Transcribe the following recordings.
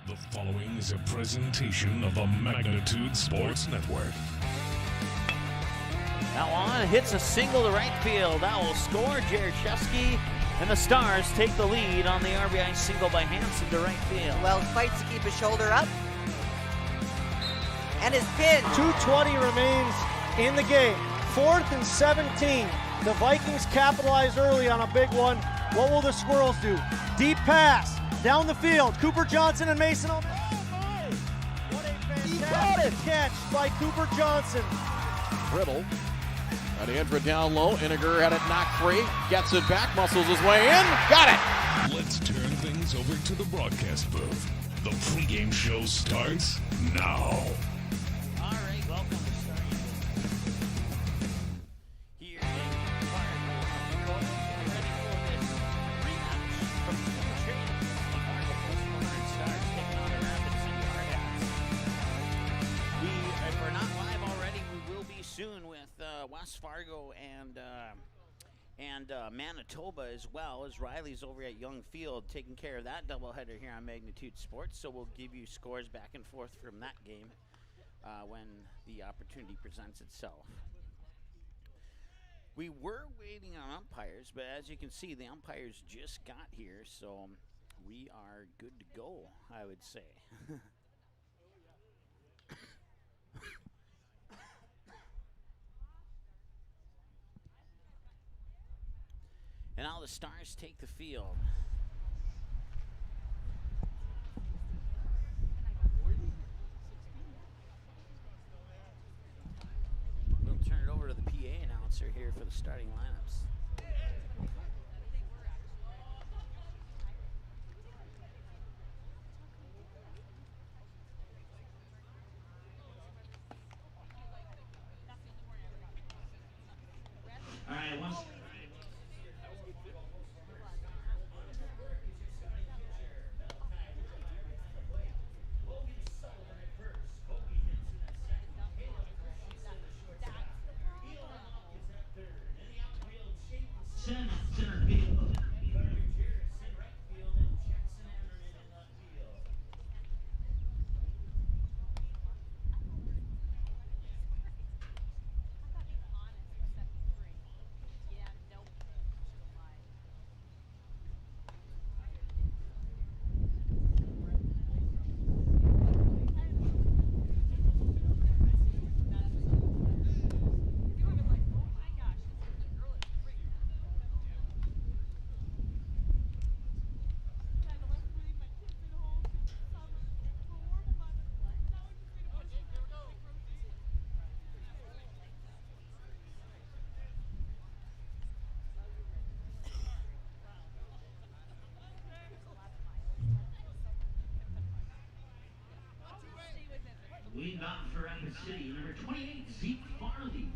The following is a presentation of the Magnitude Sports Network. Now on, hits a single to right field. That will score. Jaroszewski and the Stars take the lead on the RBI single by Hansen to right field. Wells fights to keep his shoulder up. And his pin. 2:20 remains in the game. 4th and 17. The Vikings capitalize early on a big one. What will the Squirrels do? Deep pass down the field. Cooper Johnson and Mason. Oh my! What a fantastic catch by Cooper Johnson. Brittle. Got Andra down low. Iniger had it knocked free. Gets it back. Muscles his way in. Got it. Let's turn things over to the broadcast booth. The pregame show starts now. All right, welcome to starting here in Fargo. Get ready for this rematch from the Sheridan. Fargo Postmodern Stars taking on the Rapid City Hardhats. If we're not live already, we will be soon with West Fargo and Manitoba, as well as Riley's over at Young Field taking care of that doubleheader here on Magnitude Sports. So we'll give you scores back and forth from that game when the opportunity presents itself. We were waiting on umpires, but as you can see, the umpires just got here, so we are good to go, I would say. And now the Stars take the field. We'll turn it over to the PA announcer here for the starting lineups. All right, once. Center field. Lead out for Rapid City, number 28, Zeke Farley.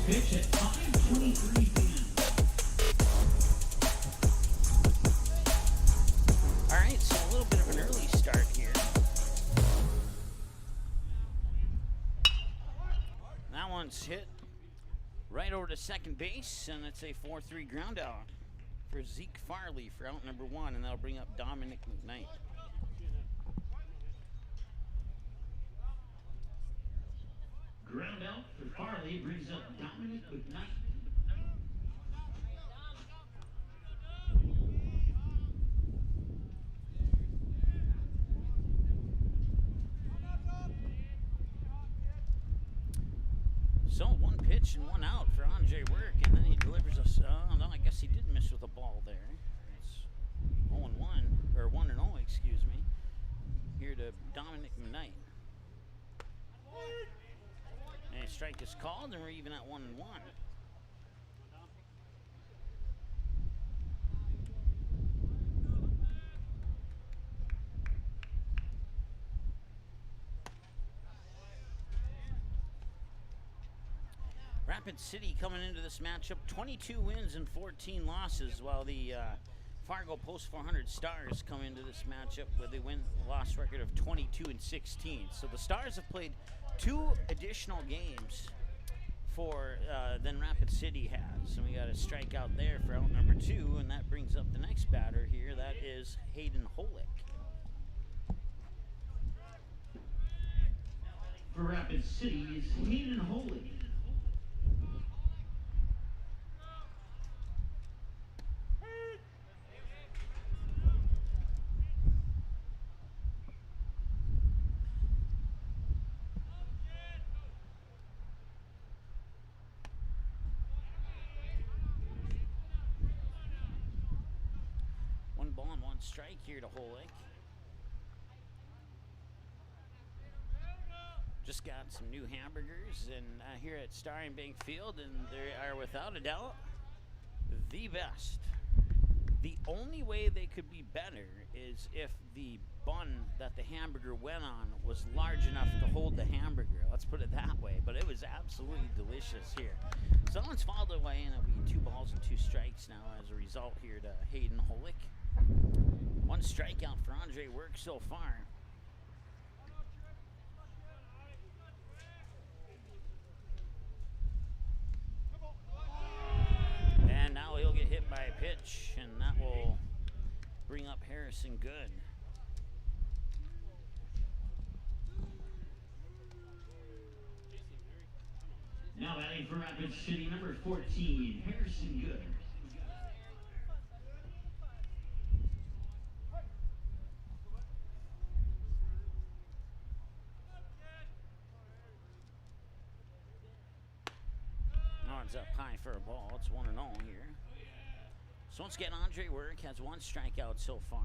Pitch at 5:23 p.m. All right, so a little bit of an early start here. That one's hit right over to second base, and it's a 4-3 ground out for Zeke Farley for out number 1, and that'll bring up Dominic McKnight. Ground out for Farley brings up Dominic McKnight. So one pitch and one out for Andre Work, and then he delivers us. No, I guess he did miss with the ball there. It's 0-1, or 1-0, excuse me. Here to Dominic McKnight. And a strike is called, and we're even at 1-1. Rapid City coming into this matchup 22 wins and 14 losses, while the Fargo Post 400 Stars come into this matchup with a win-loss record of 22-16. So the Stars have played 2 additional games than Rapid City has. And we got a strikeout there for out number 2, and that brings up the next batter here. That is Hayden Holick. For Rapid City is Hayden Holy. One ball and 1 strike here to Holick. Just got some new hamburgers and here at Starring Bank Field, and they are without a doubt the best. The only way they could be better is if the bun that the hamburger went on was large enough to hold the hamburger. Let's put it that way. But it was absolutely delicious here. So it's fouled away, and it'll be 2 balls and 2 strikes now as a result here to Hayden Holick. 1 strikeout for Andre Work so far. And now he'll get hit by a pitch, and that will bring up Harrison Good. Now batting for Rapid City, number 14, Harrison Good. It's up high for a ball. It's 1-0 here. So once again, Andre Work has 1 strikeout so far.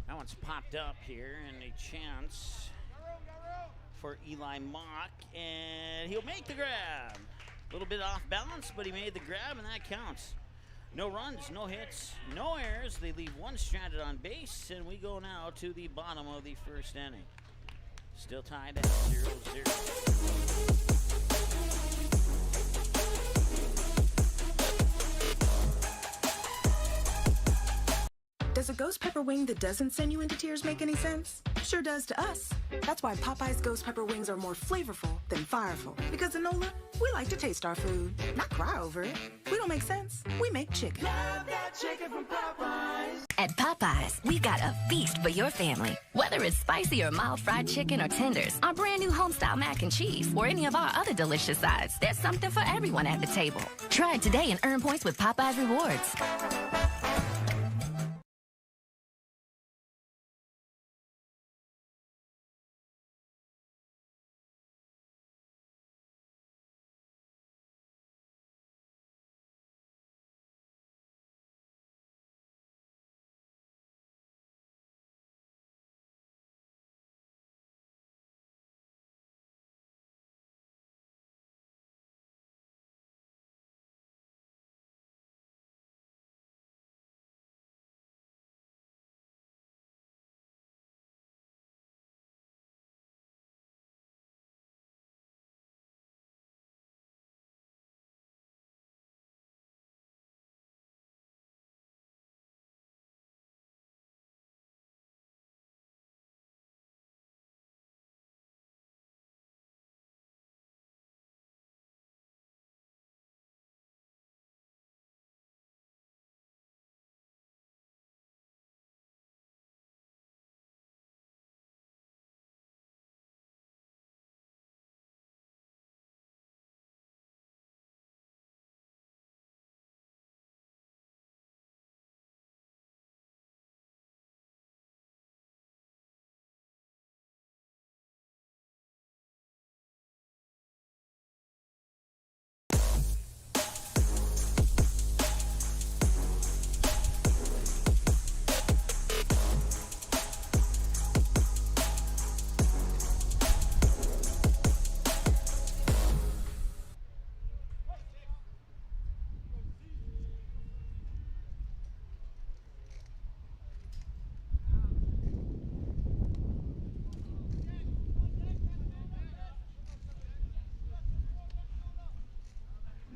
That one's popped up here, and a chance for Eli Mock, and he'll make the grab. A little bit off balance, but he made the grab, and that counts. No runs, no hits, no errors. They leave 1 stranded on base, and we go now to the bottom of the 1st inning. Still tied at 0-0. Does a ghost pepper wing that doesn't send you into tears make any sense? Sure does to us. That's why Popeye's ghost pepper wings are more flavorful than fireful. Because in NOLA, we like to taste our food, not cry over it. We don't make sense. We make chicken. Love that chicken from Popeyes. At Popeyes, we've got a feast for your family. Whether it's spicy or mild fried chicken or tenders, our brand new homestyle mac and cheese, or any of our other delicious sides, there's something for everyone at the table. Try it today and earn points with Popeyes Rewards.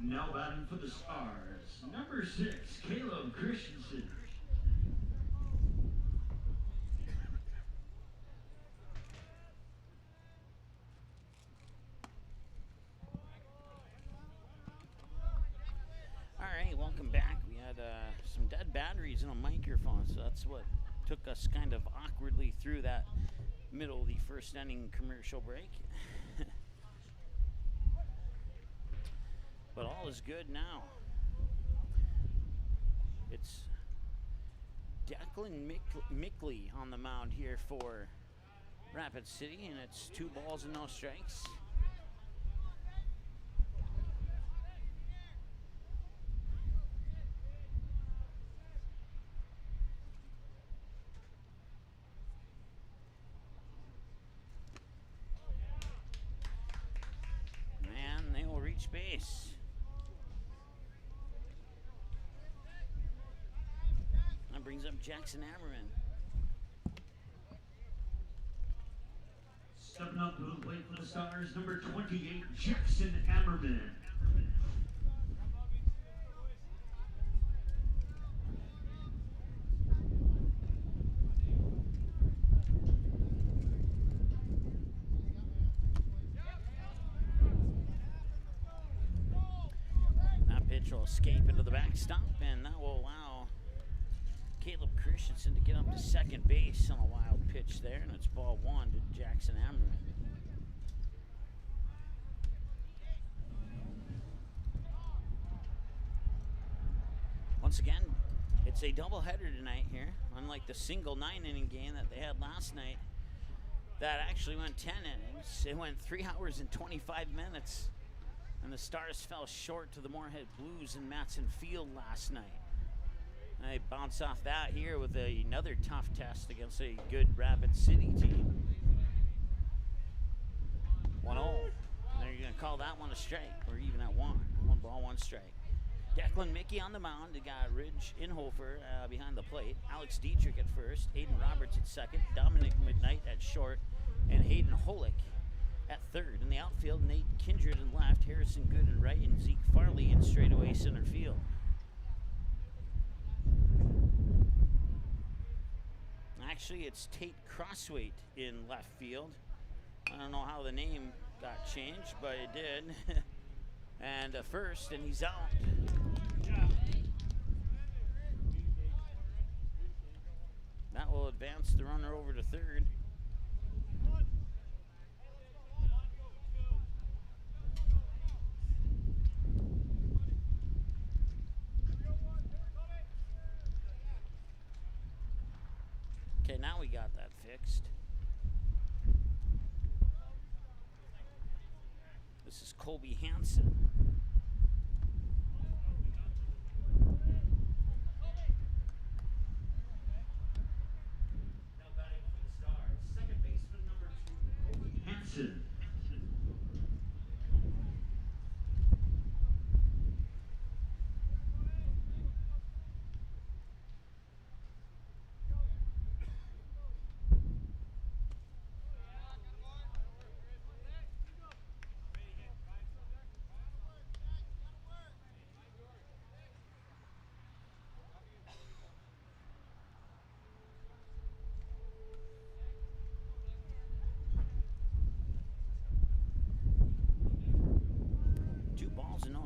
Now batting for the Stars, number 6, Caleb Christensen. All right, welcome back. We had some dead batteries in a microphone, so that's what took us kind of awkwardly through that middle of the first inning commercial break. But all is good now. It's Declan Mickley on the mound here for Rapid City, and it's 2 balls and no strikes. Man, they will reach base. That brings up Jackson Ammerman. Stepping up to the plate for the Stars, number 28, Jackson Ammerman. That pitch will escape into the backstop, and that will allow Caleb Christensen to get up to second base on a wild pitch there, and it's ball 1 to Jackson Ammerman. Once again, it's a doubleheader tonight here, unlike the single 9-inning game that they had last night that actually went 10 innings. It went 3 hours and 25 minutes, and the Stars fell short to the Moorhead Blues in Matson Field last night. And they bounce off that here with another tough test against a good Rapid City team. 1-0. They're going to call that one a strike, or even at 1. 1 ball, 1 strike. Declan Mickey on the mound. They got Ridge Inhofer behind the plate. Alex Dietrich at first. Hayden Roberts at second. Dominic McKnight at short. And Hayden Holick at third. In the outfield, Nate Kindred in left. Harrison Good in right. And Zeke Farley in straightaway center field. Actually, it's Tate Crossweight in left field. I don't know how the name got changed, but it did. And first, and he's out. That will advance the runner over to third. Okay, now we got that fixed. This is Colby Hansen. Now batting for the Stars, second baseman number 2, Colby Hansen.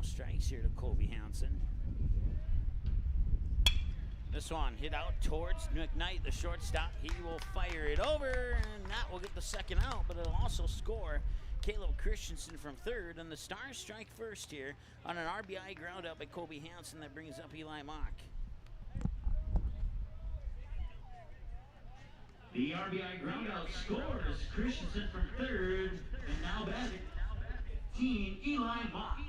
Strikes here to Colby Hansen. This one hit out towards McKnight, the shortstop. He will fire it over, and that will get the second out, but it'll also score Caleb Christensen from third, and the Stars strike first here on an RBI ground out by Colby Hansen that brings up Eli Mock. The RBI groundout scores Christensen from third, and now batting, team Eli Mock.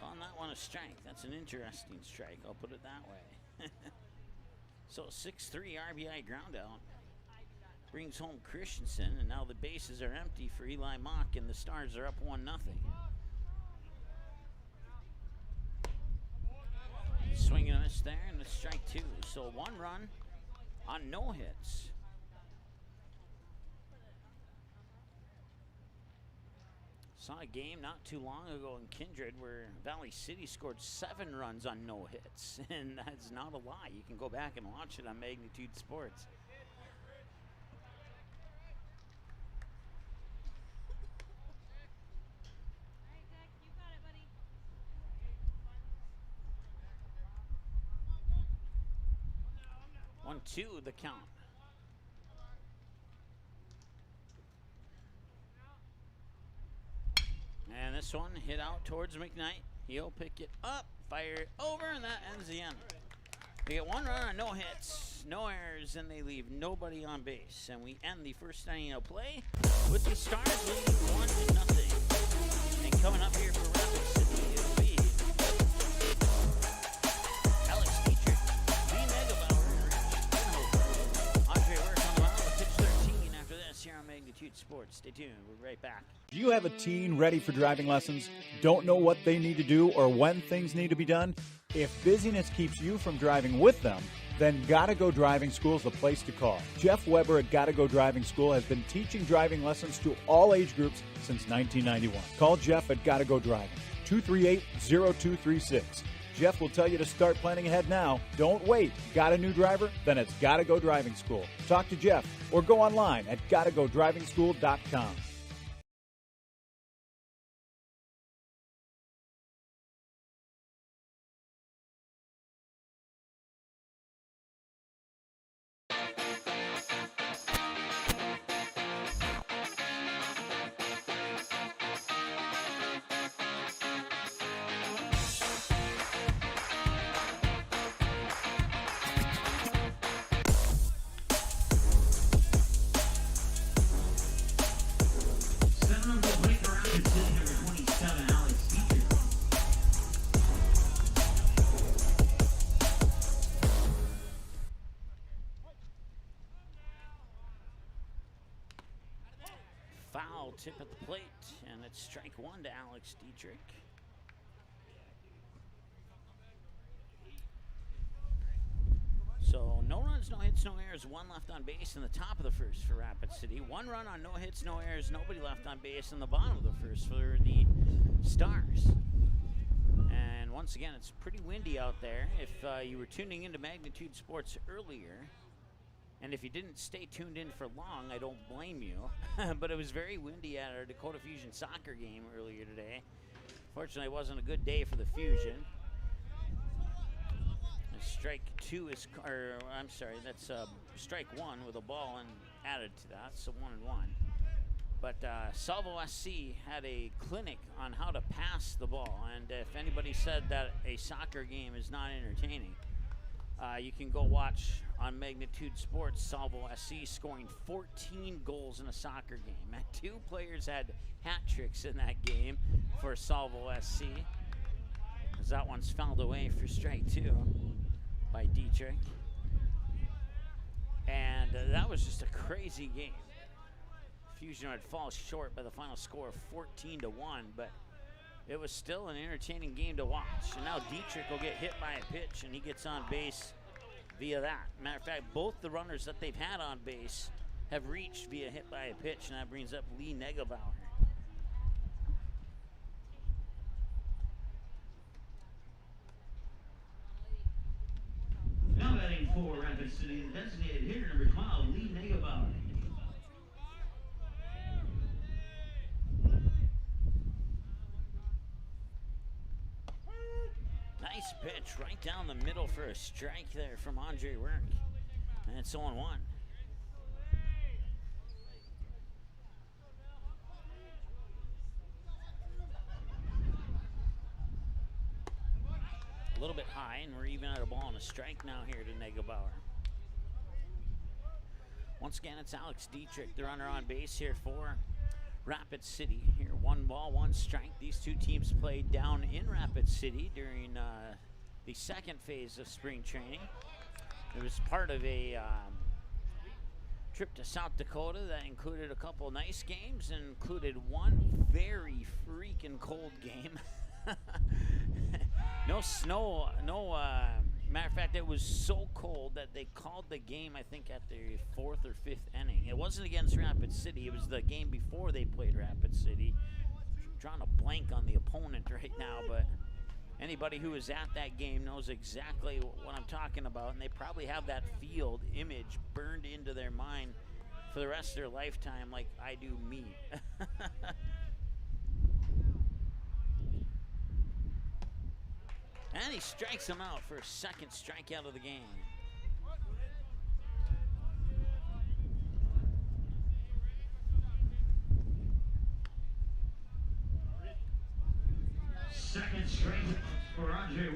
Calling that one a strike. That's an interesting strike, I'll put it that way. So 6-3 RBI groundout brings home Christensen, and now the bases are empty for Eli Mock, and the Stars are up 1-0. Swing and a miss there, and it's strike 2. So 1 run on no hits. Saw a game not too long ago in Kindred where Valley City scored 7 runs on no hits, and that's not a lie. You can go back and watch it on Magnitude Sports. One, two, the count. And this one hit out towards McKnight. He'll pick it up, fire it over, and that ends the end. We get 1 run on no hits, no errors, and they leave nobody on base. And we end the first inning of play with the Stars leading 1-0. And coming up here for Rapid City, it'll be Alex Dietrich, Lee Megabauer, Andre Work on the mound with pitch 13 after this here on Magnitude Sports. Stay tuned. We're right back. Do you have a teen ready for driving lessons? Don't know what they need to do or when things need to be done? If busyness keeps you from driving with them, then Gotta Go Driving School is the place to call. Jeff Weber at Gotta Go Driving School has been teaching driving lessons to all age groups since 1991. Call Jeff at Gotta Go Driving, 238-0236. Jeff will tell you to start planning ahead now. Don't wait. Got a new driver? Then it's Gotta Go Driving School. Talk to Jeff or go online at gottagodrivingschool.com. Foul tip at the plate, and it's strike 1 to Alex Dietrich. So no runs, no hits, no errors, 1 left on base in the top of the first for Rapid City. 1 run on no hits, no errors, nobody left on base in the bottom of the first for the Stars. And once again, it's pretty windy out there. If you were tuning into Magnitude Sports earlier, and if you didn't stay tuned in for long, I don't blame you. But it was very windy at our Dakota Fusion soccer game earlier today. Fortunately, it wasn't a good day for the Fusion. And strike 2 is, or I'm sorry, that's strike 1 with a ball and added to that, so 1-1. But Salvo SC had a clinic on how to pass the ball, and if anybody said that a soccer game is not entertaining, you can go watch on Magnitude Sports Salvo SC scoring 14 goals in a soccer game. And 2 players had hat tricks in that game for Salvo SC, as that one's fouled away for strike 2 by Dietrich. And that was just a crazy game. Fusion had fallen short by the final score of 14-1, but it was still an entertaining game to watch. And now Dietrich will get hit by a pitch, and he gets on base via that. Matter of fact, both the runners that they've had on base have reached via hit by a pitch, and that brings up Lee Negebauer. Now batting for Rapid City, the designated hitter number 12, Lee Negebauer. Nice pitch right down the middle for a strike there from Andre Work. And it's 0-1. A little bit high, and we're even at a ball and a strike now here to Negebauer. Once again, it's Alex Dietrich, the runner on base here for Rapid City. Here, 1 ball, 1 strike. These 2 teams played down in Rapid City during the second phase of spring training. It was part of a trip to South Dakota that included a couple nice games and included 1 very freaking cold game. No snow, no Matter of fact, it was so cold that they called the game, I think, at the 4th or 5th inning. It wasn't against Rapid City. It was the game before they played Rapid City. I'm drawing a blank on the opponent right now, but anybody who was at that game knows exactly what I'm talking about, and they probably have that field image burned into their mind for the rest of their lifetime like I do me. And he strikes him out for a second strikeout of the game. Second strike for Andre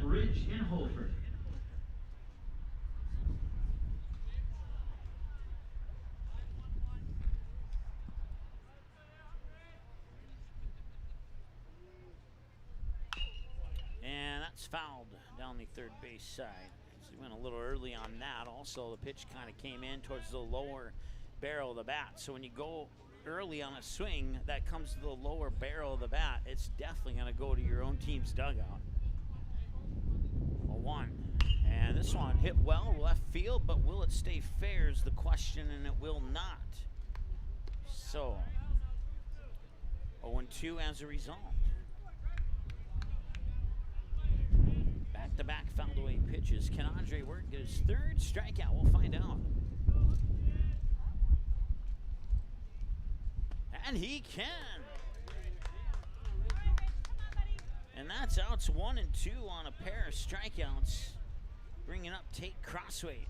Ridge in Holford. And that's fouled down the third base side. So he went a little early on that. Also, the pitch kind of came in towards the lower barrel of the bat. So when you go early on a swing that comes to the lower barrel of the bat, it's definitely going to go to your own team's dugout. A 1. And this one hit well left field, but will it stay fair is the question, and it will not. So 0-2 as a result. Back-to-back fouled away pitches. Can Andre Work get his third strikeout? We'll find out. And he can. And that's outs 1 and 2 on a pair of strikeouts, bringing up Tate Crossway.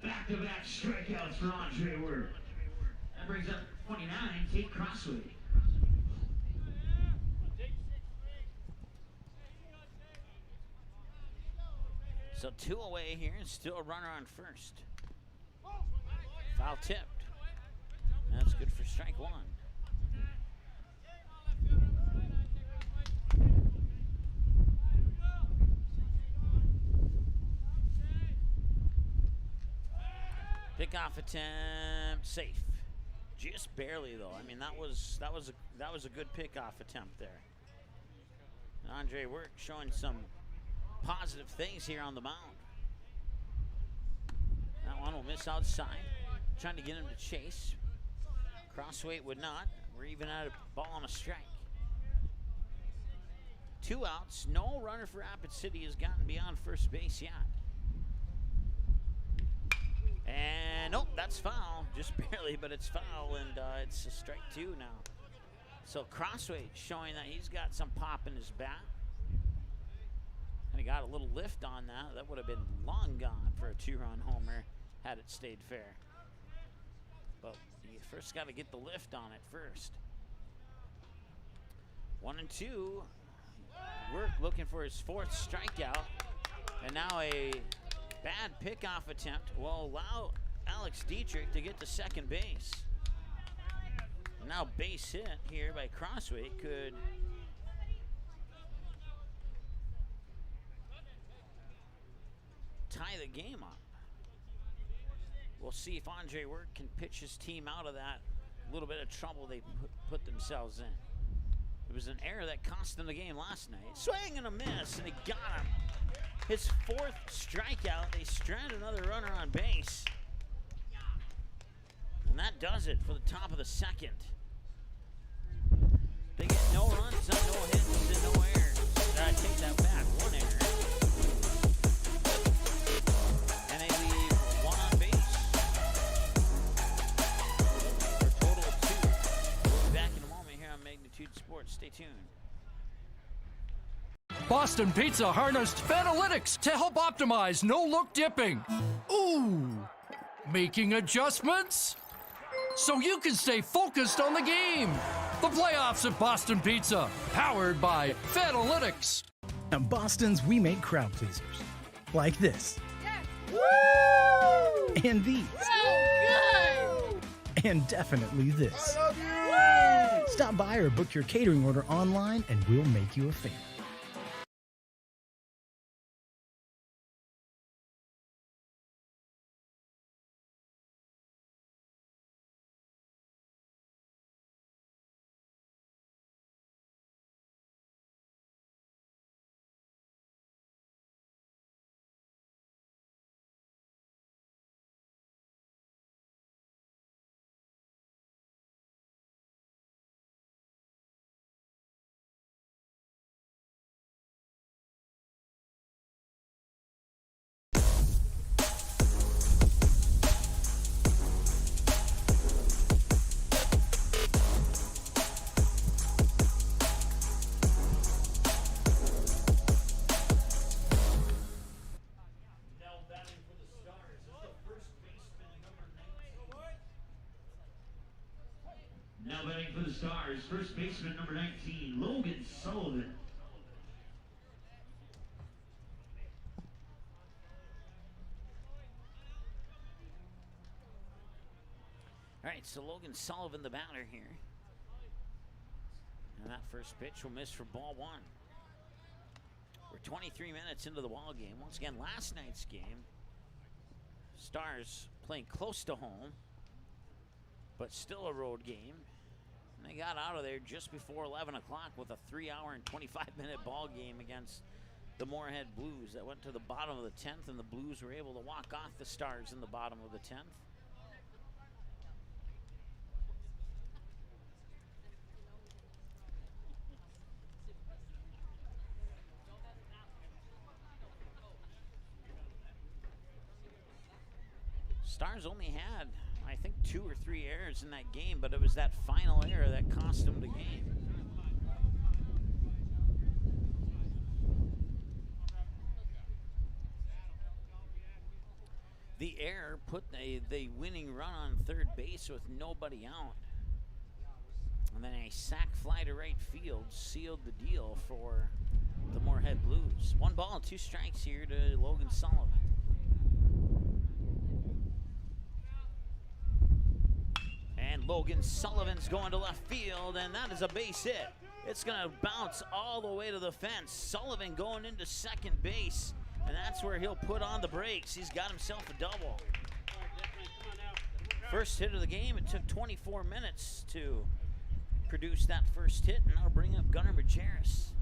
Back-to-back strikeouts for Andre Work. That brings up 29, Tate Crossway. So 2 away here, and still a runner on first. Foul tipped. That's good for strike 1. Pickoff attempt, safe. Just barely though. I mean, that was a good pickoff attempt there. And Andre Work showing some positive things here on the mound. That one will miss outside. Trying to get him to chase. Crossway would not. We're even at a ball on a strike. 2 outs. No runner for Rapid City has gotten beyond first base yet. And nope, that's foul. Just barely, but it's foul, and it's a strike 2 now. So Crossway showing that he's got some pop in his bat. And he got a little lift on that. That would have been long gone for a 2-run homer had it stayed fair. But you first got to get the lift on it first. 1 and 2. Work looking for his 4th strikeout. And now a bad pickoff attempt will allow Alex Dietrich to get to second base. And now base hit here by Crossway could tie the game up. We'll see if Andre Work can pitch his team out of that little bit of trouble they put themselves in. It was an error that cost them the game last night. Swing and a miss, and he got him. His 4th strikeout. They strand another runner on base. And that does it for the top of the 2nd. They get no runs, no hits, and no errors. I take that back. 1 error. And they leave 1 on base. For a total of 2. We'll be back in a moment here on Magnitude Sports. Stay tuned. Boston Pizza harnessed Fanalytics to help optimize no-look dipping. Ooh! Making adjustments so you can stay focused on the game. The playoffs at Boston Pizza, powered by Fanalytics. At Boston's, we make crowd pleasers. Like this. Woo! And these. So good! And definitely this. I love you! Woo! Stop by or book your catering order online and we'll make you a fan. Stars, first baseman number 19, Logan Sullivan. All right, so Logan Sullivan, the batter here. And that first pitch will miss for ball one. We're 23 minutes into the ball game. Once again, last night's game, Stars playing close to home, but still a road game. And they got out of there just before 11 o'clock with a 3-hour and 25-minute ball game against the Moorhead Blues that went to the bottom of the 10th, and the Blues were able to walk off the Stars in the bottom of the 10th. Stars only had, I think, 2 or 3 errors in that game, but it was that final error that cost them the game. The error put the winning run on third base with nobody out. And then a sac fly to right field sealed the deal for the Moorhead Blues. 1 ball and 2 strikes here to Logan Sullivan. And Logan Sullivan's going to left field, and that is a base hit. It's going to bounce all the way to the fence. Sullivan going into second base, and that's where he'll put on the brakes. He's got himself a double. First hit of the game. It took 24 minutes to produce that first hit, and that'll bring up Gunnar Majerus.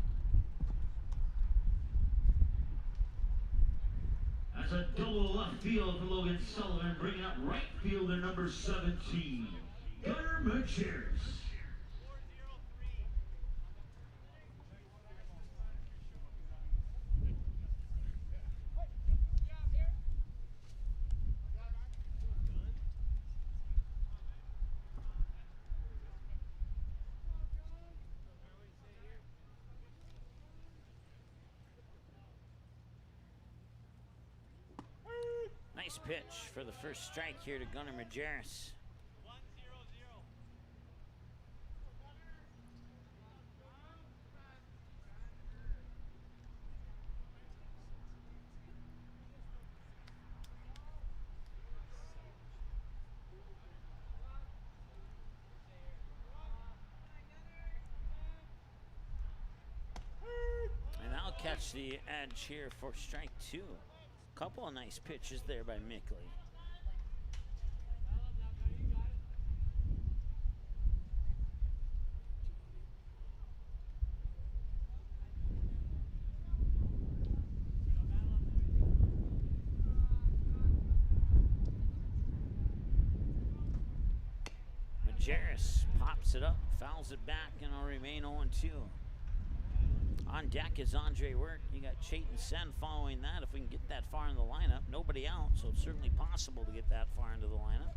That's a double left field for Logan Sullivan, bringing up right fielder number 17, Gunnar Majerus. Nice pitch for the first strike here to Gunnar Majerus. And I'll catch the edge here for strike 2. Couple of nice pitches there by Mickley. Majerus pops it up, fouls it back, and will remain 0-2. On deck is Andre Work. You got Chayton Sen following that. If we can get that far in the lineup, nobody out, so it's certainly possible to get that far into the lineup.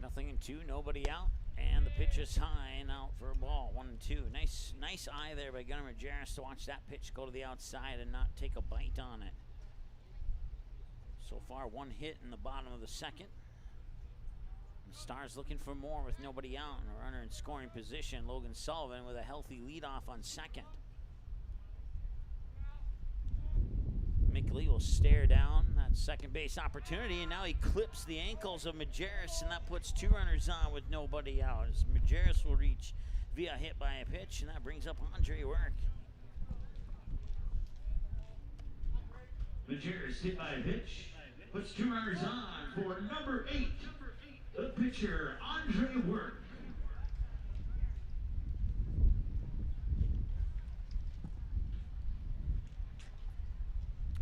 Nothing in 2, nobody out. And the pitch is high and out for a ball. 1-2. Nice eye there by Gunnar Majerus to watch that pitch go to the outside and not take a bite on it. So far, 1 hit in the bottom of the second. The Stars looking for more with nobody out and a runner in scoring position. Logan Sullivan with a healthy leadoff on second. Mickley will stare down that second base opportunity, and now he clips the ankles of Majerus, and that puts 2 runners on with nobody out. As Majerus will reach via hit by a pitch, and that brings up Andre Work. Majerus hit by a pitch, puts 2 runners on for number 8, the pitcher, Andre Work.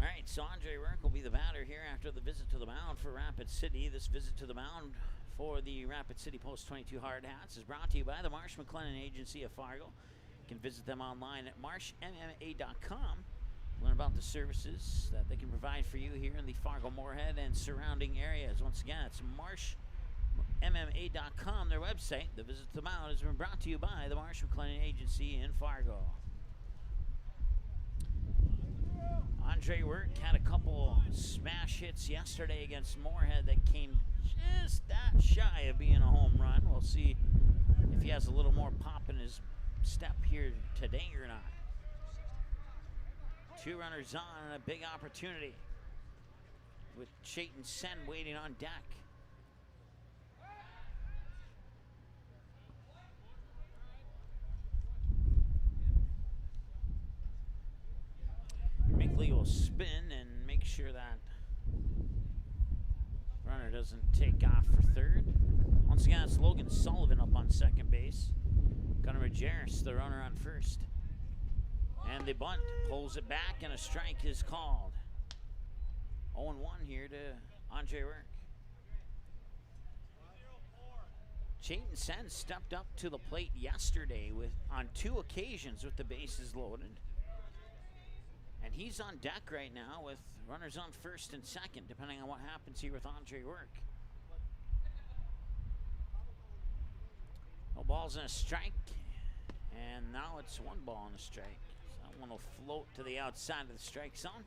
All right, so Andre Work will be the batter here after the visit to the mound for Rapid City. This visit to the mound for the Rapid City Post 22 Hard Hats is brought to you by the Marsh McLennan Agency of Fargo. You can visit them online at marshmma.com. Learn about the services that they can provide for you here in the Fargo, Moorhead, and surrounding areas. Once again, it's marshmma.com. MMA.com, their website. The Visit the Mound has been brought to you by the Marsh McLennan Agency in Fargo. Andre Work had a couple smash hits yesterday against Moorhead that came just that shy of being a home run. We'll see if he has a little more pop in his step here today or not. 2 runners on and a big opportunity with Chayton Sen waiting on deck. Minkley will spin and make sure that runner doesn't take off for third. Once again, it's Logan Sullivan up on second base. Gunnar Majerus, the runner on first. And the bunt pulls it back and a strike is called. 0-1 here to Andre Work. Chayton Sen stepped up to the plate yesterday on 2 occasions with the bases loaded. And he's on deck right now with runners on first and second, depending on what happens here with Andre Work. No balls and a strike. And now it's 1 ball and a strike. So that one will float to the outside of the strike zone.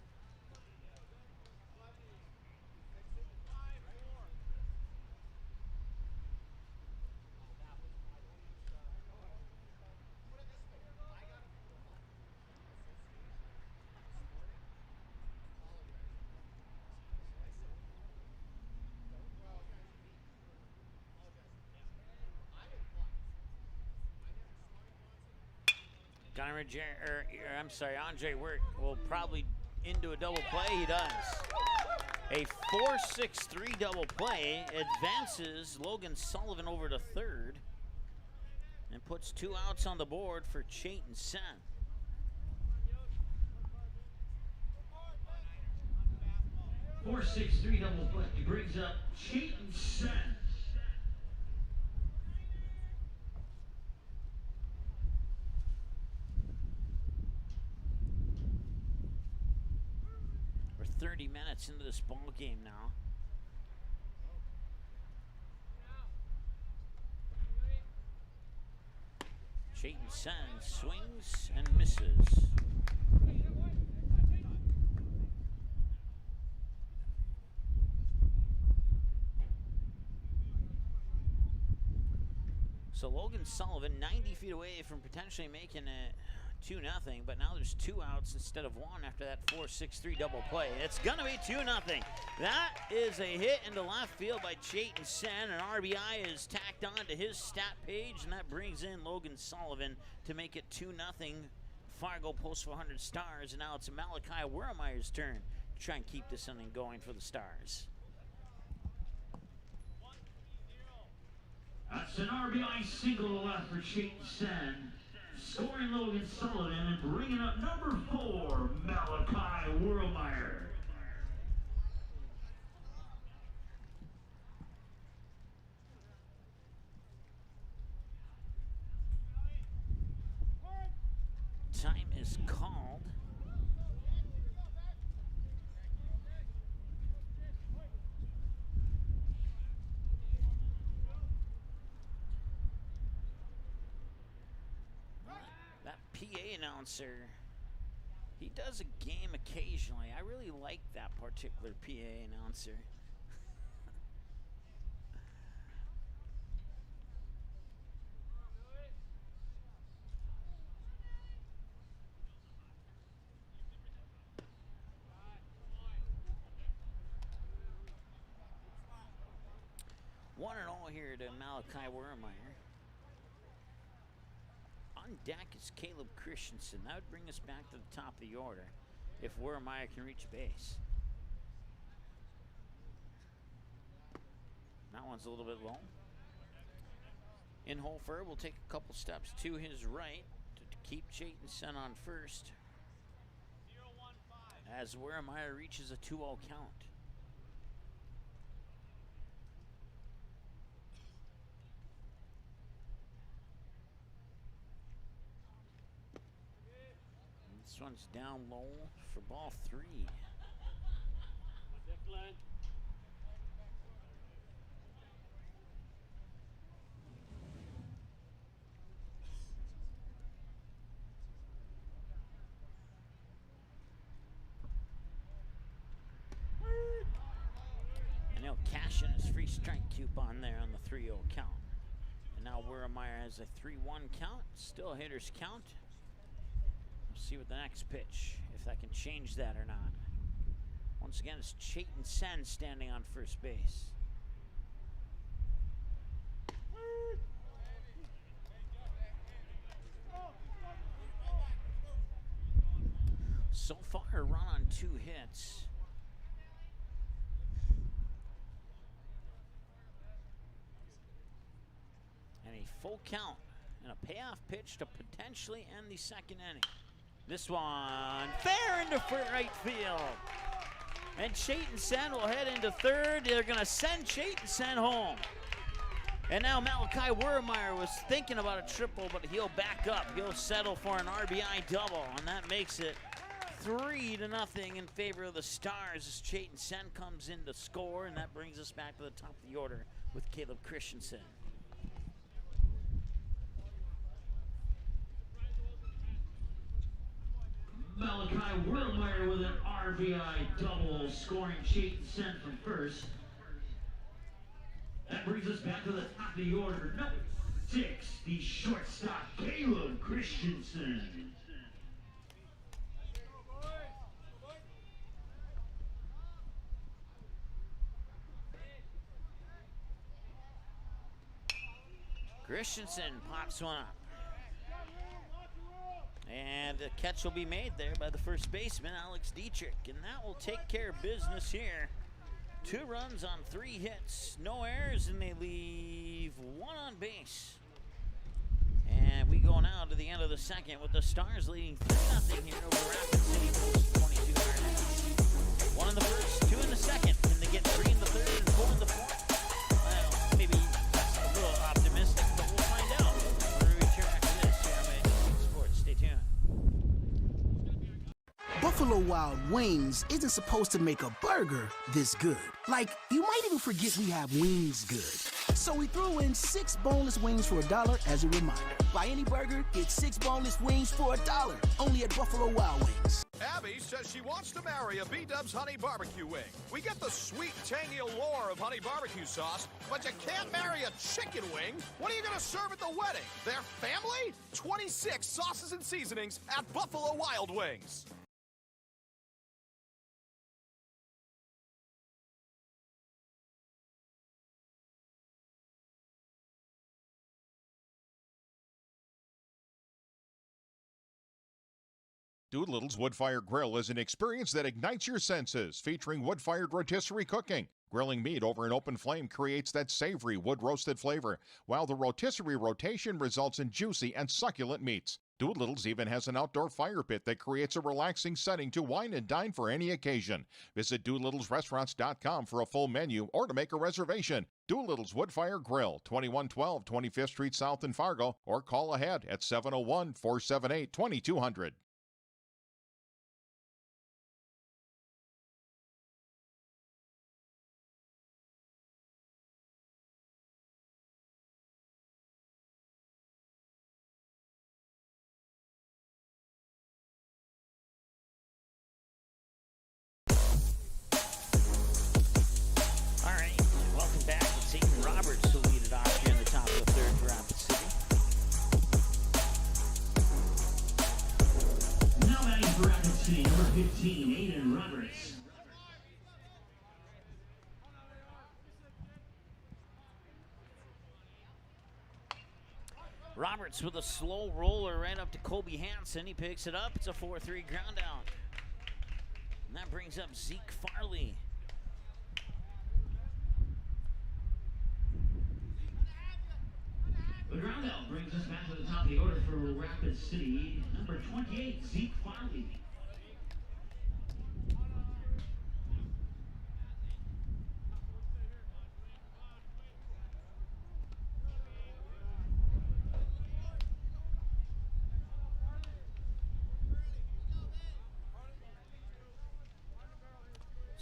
Andre Work will probably into a double play. He does. A 4-6-3 double play advances Logan Sullivan over to third and puts 2 outs on the board for Chayton Sen. A 4-6-3 double play. He brings up Chayton Sen. We're 30 minutes into this ball game now. Chayton Sen swings and misses. So Logan Sullivan 90 feet away from potentially making it 2-0, but now there's 2 outs instead of 1 after that 4-6-3 double play. It's gonna be 2-0. That is a hit into left field by Chayton Sen. An RBI is tacked on to his stat page, and that brings in Logan Sullivan to make it 2-0. Fargo posts 400 Stars, and now it's Malachi Wermeyer's turn to try and keep this inning going for the Stars. That's an RBI single to left for Chayton Sen. Scoring Logan Sullivan and bringing up number 4, Malachi Wermeyer. Time is called. That PA announcer, he does a game occasionally. I really like that particular PA announcer. One and all here to Malachi Wermeyer. On deck is Caleb Christensen. That would bring us back to the top of the order if Wermeyer can reach base. That one's a little bit low. Inhofer will take a couple steps to his right to keep Chayton Sen on first as Wermeyer reaches a 2-0 count. This one's down low for ball 3. cashing his free strike coupon there on the 3-0 count. And now Wurmeyer has a 3-1 count. Still a hitter's count. We'll see what the next pitch, if that can change that or not. Once again, it's Chayton Sen standing on first base. So far, a run on 2 hits. And a full count and a payoff pitch to potentially end the second inning. This one fair into right field. And Chayton Sen will head into third. They're going to send Chayton Sen home. And now Malachi Wurmeyer was thinking about a triple, but he'll back up. He'll settle for an RBI double, and that makes it 3-0 in favor of the Stars as Chayton Sen comes in to score, and that brings us back to the top of the order with Caleb Christensen. Malachi Wurmeyer with an RBI double, scoring Chayton Sen from first. That brings us back to the top of the order. Number 6, the shortstop, Caleb Christensen. Christensen pops one up. And the catch will be made there by the first baseman, Alex Dietrich. And that will take care of business here. 2 runs on 3 hits, no errors, and they leave 1 on base. And we go now to the end of the second with the Stars leading 3-0 here over Rapid City Post 22 yard innings. 1 in the first, 2 in the second. Can they get 3 in the third and 4 in the fourth? Well, maybe that's a little optimistic, but we'll find out when we return after this here on Major Sports. Stay tuned. Buffalo Wild Wings isn't supposed to make a burger this good. Like, you might even forget we have wings good. So we threw in 6 boneless wings for $1 as a reminder. Buy any burger, get 6 boneless wings for $1. Only at Buffalo Wild Wings. Abby says she wants to marry a B-Dubs Honey Barbecue wing. We get the sweet, tangy allure of honey barbecue sauce, but you can't marry a chicken wing. What are you going to serve at the wedding? Their family? 26 sauces and seasonings at Buffalo Wild Wings. Doolittle's Wood-Fired Grill is an experience that ignites your senses, featuring wood-fired rotisserie cooking. Grilling meat over an open flame creates that savory wood-roasted flavor, while the rotisserie rotation results in juicy and succulent meats. Doolittle's even has an outdoor fire pit that creates a relaxing setting to wine and dine for any occasion. Visit DoolittlesRestaurants.com for a full menu or to make a reservation. Doolittle's Wood-Fired Grill, 2112 25th Street South in Fargo, or call ahead at 701-478-2200. Roberts with a slow roller right up to Kobe Hansen. He picks it up. It's a 4-3 ground out. And that brings up Zeke Farley. The ground out brings us back to the top of the order for Rapid City. Number 28, Zeke Farley.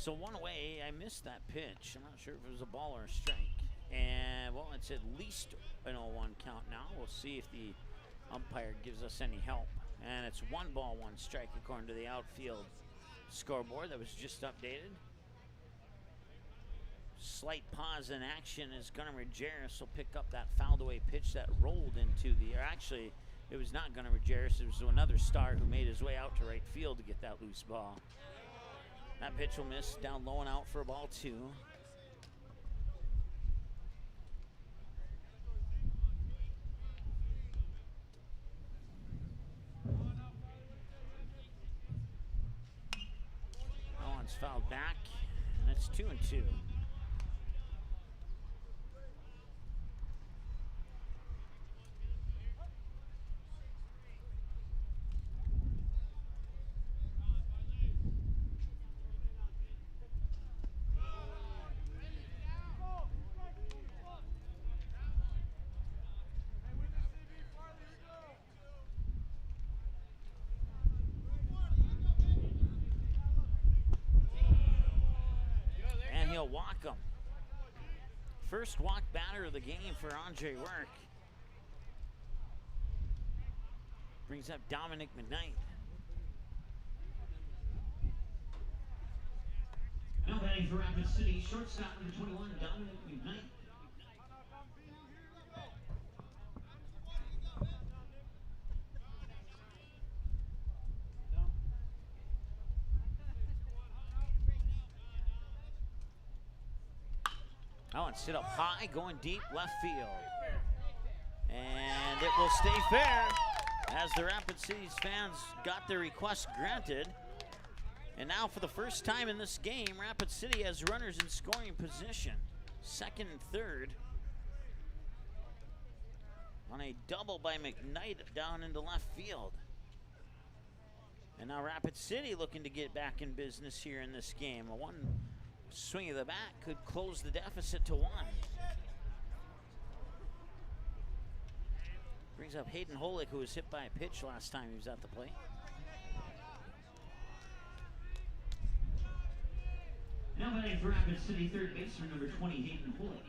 So one way, I missed that pitch. I'm not sure if it was a ball or a strike. And, well, it's at least an 0-1 count now. We'll see if the umpire gives us any help. And it's 1 ball, 1 strike according to the outfield scoreboard that was just updated. slight pause in action as Gunnar Majerus will pick up that fouled away pitch that rolled into the, or actually, it was not Gunnar Majerus, it was another star who made his way out to right field to get that loose ball. That pitch will miss, down low and out for a ball 2. Owen's fouled back, and it's 2-2. Walk him. First walk batter of the game for Andre Work. Brings up Dominic McKnight. Now batting for Rapid City, shortstop number 21, Dominic McKnight. Oh, and sit up high, going deep left field. And it will stay fair as the Rapid City's fans got their request granted. And now for the first time in this game, Rapid City has runners in scoring position, second and third. On a double by McKnight down into left field. And now Rapid City looking to get back in business here in this game. A one swing of the bat could close the deficit to 1. Brings up Hayden Holick, who was hit by a pitch last time he was at the plate. Now batting for Rapid City, third baseman number 20, Hayden Holick.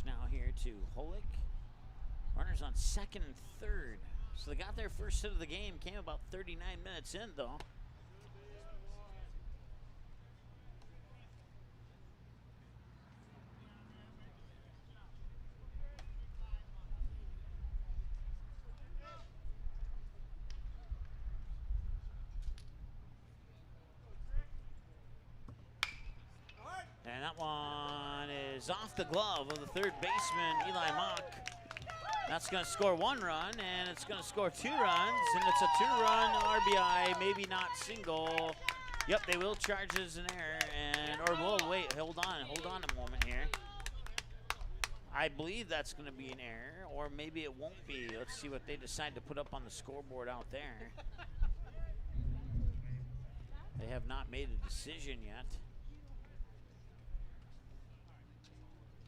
Now here to Holick. Runners on second and third. So they got their first hit of the game. Came about 39 minutes in, though. And that one is off the glove of the third baseman, Eli Mock. That's going to score 1 run, and it's going to score 2 runs, and it's a 2-run RBI, maybe not single. Yep, they will charge as an error, and or whoa, wait, hold on a moment here. I believe that's going to be an error, or maybe it won't be. Let's see what they decide to put up on the scoreboard out there. They have not made a decision yet.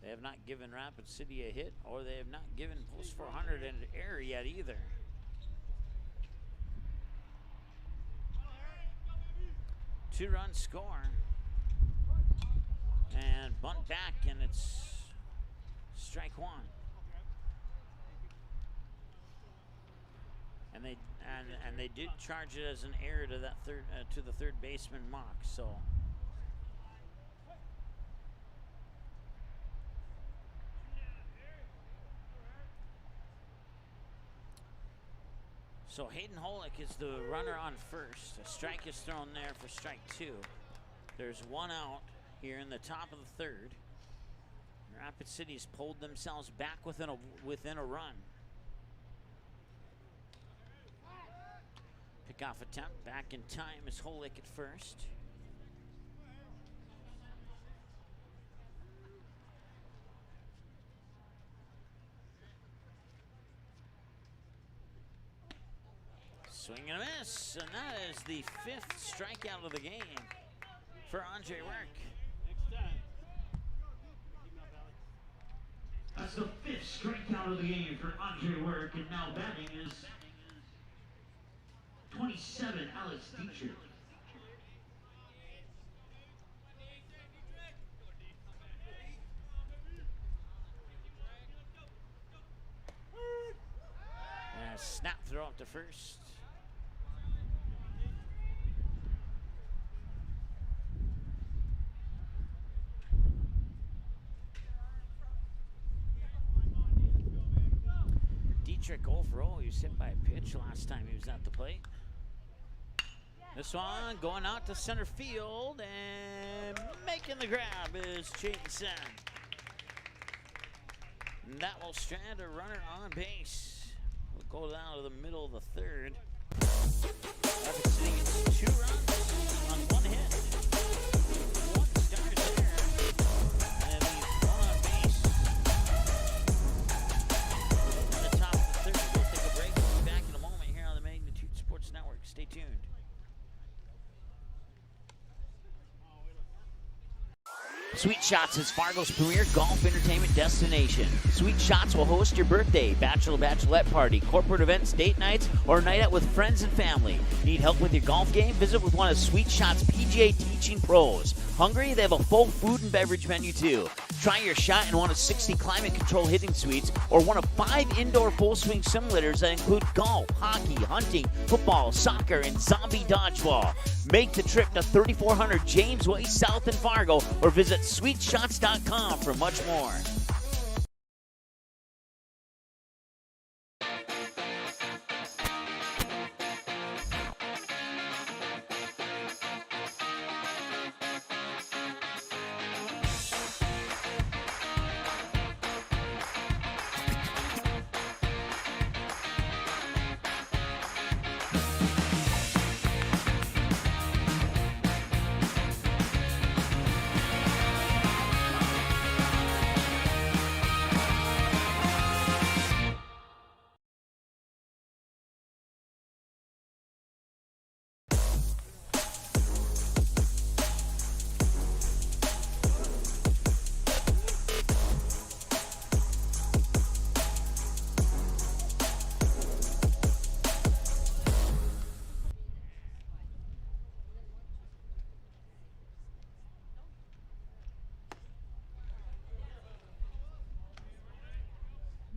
They have not given Rapid City a hit, or they have not given Post 400 an error yet either. Two-run score. And bunt back, and it's strike 1. And they did charge it as an error to that to the third baseman Mock. So Hayden Holick is the runner on first. A strike is thrown there for strike 2. There's 1 out here in the top of the third. Rapid City's pulled themselves back within a run. Pickoff attempt back in time is Holick at first. Swing and a miss, and that is the 5th strikeout of the game for Andre Work. That's the 5th strikeout of the game for Andre Work, and now batting is 27, Alex Dietrich. Snap throw up to first. Dietrich 0 for 0. He was hit by a pitch last time he was at the plate. This one going out to center field, and making the grab is Chayton Sen. And that will strand a runner on base. We'll go down to the middle of the third. Rapid City gets 2 runs on 1 hit. 1 start there. And leaves 1 on base. At the top of the third, we'll take a break. We'll be back in a moment here on the Magnitude Sports Network. Stay tuned. Sweet Shots is Fargo's premier golf entertainment destination. Sweet Shots will host your birthday, bachelorette party, corporate events, date nights, or a night out with friends and family. Need help with your golf game? Visit with one of Sweet Shots' PGA teaching pros. Hungry? They have a full food and beverage menu too. Try your shot in one of 60 climate control hitting suites or one of 5 indoor full swing simulators that include golf, hockey, hunting, football, soccer, and zombie dodgeball. Make the trip to 3400 James Way South in Fargo or visit sweetshots.com for much more.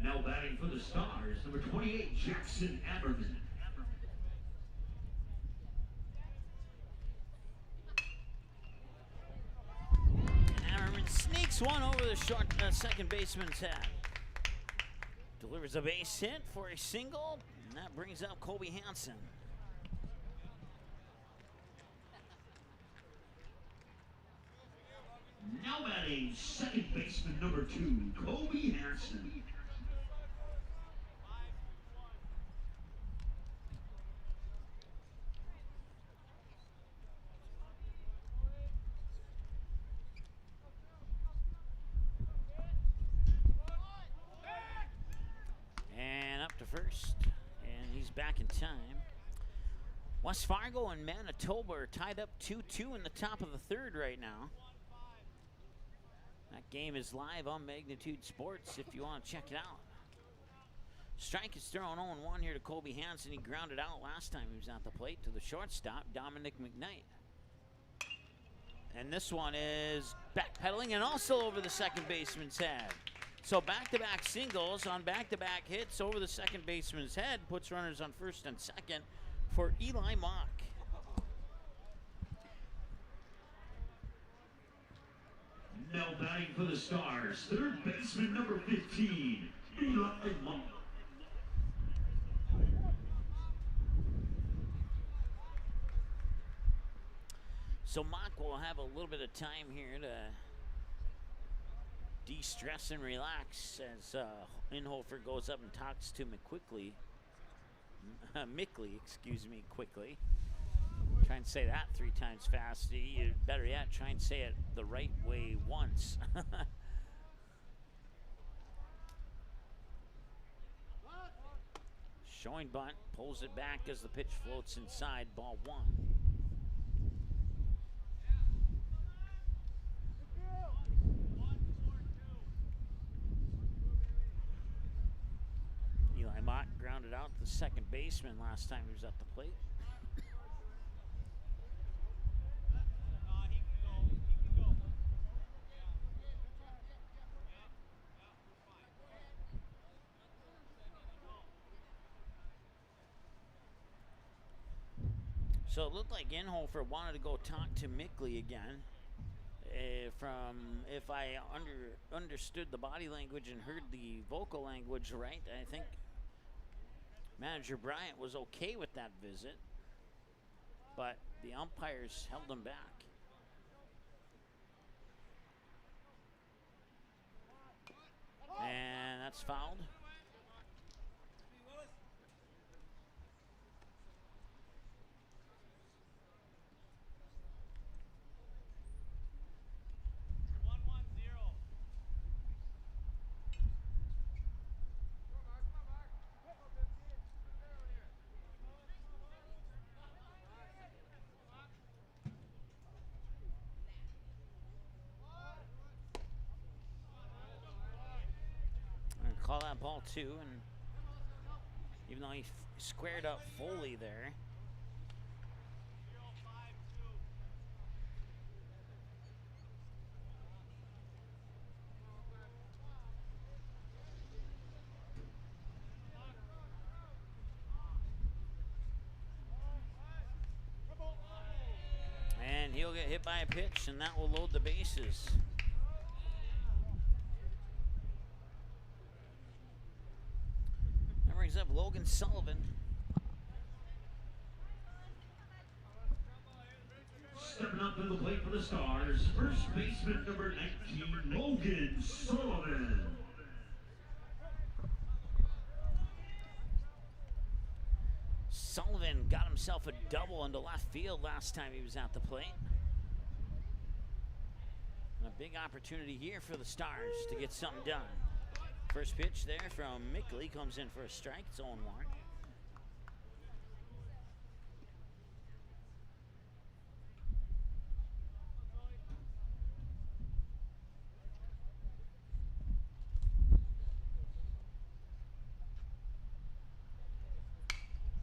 Now batting for the Stars, number 28, Jackson Ammerman. Ammerman sneaks one over the short second baseman's head. Delivers a base hit for a single, and that brings up Kobe Hansen. Now batting, second baseman number 2, Kobe Hansen. And up to first, and he's back in time. West Fargo and Manitoba are tied up 2-2 in the top of the third right now. That game is live on Magnitude Sports if you want to check it out. Strike is thrown 0-1 here to Kobe Hansen. He grounded out last time he was at the plate to the shortstop, Dominic McKnight. And this one is backpedaling and also over the second baseman's head. So back-to-back singles on back-to-back hits over the second baseman's head puts runners on first and second for Eli Mock. Now batting for the Stars, third baseman number 15, Eli Mock. So Mock will have a little bit of time here to de-stress and relax as Inhofer goes up and talks to Mickley, quickly. Try and say that 3 times fast. Better yet, try and say it the right way once. Showing bunt, pulls it back as the pitch floats inside, ball 1. Eli Mott grounded out the second baseman last time he was at the plate. So it looked like Inhofer wanted to go talk to Mickley again. From if I understood the body language and heard the vocal language right, I think Manager Bryant was okay with that visit, but the umpires held him back. And that's fouled. Call that ball too, and even though he squared up Foley there. And he'll get hit by a pitch, and that will load the bases. Brings up Logan Sullivan. Stepping up to the plate for the Stars, first baseman number 19, Logan Sullivan. Sullivan got himself a double into left field last time he was at the plate. And a big opportunity here for the Stars to get something done. First pitch there from Mickley comes in for a strike. It's 0-1.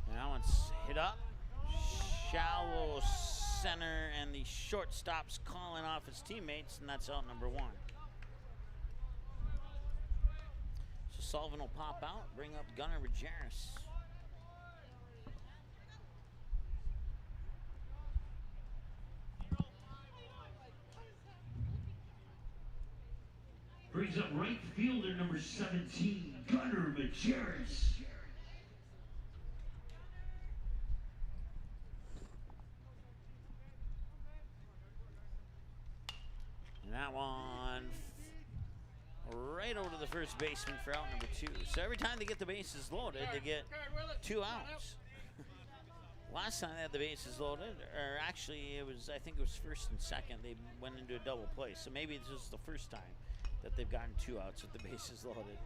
And that one's hit up. Shallow center, and the shortstop's calling off his teammates, and that's out number 1. Sullivan will pop out, bring up Gunnar Majerus. Brings up right fielder number 17, Gunnar Majerus. And that one right over to the first baseman for out number 2. So every time they get the bases loaded, they get 2 outs. Last time they had the bases loaded, or actually I think it was first and second, they went into a double play. So maybe this is the first time that they've gotten 2 outs with the bases loaded.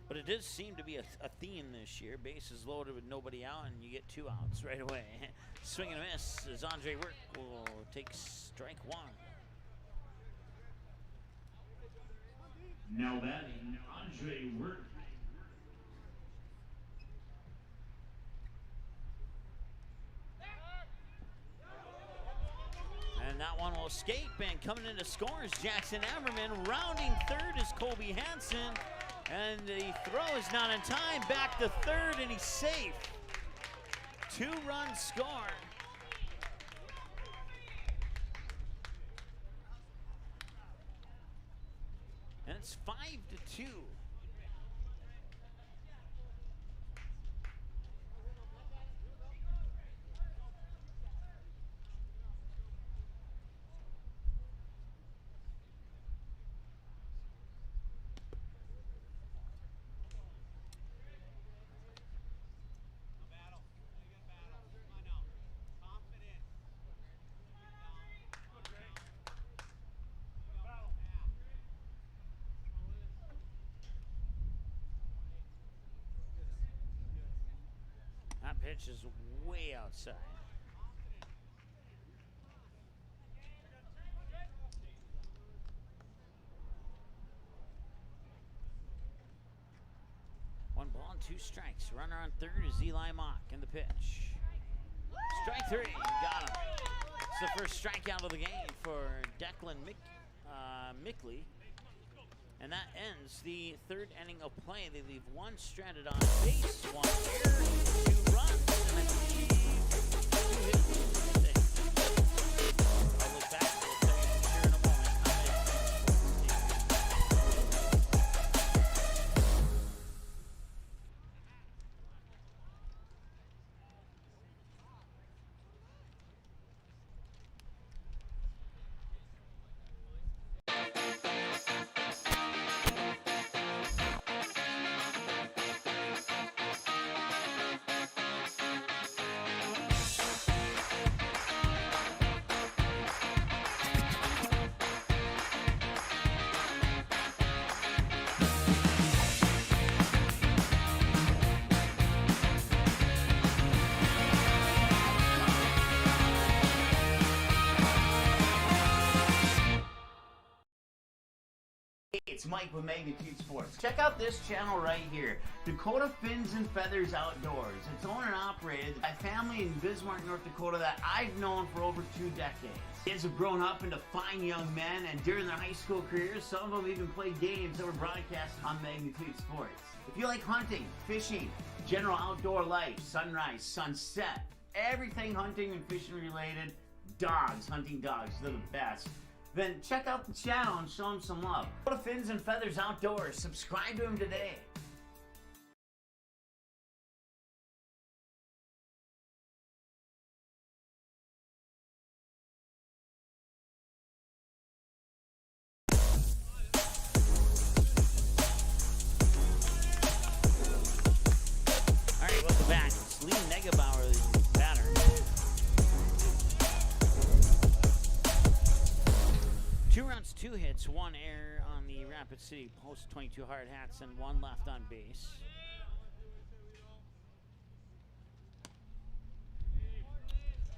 But it does seem to be a theme this year. Bases loaded with nobody out, and you get 2 outs right away. Swing and a miss as Andre Work will take strike 1. Now batting, Andre Work. And that one will escape, and coming into scores, Jackson Everman. Rounding third is Colby Hansen, and the throw is not in time. Back to third, and he's safe. 2-run score. And it's 5-2. That pitch is way outside. One ball and 2 strikes. Runner on third is Eli Mock in the pitch. Strike 3, got him. It's the first strikeout of the game for Declan Mickley. And that ends the third inning of play. They leave 1 stranded on base, 1 error, 2 runs, and I believe Hey, it's Mike with Magnitude Sports. Check out this channel right here, Dakota Fins and Feathers Outdoors. It's owned and operated by a family in Bismarck, North Dakota that I've known for over 2 decades. Kids have grown up into fine young men, and during their high school careers, some of them even played games that were broadcast on Magnitude Sports. If you like hunting, fishing, general outdoor life, sunrise, sunset, everything hunting and fishing related, dogs, hunting dogs, they're the best. Then check out the channel and show them some love. Go to Fins and Feathers Outdoors. Subscribe to them today. All right, welcome back. It's Lee Negebauer, the batter. 2 runs, 2 hits, 1 error on the Rapid City Post 22 hard hats, and 1 left on base.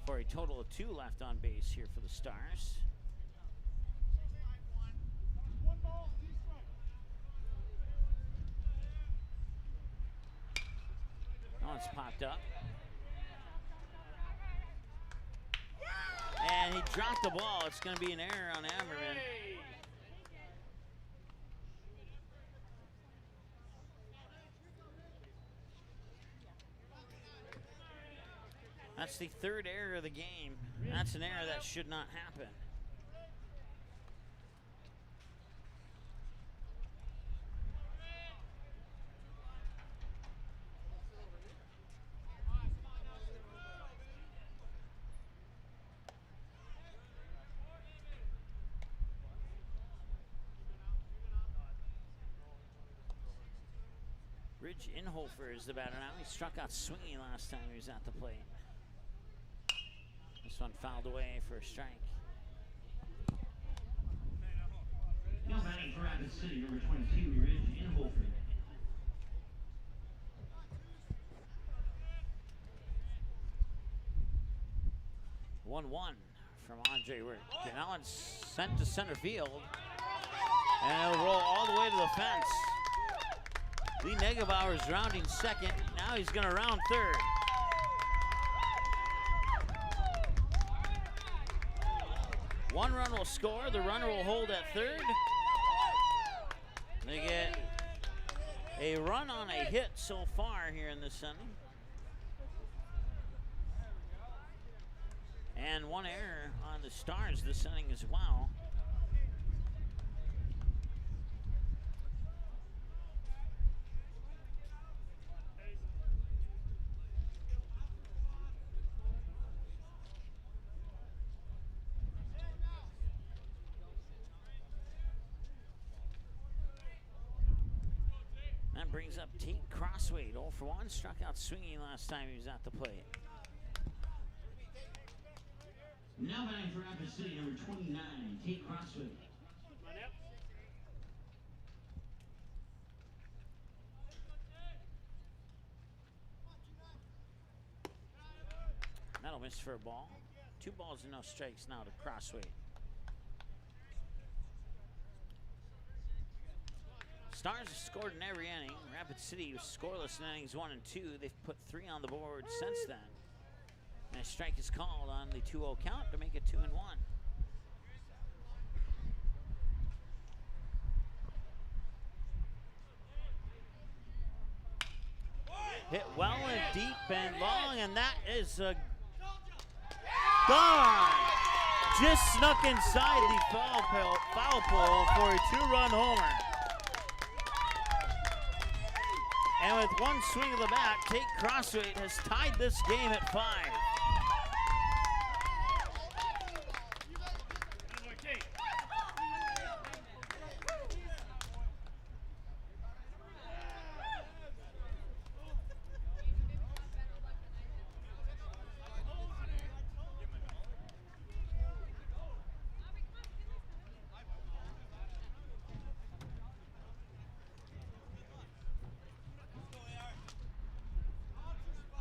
For a total of 2 left on base here for the Stars. Oh, it's popped up. And he dropped the ball. It's going to be an error on Ammerman. That's the 3rd error of the game. That's an error that should not happen. Ridge Inhofer is the batter now. He struck out swinging last time he was at the plate. This one fouled away for a strike. Now batting for Rapid City, number 22, Ridge Inhofer. One from Andre Wirt. Okay, now it's sent to center field. And it'll roll all the way to the fence. Lee Negebauer is rounding second. Now he's going to round third. One run will score. The runner will hold at third. They get a run on a hit so far here in this inning. And 1 error on the Stars this inning as well. That brings up Tate Crossway. 0 for 1, struck out swinging last time he was at the plate. Now batting for Rapid City, number 29, Tate Crossway. That'll miss for a ball. 2 balls and no strikes now to Crossway. Stars have scored in every inning. Rapid City was scoreless in innings 1 and 2. They've put 3 on the board since then. And a strike is called on the 2-0 count to make it 2-1. Hit well and deep and long, and that is gone. Just snuck inside the foul pole for a 2-run homer. And with 1 swing of the bat, Tate Crossway has tied this game at 5.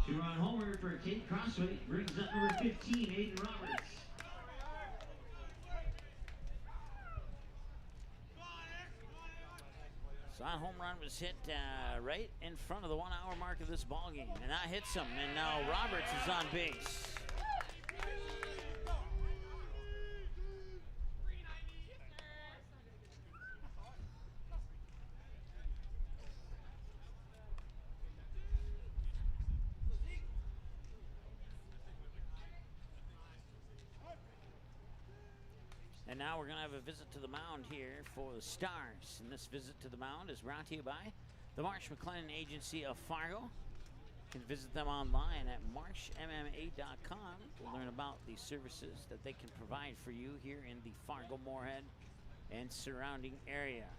Two-run homer for Tate Crossway brings up number 15, Aiden Roberts. home run was hit right in front of the 1 hour mark of this ball game, and that hits him. And now Roberts is on base. And now we're going to have a visit to the mound here for the Stars. And this visit to the mound is brought to you by the Marsh McLennan Agency of Fargo. You can visit them online at marshmma.com to learn about the services that they can provide for you here in the Fargo-Moorhead and surrounding area.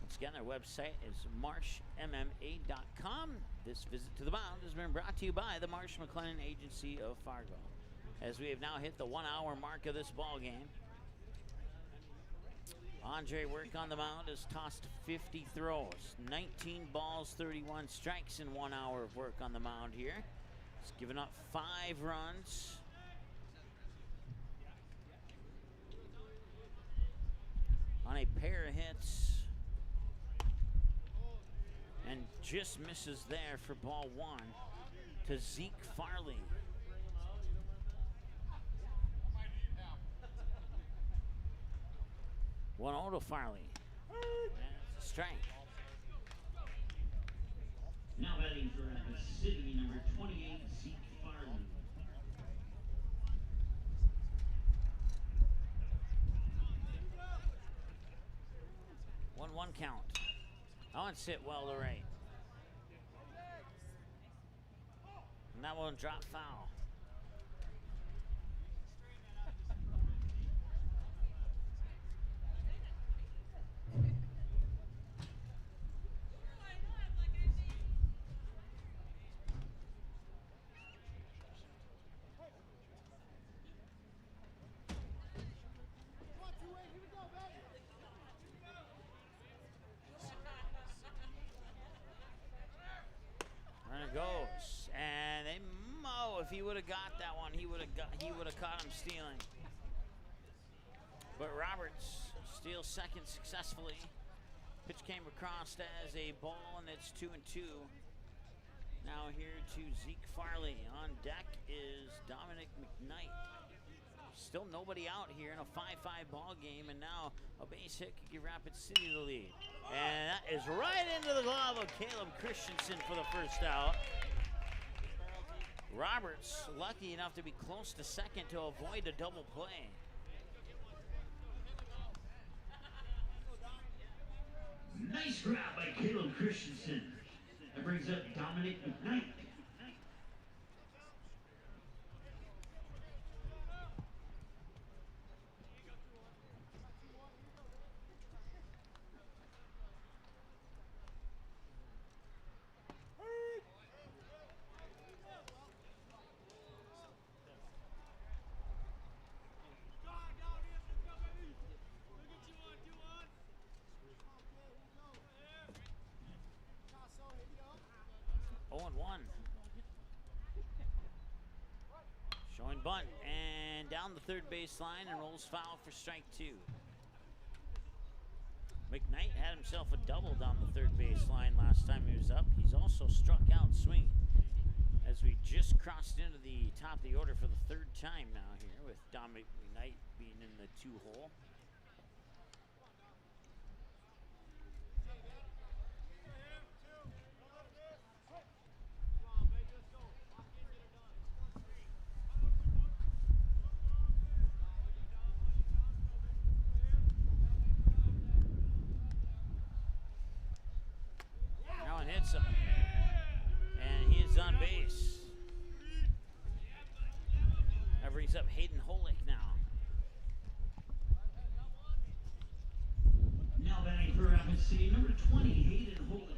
Once again, their website is marshmma.com. This visit to the mound has been brought to you by the Marsh McLennan Agency of Fargo. As we have now hit the 1 hour mark of this ball game, Andre Work on the mound has tossed 50 throws, 19 balls, 31 strikes in 1 hour of work on the mound here. He's given up 5 runs. On a pair of hits. And just misses there for ball 1 to Zeke Farley. 1-0 to Farley. That's a strike. Now batting for Rapid City, number 28, Zeke Farley. One count. That one hit well to right. And that one dropped foul. Goes, and they mow. If he would have got that one, he would have caught him stealing. But Roberts steals second successfully. Pitch came across as a ball, and it's 2-2. Now here to Zeke Farley. On deck is Dominic McKnight. Still nobody out here in a 5-5 ball game, and now a base hit could give Rapid City the lead. And that is right into the glove of Caleb Christensen for the first out. Roberts lucky enough to be close to second to avoid a double play. Nice grab by Caleb Christensen. That brings up Dominic McKnight. Showing bunt and down the third baseline and rolls foul for strike 2. McKnight had himself a double down the third baseline last time he was up. He's also struck out swinging as we just crossed into the top of the order for the third time now here with Dominic McKnight being in the 2-hole. Hits him, and he is on base. That brings up Hayden Holick now. Now batting for Rapid City, number 20, Hayden Holick.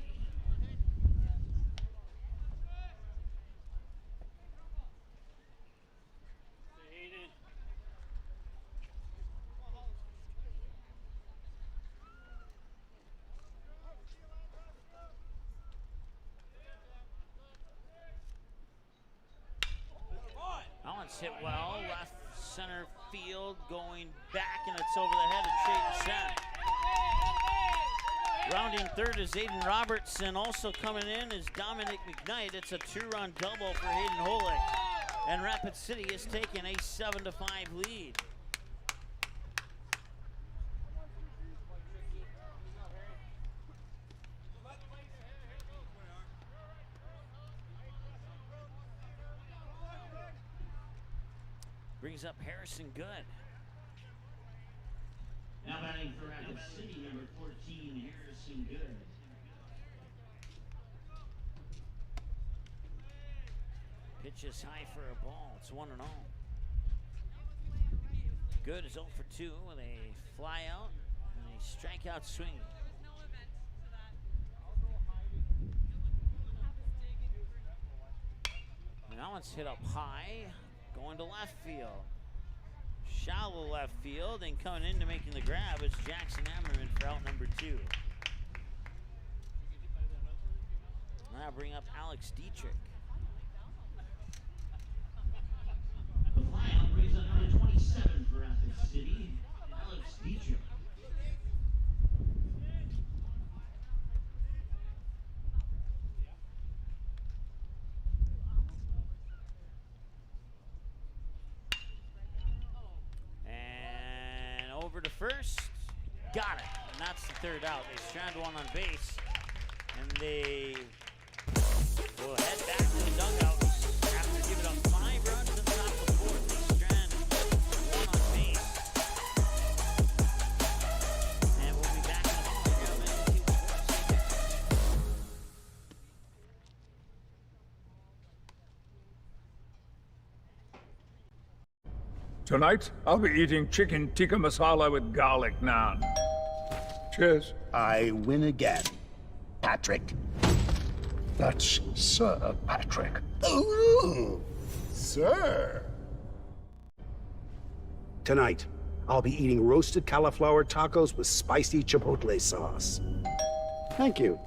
Hit well, left center field, going back, and it's over the head of Chayton Sen. Rounding third is Aiden Robertson. Also coming in is Dominic McKnight. It's a 2-run double for Hayden Holick. And Rapid City is taking a 7-5 lead. Brings up Harrison Good. Now batting for Rapid City, number 14, Harrison Good. Pitch is high for a ball. It's 1-0. Good is 0 for 2 with a fly out and a strikeout swing. And that one's hit up high, going to left field. Shallow left field, and coming in to making the grab is Jackson Ammerman for out number 2. Now bring up Alex Dietrich. The flyout brings up number 27 for Rapid City, Alex Dietrich. And over to first, got it. And that's the third out. They strand one on base, and they will head back to the dugout after giving up 5 runs in the top of the fourth. They strand one on base. And we'll be back in a moment here on Manatee Sports. Tonight, I'll be eating chicken tikka masala with garlic naan. Cheers. I win again, Patrick. That's Sir Patrick. Ooh, sir. Tonight, I'll be eating roasted cauliflower tacos with spicy chipotle sauce. Thank you.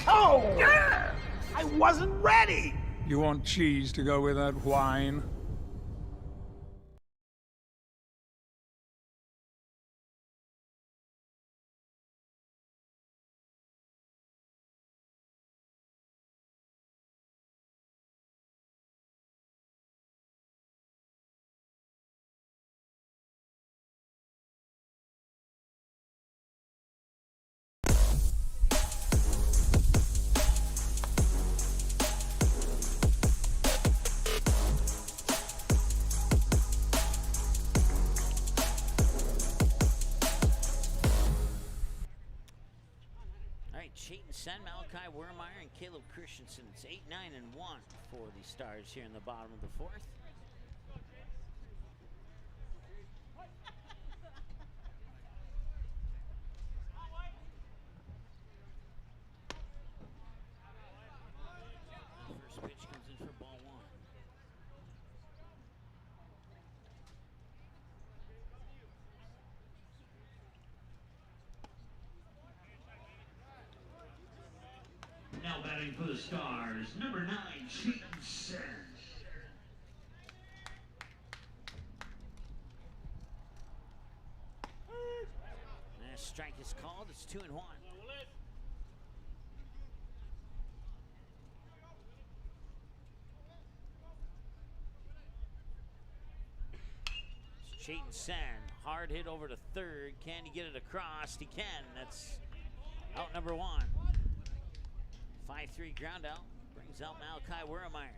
Oh, yeah! I wasn't ready! You want cheese to go with that wine? Chayton Sen, Malachi Wermeyer, and Caleb Christensen. It's 8-9-1 for the Stars here in the bottom of the fourth. First pitch comes in for ball 1. Now batting for the Stars, number 9, Chayton Sen. And a strike is called. It's 2-1. It's Chayton Sen. Hard hit over to third. Can he get it across? He can. That's out number 1. 5-3 ground out. Brings out Malachi Wermeyer.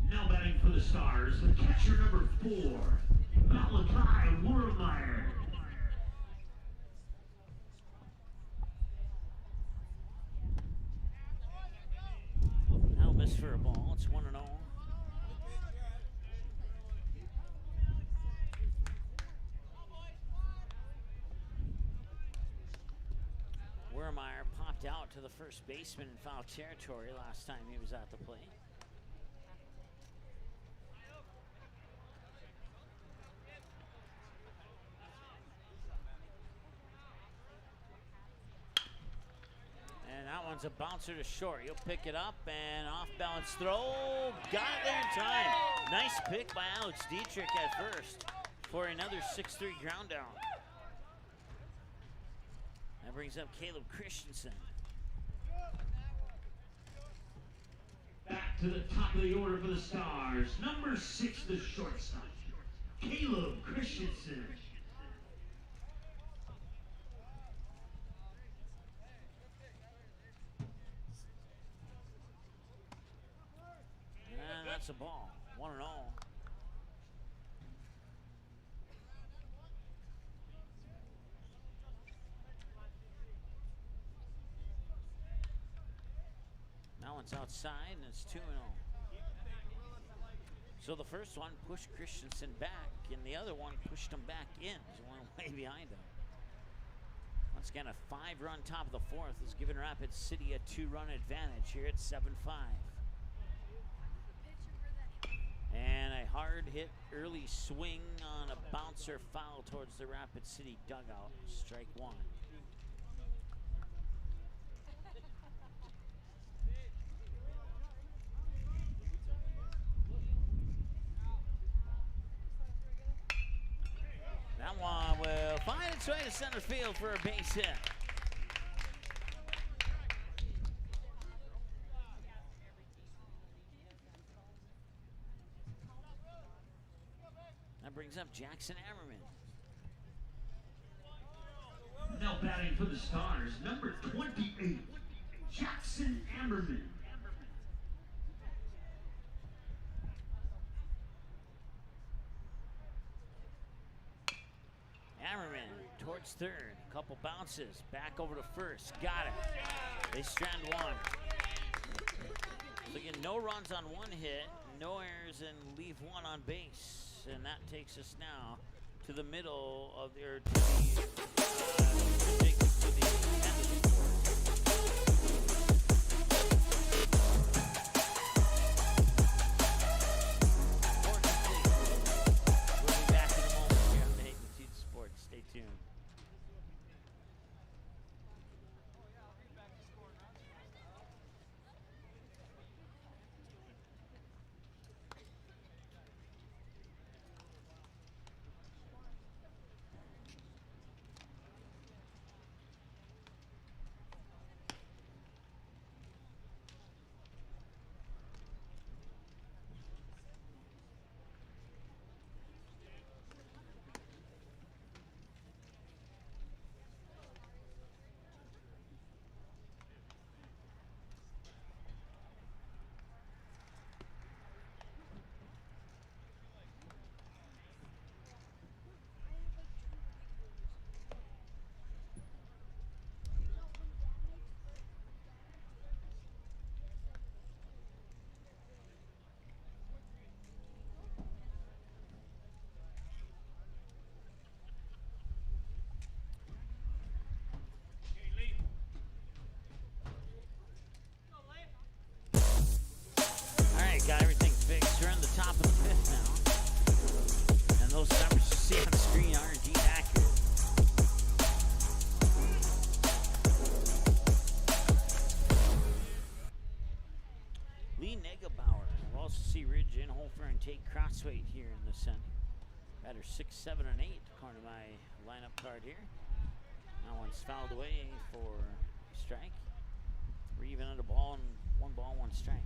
Now batting for the Stars, the catcher number 4, Malachi Wermeyer. Now miss for a ball. It's 1-0. Wermeyer popped out to the first baseman in foul territory last time he was at the plate. And that one one's a bouncer to short. He'll pick it up and off balance throw. Got it there in time. Nice pick by Alex Dietrich at first for another 6-3 ground down. That brings up Caleb Christensen. Back to the top of the order for the Stars. Number 6, the shortstop, Caleb Christensen. And that's a ball. 1-0. That one's outside, and it's 2-0. So the first one pushed Christensen back, and the other one pushed him back in. There's one way behind him. Once again, a 5-run top of the fourth is giving Rapid City a 2-run advantage here at 7-5. And a hard hit early swing on a bouncer foul towards the Rapid City dugout. Strike one. That one will find its way to center field for a base hit. That brings up Jackson Ammerman. Now batting for the Stars, number 28, Jackson Ammerman. Ammerman towards third. A couple bounces. Back over to first. Got it. They strand one. So again, no runs on one hit, no errors, and leave one on base. And that takes us now to the middle of the, or to the end of the fourth. We'll be back in a moment here on the Magnitude Sports. Stay tuned. Got everything fixed. We're in the top of the fifth now. And those numbers you see on the screen are indeed accurate. Lee Negebauer. We'll also see Ridge Inhofer and Tate Crossway here in the center. Batter 6, 7, and 8 according to my lineup card here. That one's fouled away for strike. We're even at a ball and 1 ball, 1 strike.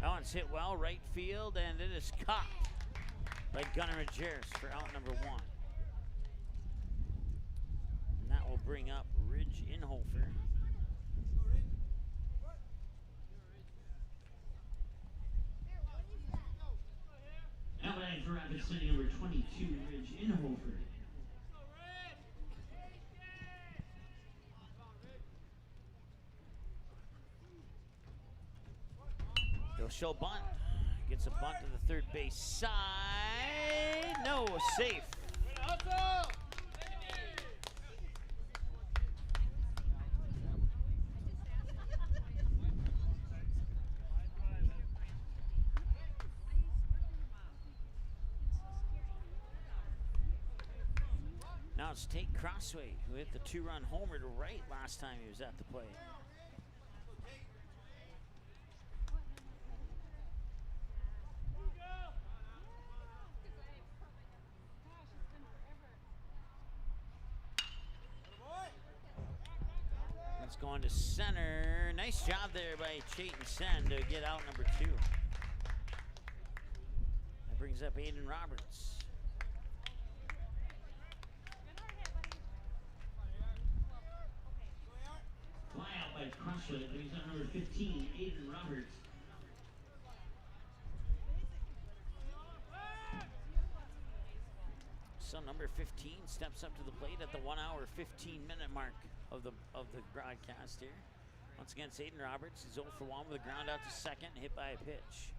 That one's hit well, right field, and it is caught by Gunnar Majerus for out number 1. And that will bring up Ridge Inhofer. Now flag for Rapid City number 22, Ridge Inhofer. They'll show bunt. Gets a bunt to the third base side. No, safe. Now it's Tate Crossway, who hit the 2-run homer to right last time he was at the plate. It's going to center. Nice job there by Chayton Sen to get out number 2. That brings up Aiden Roberts. Fly out by Crossway, brings up number 15, Aiden Roberts. So number 15 steps up to the plate at the 1 hour 15-minute mark of the broadcast here. Once again, it's Aiden Roberts. He's 0 for 1 with a ground out to second, hit by a pitch.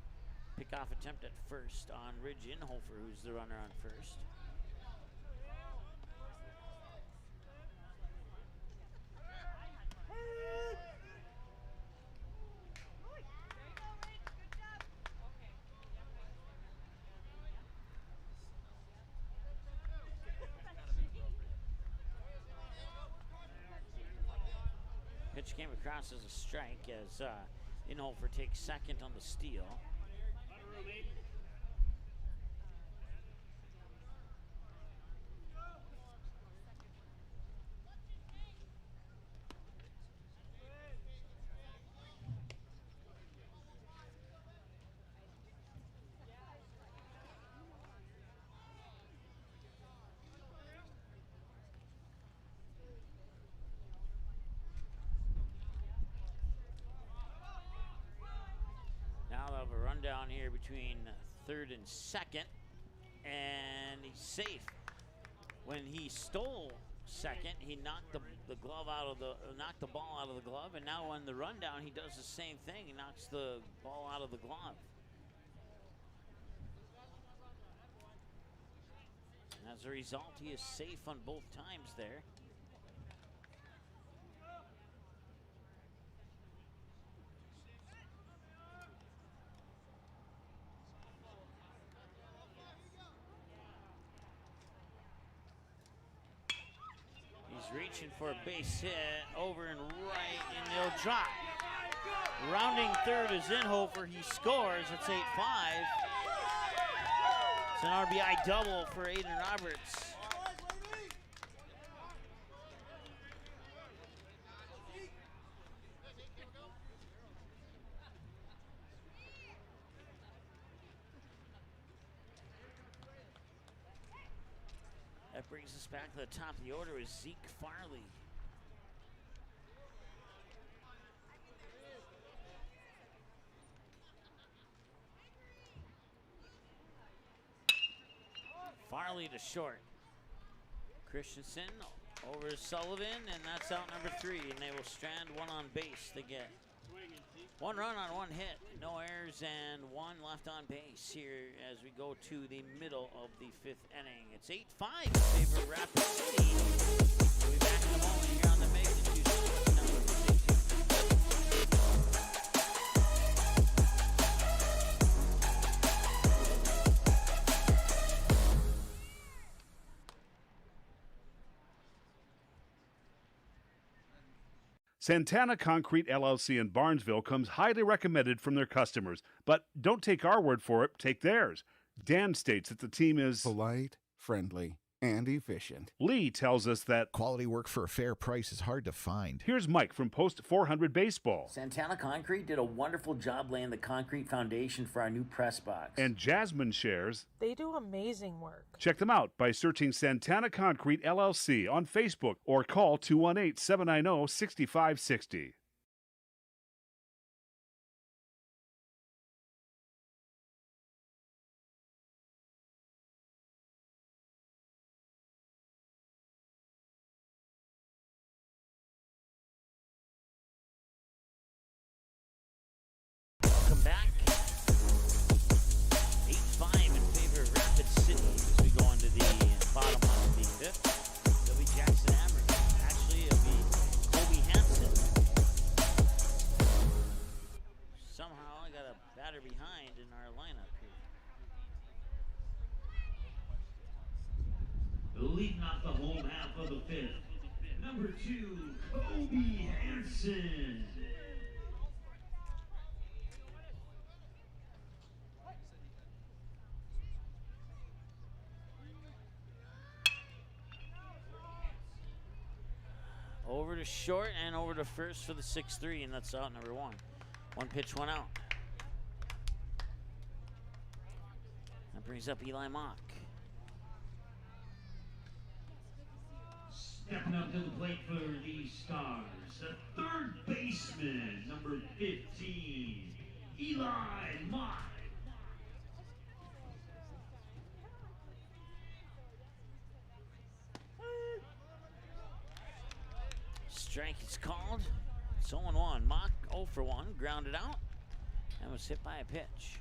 Pickoff attempt at first on Ridge Inhofer, who's the runner on first. Pitch came across as a strike as Inhofer takes second on the steal. Now they'll have a rundown here between third and second, and he's safe. When he stole second, he knocked the glove out of knocked the ball out of the glove, and now on the rundown he does the same thing. He knocks the ball out of the glove. And as a result, he is safe on both times there. Reaching for a base hit, over and right, and they'll drop. Rounding third is Inhofer. He scores. It's 8-5. It's an RBI double for Aiden Roberts. That brings us back to the top of the order with Zeke Farley. Farley to short. Christensen over to Sullivan, and that's out number 3, and they will strand one on base to get 1 run on 1 hit, no errors, and 1 left on base here as we go to the middle of the 5th inning. It's 8-5 in favor of Rapid City. We'll be back in a moment here on the Magnitude Sports Network. Santana Concrete LLC in Barnesville comes highly recommended from their customers. But don't take our word for it, take theirs. Dan states that the team is polite, friendly, and efficient. Lee tells us that quality work for a fair price is hard to find. Here's Mike from Post 400 Baseball. Santana Concrete did a wonderful job laying the concrete foundation for our new press box. And Jasmine shares they do amazing work. Check them out by searching Santana Concrete LLC on Facebook or call 218-790-6560. leading off the home half of the fifth. Number 2, Kobe Hansen. Over to short and over to first for the 6-3, and that's out number 1. 1 pitch, 1 out. That brings up Eli Mock. Stepping up to the plate for the Stars, the third baseman, number 15, Eli Mock. Strike is called. It's 0-1. Mock 0 for 1, grounded out, and was hit by a pitch.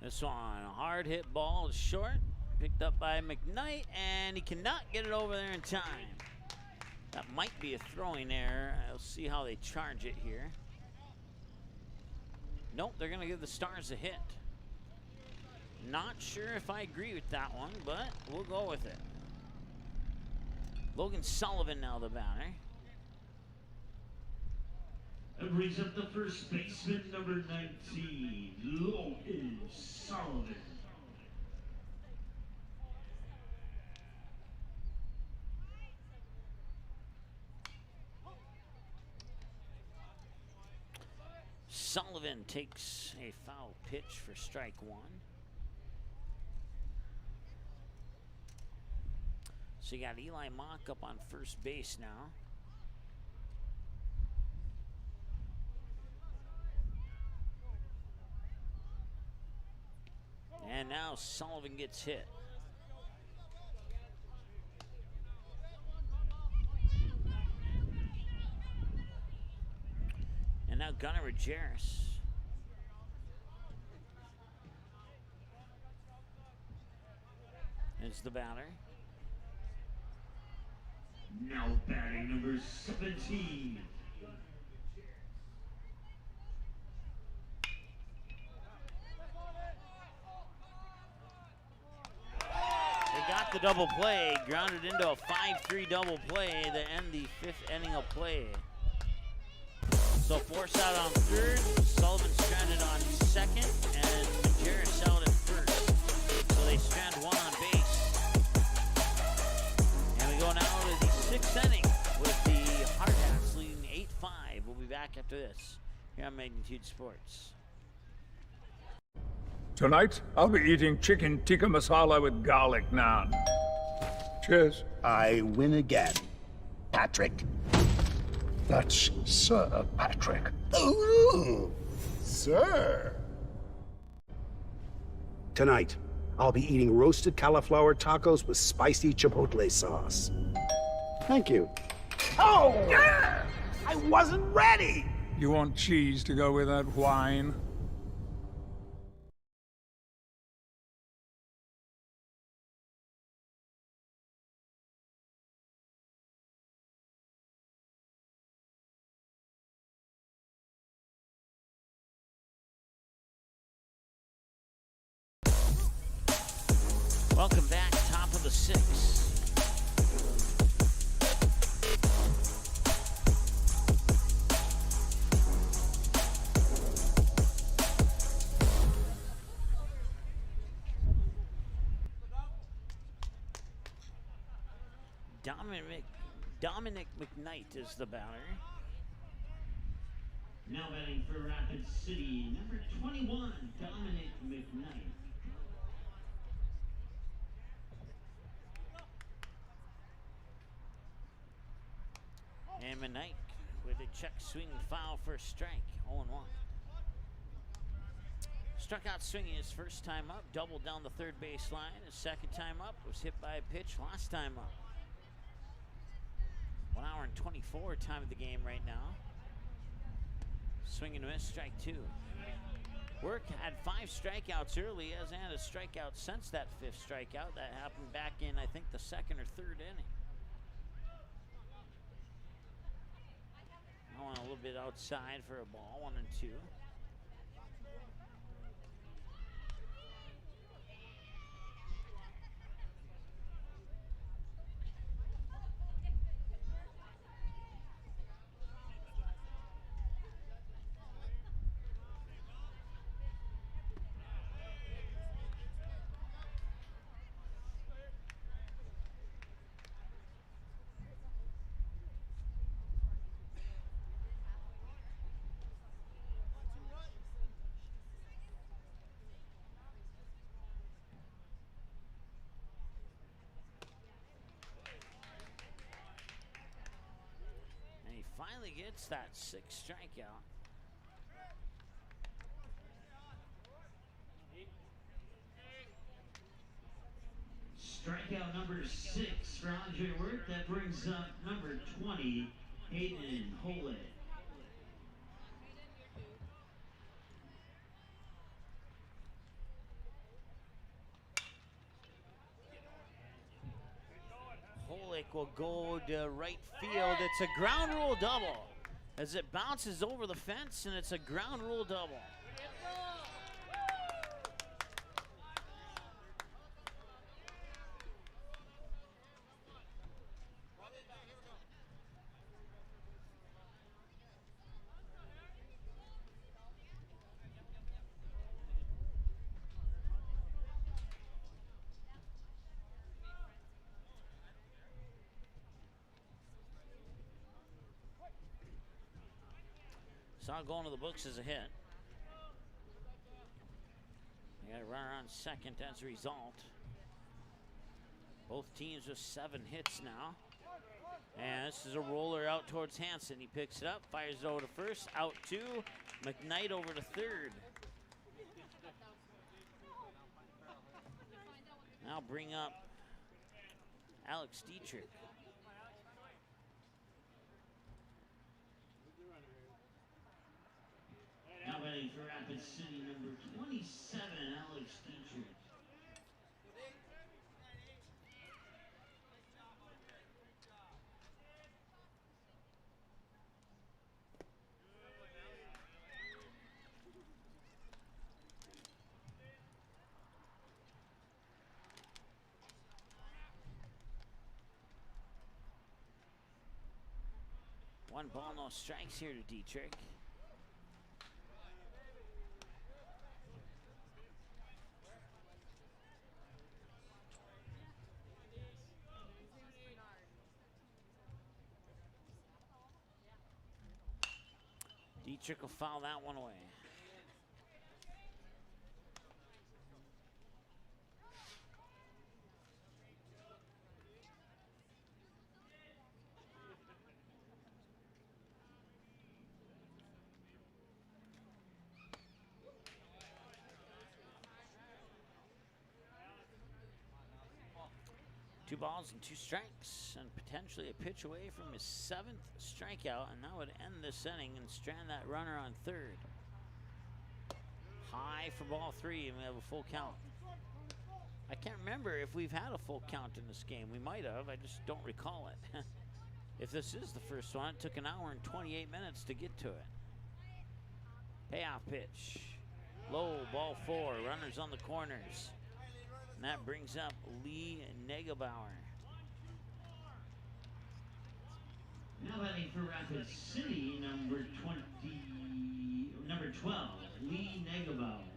This one, a hard hit ball is short, picked up by McKnight, and he cannot get it over there in time. That might be a throwing error. I'll see how they charge it here. Nope, they're gonna give the Stars a hit. Not sure if I agree with that one, but we'll go with it. Logan Sullivan now the batter. That brings up the first baseman, number 19, Logan Sullivan. Sullivan takes a foul pitch for strike 1. So you got Eli Mock up on first base now. And now Sullivan gets hit. And now Gunnar Rajeris. Is the batter. Now batting number 17. Got the double play, grounded into a 5-3 double play to end the 5th inning of play. So force out on third, Sullivan stranded on second, and Majerus out at first. So they strand 1 on base. And we go now to the 6th inning with the Hard Hats leading 8-5. We'll be back after this here on Magnitude Sports. Tonight, I'll be eating chicken tikka masala with garlic naan. Cheers. I win again, Patrick. That's Sir Patrick. Ooh, sir. Tonight, I'll be eating roasted cauliflower tacos with spicy chipotle sauce. Thank you. Oh! I wasn't ready! You want cheese to go with that wine? Welcome back, top of the 6th. Dominic McKnight is the batter. Now batting for Rapid City, number 21, Dominic McKnight. And McKnight with a check swing foul for a strike, 0-1. Struck out swinging his first time up, doubled down the third base line. His second time up was hit by a pitch last time up. 1 hour and 24 time of the game right now. Swing and a miss, strike 2. Work had 5 strikeouts early. He hasn't had a strikeout since that 5th strikeout. That happened back in, I think, the 2nd or 3rd inning. I want a little bit outside for a ball, 1-2. Finally gets that 6th strikeout. Strikeout number 6 for Andre Worth. That brings up number 20, Hayden Hole. Holick will go to right field. It's a ground rule double as it bounces over the fence, and it's a ground rule double. Saw going to the books as a hit. They got a runner on second as a result. Both teams with 7 hits now. And this is a roller out towards Hansen. He picks it up, fires it over to first, out 2. McKnight over to third. Now bring up Alex Dietrich. Now batting for Rapid City, number 27, Alex Dietrich. One ball, no strikes here to Dietrich. Dietrich will foul that one away. Two balls and 2 strikes, and potentially a pitch away from his 7th strikeout, and that would end this inning and strand that runner on third. High for ball 3, and we have a full count. I can't remember if we've had a full count in this game. We might have, I just don't recall it. If this is the first one, it took an hour and 28 minutes to get to it. Payoff pitch. Low, ball 4, runners on the corners. And that brings up Lee Negebauer. Now batting for Rapid City, number 12, Lee Negebauer.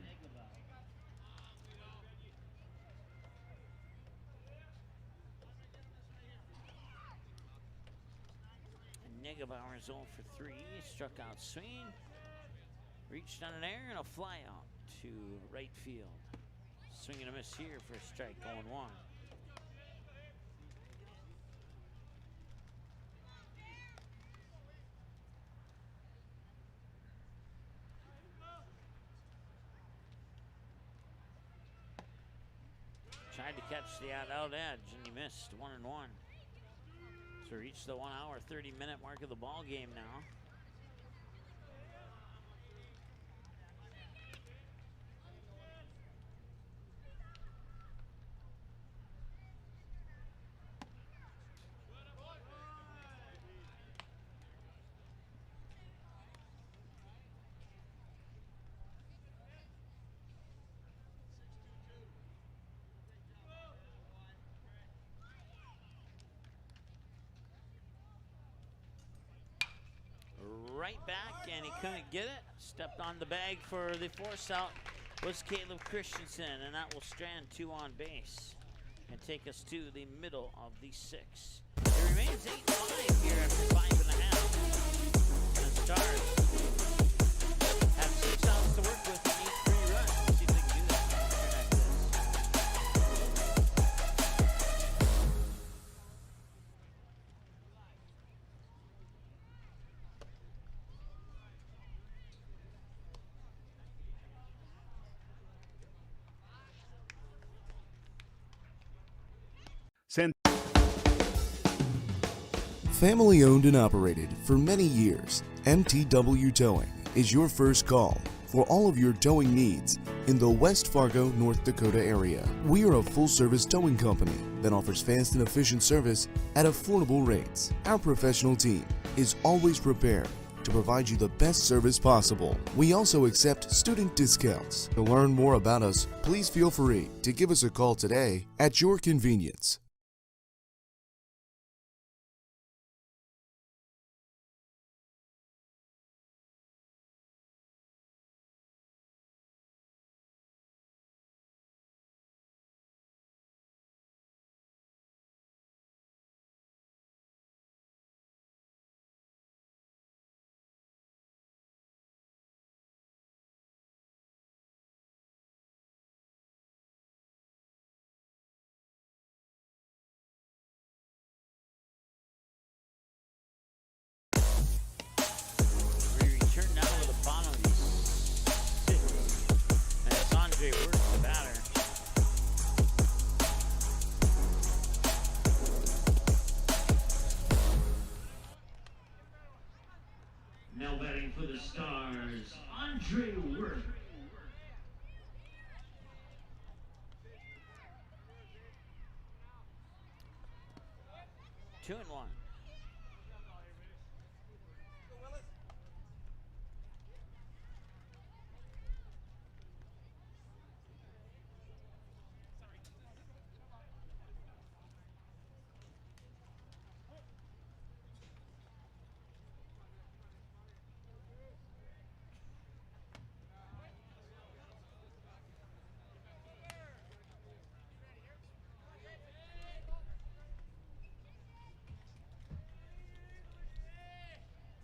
And Negebauer is 0 for 3, struck out swing, reached on an air and a fly out to right field. Swing and a miss here for a strike, 0-1. Tried to catch the out edge and he missed, 1-1. So reach the 1 hour, 30 minute mark of the ball game now. right back, and he couldn't get it. Stepped on the bag for the force out was Caleb Christensen, and that will strand 2 on base and take us to the middle of the 6th. It remains 8-5 here after 5.5. And the Stars have 6 outs to work with and need 3 runs. Let's see if they can do that. Family owned and operated for many years, MTW Towing is your first call for all of your towing needs in the West Fargo, North Dakota area. We are a full-service towing company that offers fast and efficient service at affordable rates. Our professional team is always prepared to provide you the best service possible. We also accept student discounts. To learn more about us, please feel free to give us a call today at your convenience. Now batting for the Stars, Andre Worth. Two and one.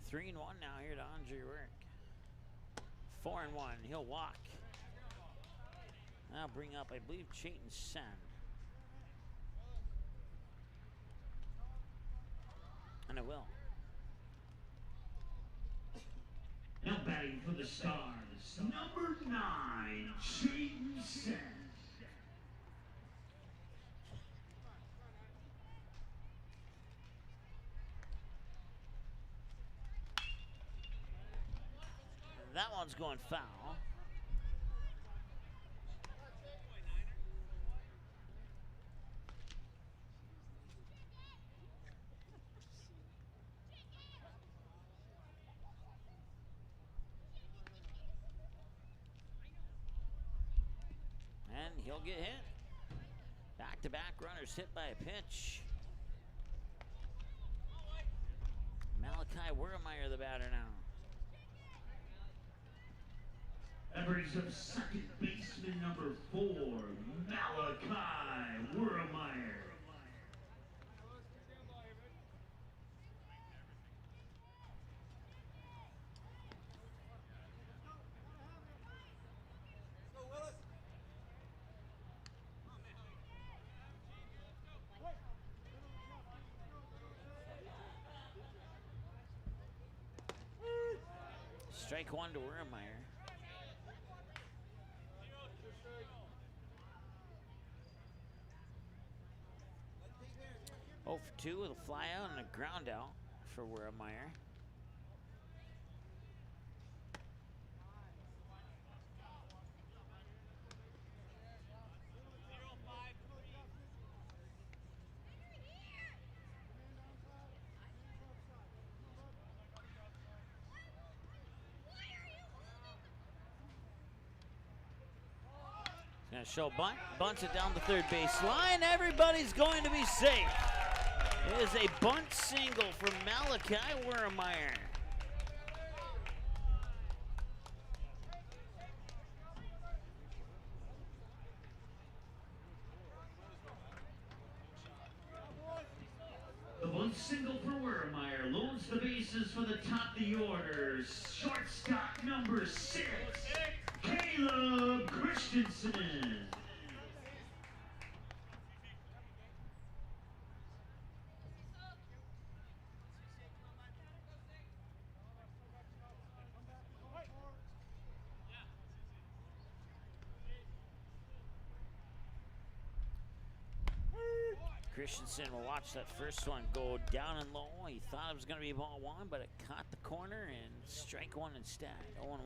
Three and one now here to Andre Work. 4 and 1. He'll walk. Now bring up, I believe, Chayton Sen. And it will. Now batting for the Stars, number 9, Chayton Sen. That one's going foul. And he'll get hit. Back-to-back runners hit by a pitch. Malachi Wermeyer, the batter now. That brings up second baseman number 4, Malachi Wermeyer. Strike one to Wermeyer. Oh for 2 with a fly out and a ground out for Wermeyer. Gonna show bunt, bunts it down the third base line. Everybody's going to be safe. It is a bunt single for Malachi Wermeyer. bases for the top of the order. Shortstop number 6, Caleb Christensen. Christensen will watch that first one go down and low. He thought it was going to be ball one, but it caught the corner and strike one instead. 0-1.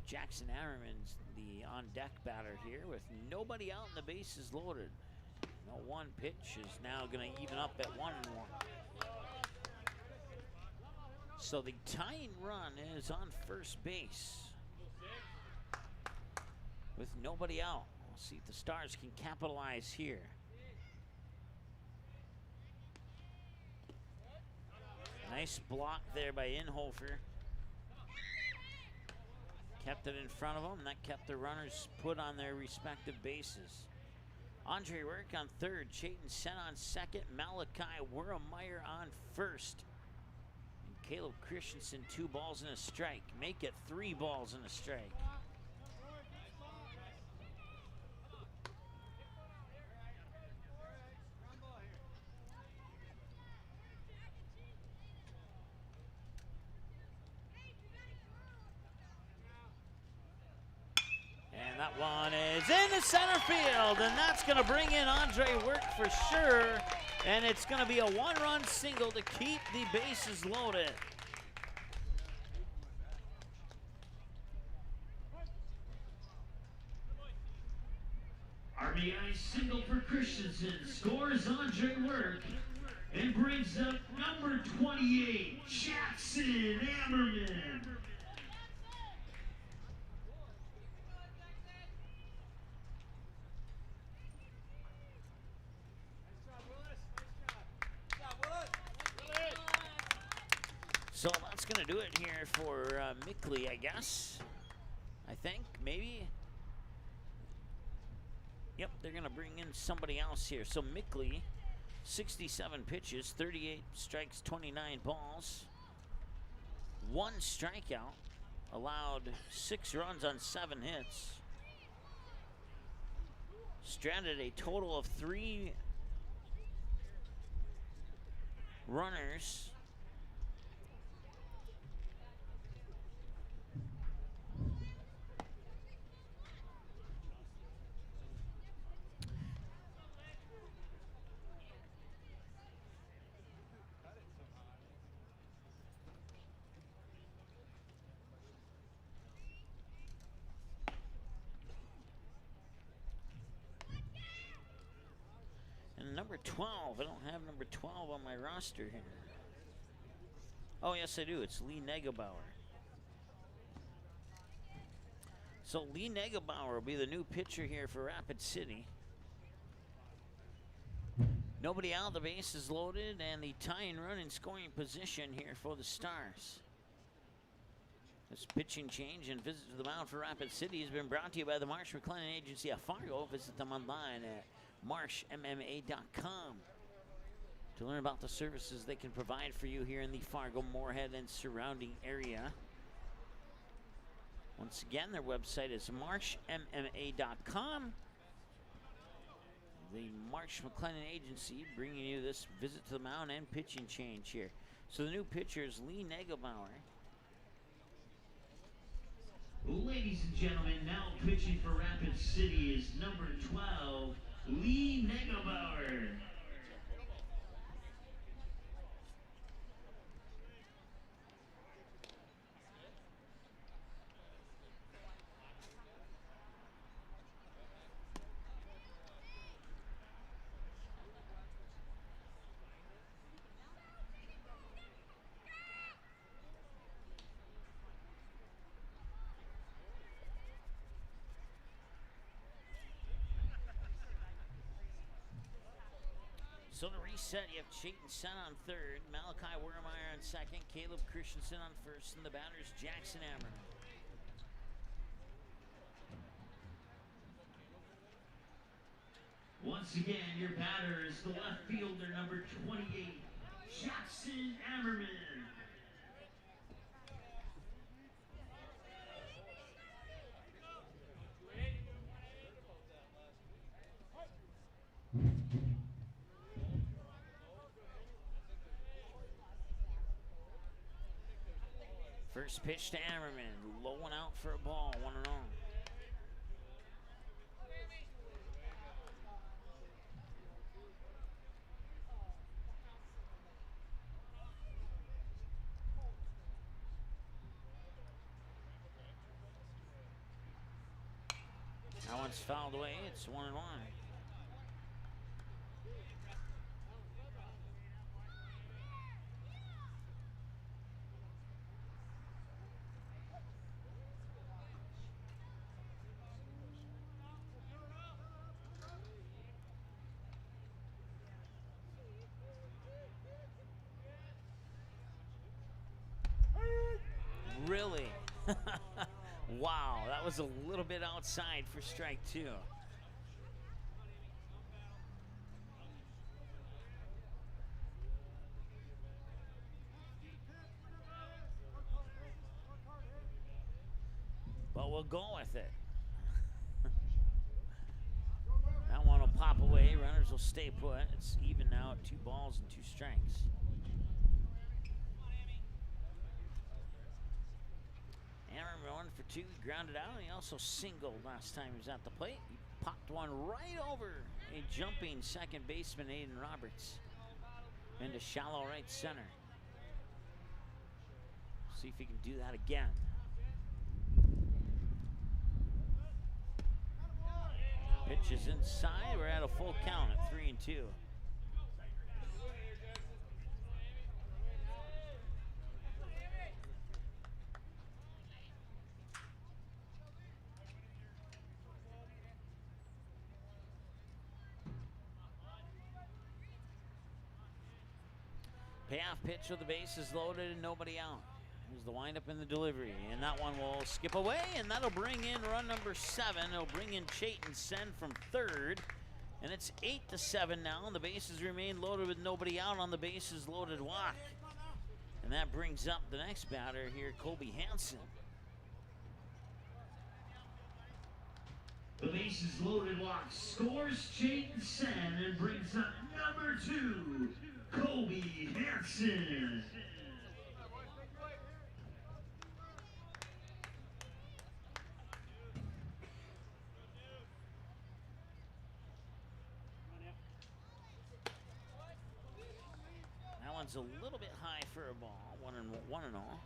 Jackson Ammerman's the on-deck batter here with nobody out and the bases loaded. No one pitch is now going to even up at 1-1. So the tying run is on first base with nobody out. We'll see if the Stars can capitalize here. Nice block there by Inhofer. Kept it in front of him. That kept the runners put on their respective bases. Andre Work on third. Chayton Sen on second. Malachi Wermeyer on first. And Caleb Christensen, 2 balls and a strike. Make it 3 balls and a strike. That one is into center field, and that's going to bring in Andre Work for sure. And it's going to be a 1-run single to keep the bases loaded. RBI single for Christensen, scores Andre Work, and brings up number 28, Jackson Ammerman. So that's going to do it here for Mickley, I guess. I think, maybe. Yep, they're going to bring in somebody else here. So Mickley, 67 pitches, 38 strikes, 29 balls. 1 strikeout, allowed 6 runs on 7 hits. Stranded a total of 3 runners. Number 12. I don't have number 12 on my roster here. Oh, yes, I do. It's Lee Negebauer. So Lee Negebauer will be the new pitcher here for Rapid City. Nobody out. The base is loaded, and the tying run in scoring position here for the Stars. This pitching change and visit to the mound for Rapid City has been brought to you by the Marsh McLennan Agency of Fargo. Visit them online at marshmma.com to learn about the services they can provide for you here in the Fargo, Moorhead, and surrounding area. Once again, their website is marshmma.com. The Marsh McLennan Agency bringing you this visit to the mound and pitching change here. So the new pitcher is Lee Negebauer. Ladies and gentlemen, now pitching for Rapid City is number 12, Lee Negebauer. So to reset, you have Chayton Sen on third, Malachi Wermeyer on second, Caleb Christensen on first, and the batters Jackson Ammerman. Once again, your batter is the left fielder, number 28, Jackson Ammerman. First pitch to Ammerman, low one out for a ball, 1-0. That one's fouled away. It's 1-1. Really? Wow, that was a little bit outside for strike 2. But we'll go with it. That one will pop away. Runners will stay put. It's even now at 2 balls and 2 strikes. Aaron 1 for 2, grounded out, and he also singled last time he was at the plate. He popped one right over a jumping second baseman, Aiden Roberts, into shallow right center. See if he can do that again. Pitch is inside. We're at a full count at 3-2. Payoff pitch with the bases loaded and nobody out. Here's the windup in the delivery, and that one will skip away, and that'll bring in run number 7. It'll bring in Chayton Sen from third, and it's 8-7 now, and the bases remain loaded with nobody out on the bases loaded walk. And that brings up the next batter here, Kobe Hansen. The bases loaded walk scores Chayton Sen and brings up number 2, Kobe Hansen. That one's a little bit high for a ball, 1-1 all.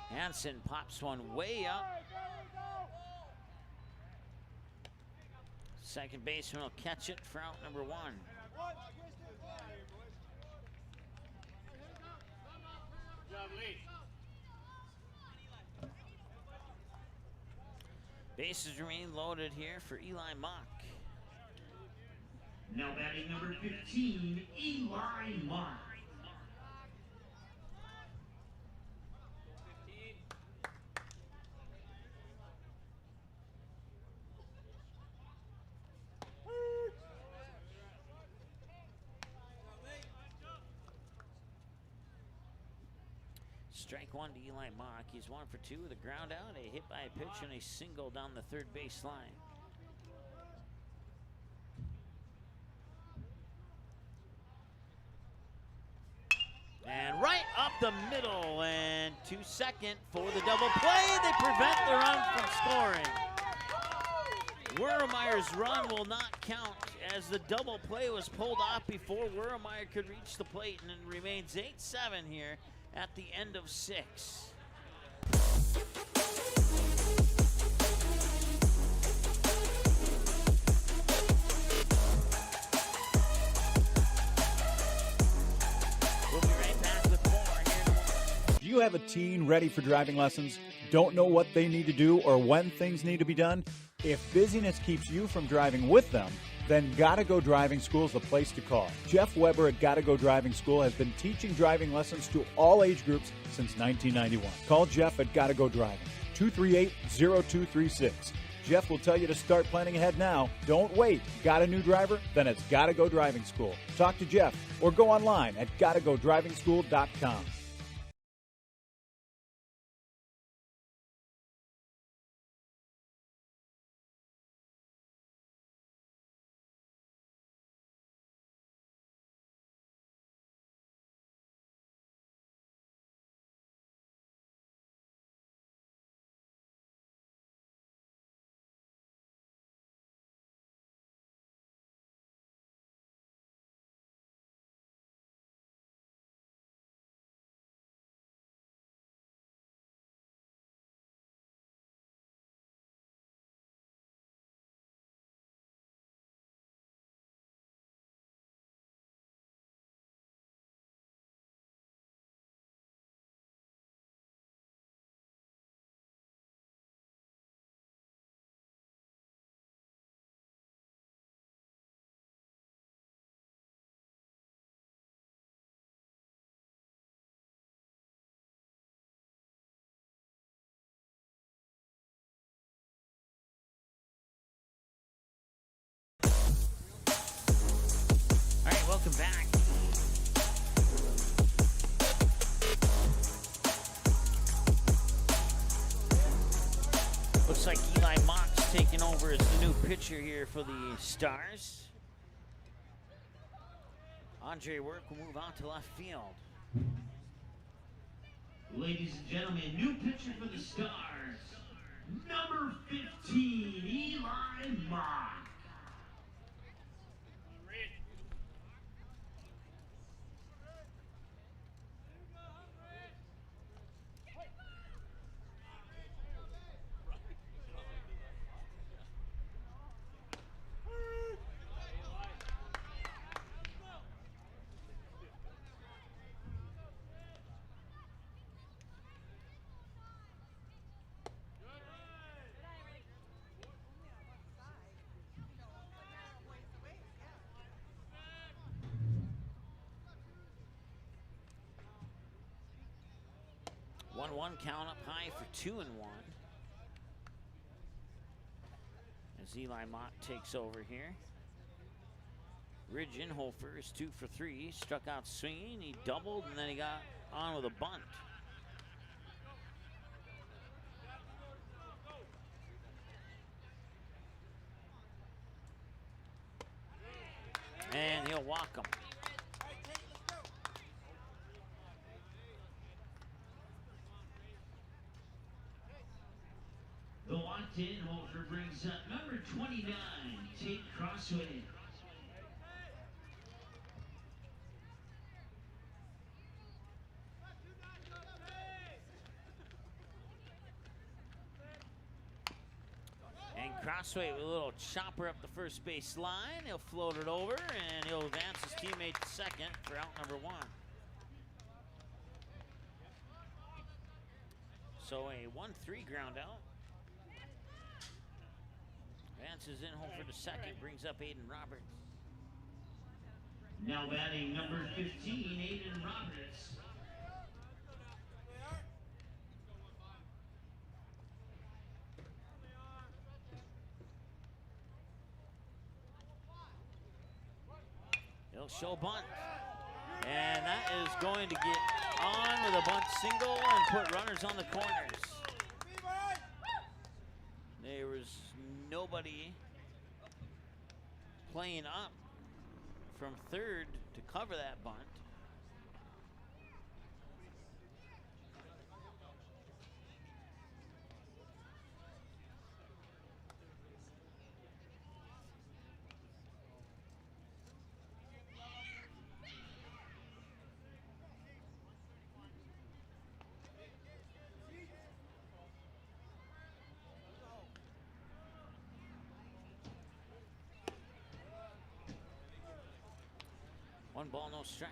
Hansen pops one way up. Second baseman will catch it for out number 1. Bases remain loaded here for Eli Mock. Now batting number 15, Eli Mock. Strike 1 to Eli Mock. He's 1 for 2 with a ground out, a hit by a pitch, and a single down the third base line. And right up the middle, and 2 second for the double play. They prevent the run from scoring. Weremeyer's run will not count as the double play was pulled off before Weremeyer could reach the plate, and it remains 8-7 here at the end of 6. We'll be right back with more here. Do you have a teen ready for driving lessons? Don't know what they need to do or when things need to be done? If busyness keeps you from driving with them, then Gotta Go Driving School is the place to call. Jeff Weber at Gotta Go Driving School has been teaching driving lessons to all age groups since 1991. Call Jeff at Gotta Go Driving, 238-0236. Jeff will tell you to start planning ahead now. Don't wait. Got a new driver? Then it's Gotta Go Driving School. Talk to Jeff or go online at gottagodrivingschool.com. Welcome back. Looks like Eli Mock's taking over as the new pitcher here for the Stars. Andre Work will move out to left field. Ladies and gentlemen, new pitcher for the Stars, number 15, Eli Mock. One count up high for 2-1. As Eli Mott takes over here. Ridge Inhofer is 2 for 3. Struck out swinging. He doubled and then he got on with a bunt. And he'll walk him. The walked in holder brings up number 29, Tate Crossway. And Crossway with a little chopper up the first base line. He'll float it over and he'll advance his teammate to second for out number 1. So a 1-3 ground out. Advances in home for the second, brings up Aiden Roberts. Now batting number 15, Aiden Roberts. He'll show bunt. And that is going to get on with a bunt single and put runners on the corners. There was nobody playing up from third to cover that bunt. One ball, no strikes.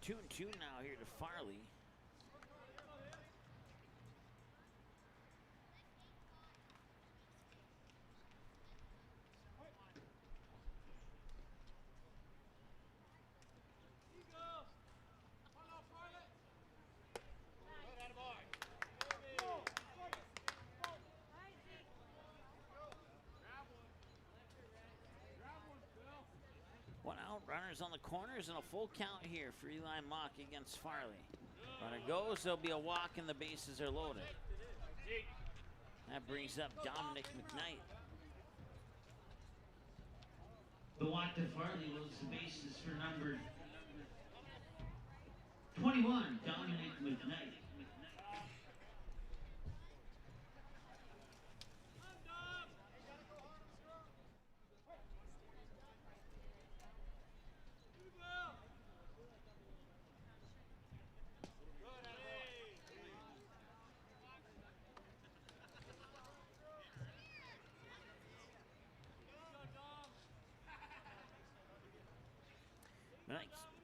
2-2 now here to Farley. One out, runners on the corners, and a full count here for Eli Mock against Farley. Runner goes, there'll be a walk, and the bases are loaded. That brings up Dominic McKnight. The walk to Farley loads the bases for number 21, Dominic McKnight.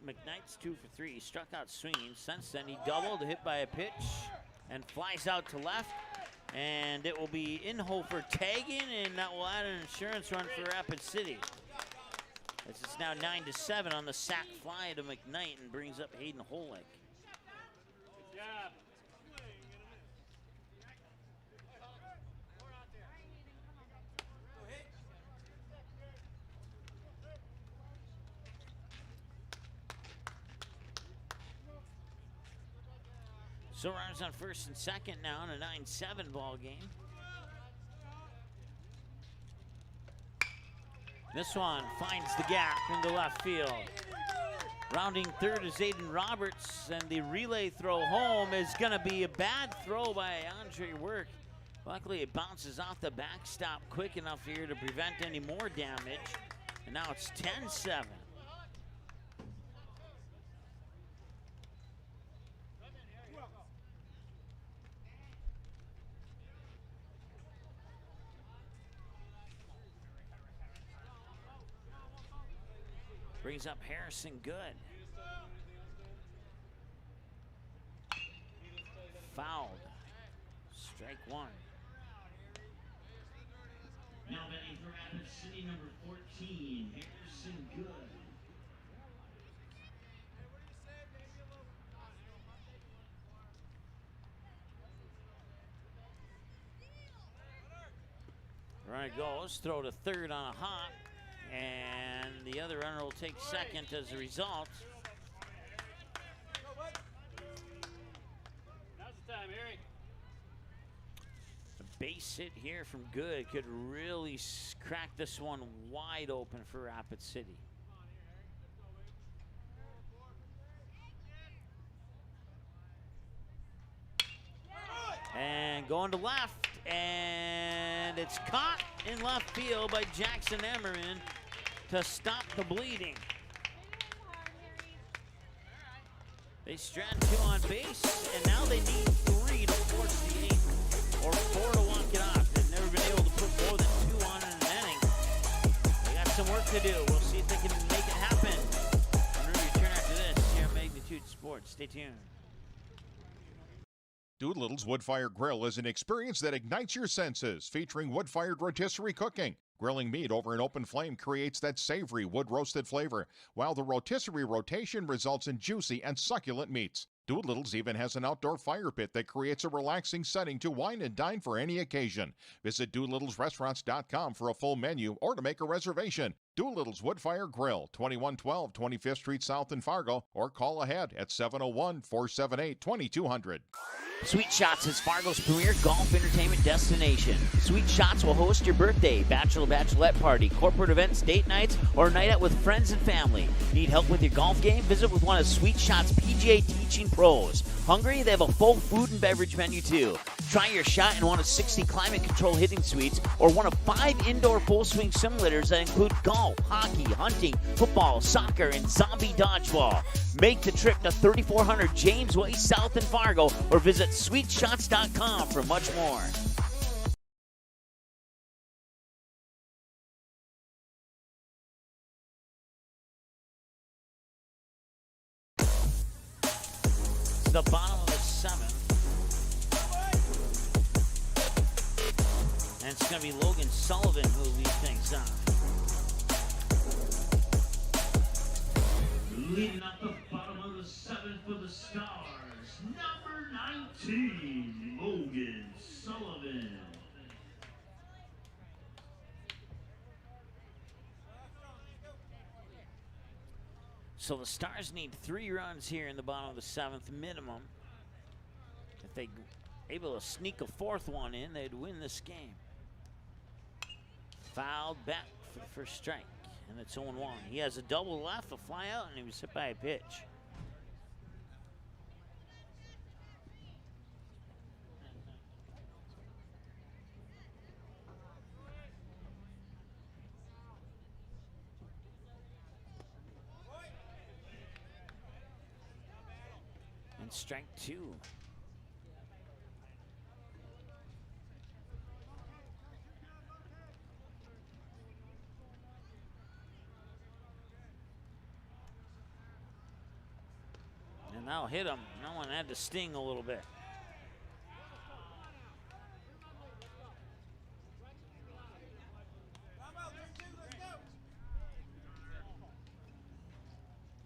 McKnight's 2 for 3. He struck out swinging. Since then, he doubled, hit by a pitch, and flies out to left. And it will be Inhofer tagging, and that will add an insurance run for Rapid City. As it's now 9-7 on the sac fly to McKnight, and brings up Hayden Holick. Good job. So runners on first and second now in a 9-7 ball game. This one finds the gap into left field. Rounding third is Aiden Roberts, and the relay throw home is going to be a bad throw by Andre Work. Luckily, it bounces off the backstop quick enough here to prevent any more damage. And now it's 10-7. Brings up Harrison Good. Fouled. Strike one. Now batting for Rapid City, number 14, Harrison Good. Runner goes, throw to third on a hop, and the other runner will take second as a result. Now's the time, Harry. A base hit here from Good could really crack this one wide open for Rapid City. And going to left, and it's caught in left field by Jackson Emmerman to stop the bleeding. They strand two on base, and now they need three to force the eighth, or four to walk it off. They've never been able to put more than two on in an inning. They got some work to do. We'll see if they can make it happen. When we return after this here at Magnitude Sports. Stay tuned. Doolittle's Wood-Fired Grill is an experience that ignites your senses, featuring wood-fired rotisserie cooking. Grilling meat over an open flame creates that savory wood-roasted flavor, while the rotisserie rotation results in juicy and succulent meats. Doolittle's even has an outdoor fire pit that creates a relaxing setting to wine and dine for any occasion. Visit DoolittlesRestaurants.com for a full menu or to make a reservation. Doolittle's Wood-Fired Grill, 2112 25th Street South in Fargo, or call ahead at 701-478-2200. Sweet Shots is Fargo's premier golf entertainment destination. Sweet Shots will host your birthday, bachelorette party, corporate events, date nights, or night out with friends and family. Need help with your golf game? Visit with one of Sweet Shots' PGA teaching pros. Hungry? They have a full food and beverage menu too. Try your shot in one of 60 climate control hitting suites or one of 5 indoor full swing simulators that include golf, hockey, hunting, football, soccer, and zombie dodgeball. Make the trip to 3400 James Way South in Fargo or visit sweetshots.com for much more. the bottom of the 7th. And it's going to be Logan Sullivan who leads things off. Leading up the bottom of the 7th for the Stars, number 19, Logan Sullivan. So the Stars need 3 runs here in the bottom of the 7th minimum. If they able to sneak a 4th one in, they'd win this game. Fouled back for the first strike, and it's 0-1. He has a double left, a fly out, and he was hit by a pitch. And strike 2. And that'll hit him. No one had to sting a little bit.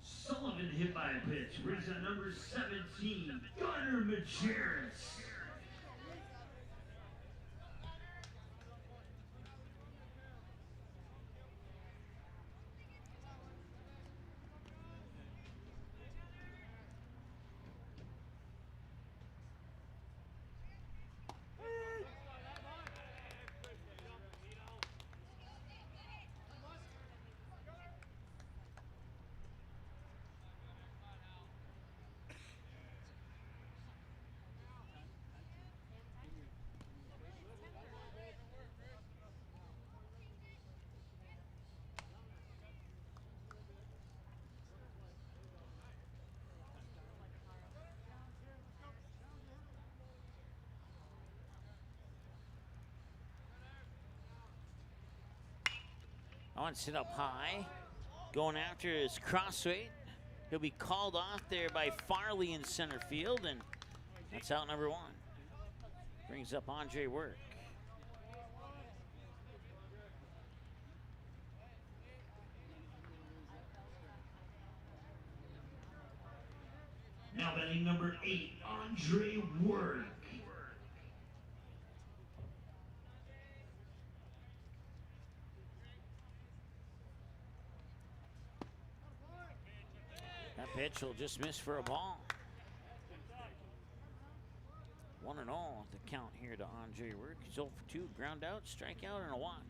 Sullivan hit by a pitch, brings on number 17, Gunnar Majerus. On sit up high, going after his crossweight. He'll be called off there by Farley in center field, and that's out number 1. Brings up Andre Work. Now batting number 8, Andre Work. That pitch will just miss for a ball. 1-0 at the count here to Andre Work. He's 0 for 2, ground out, strikeout, and a walk.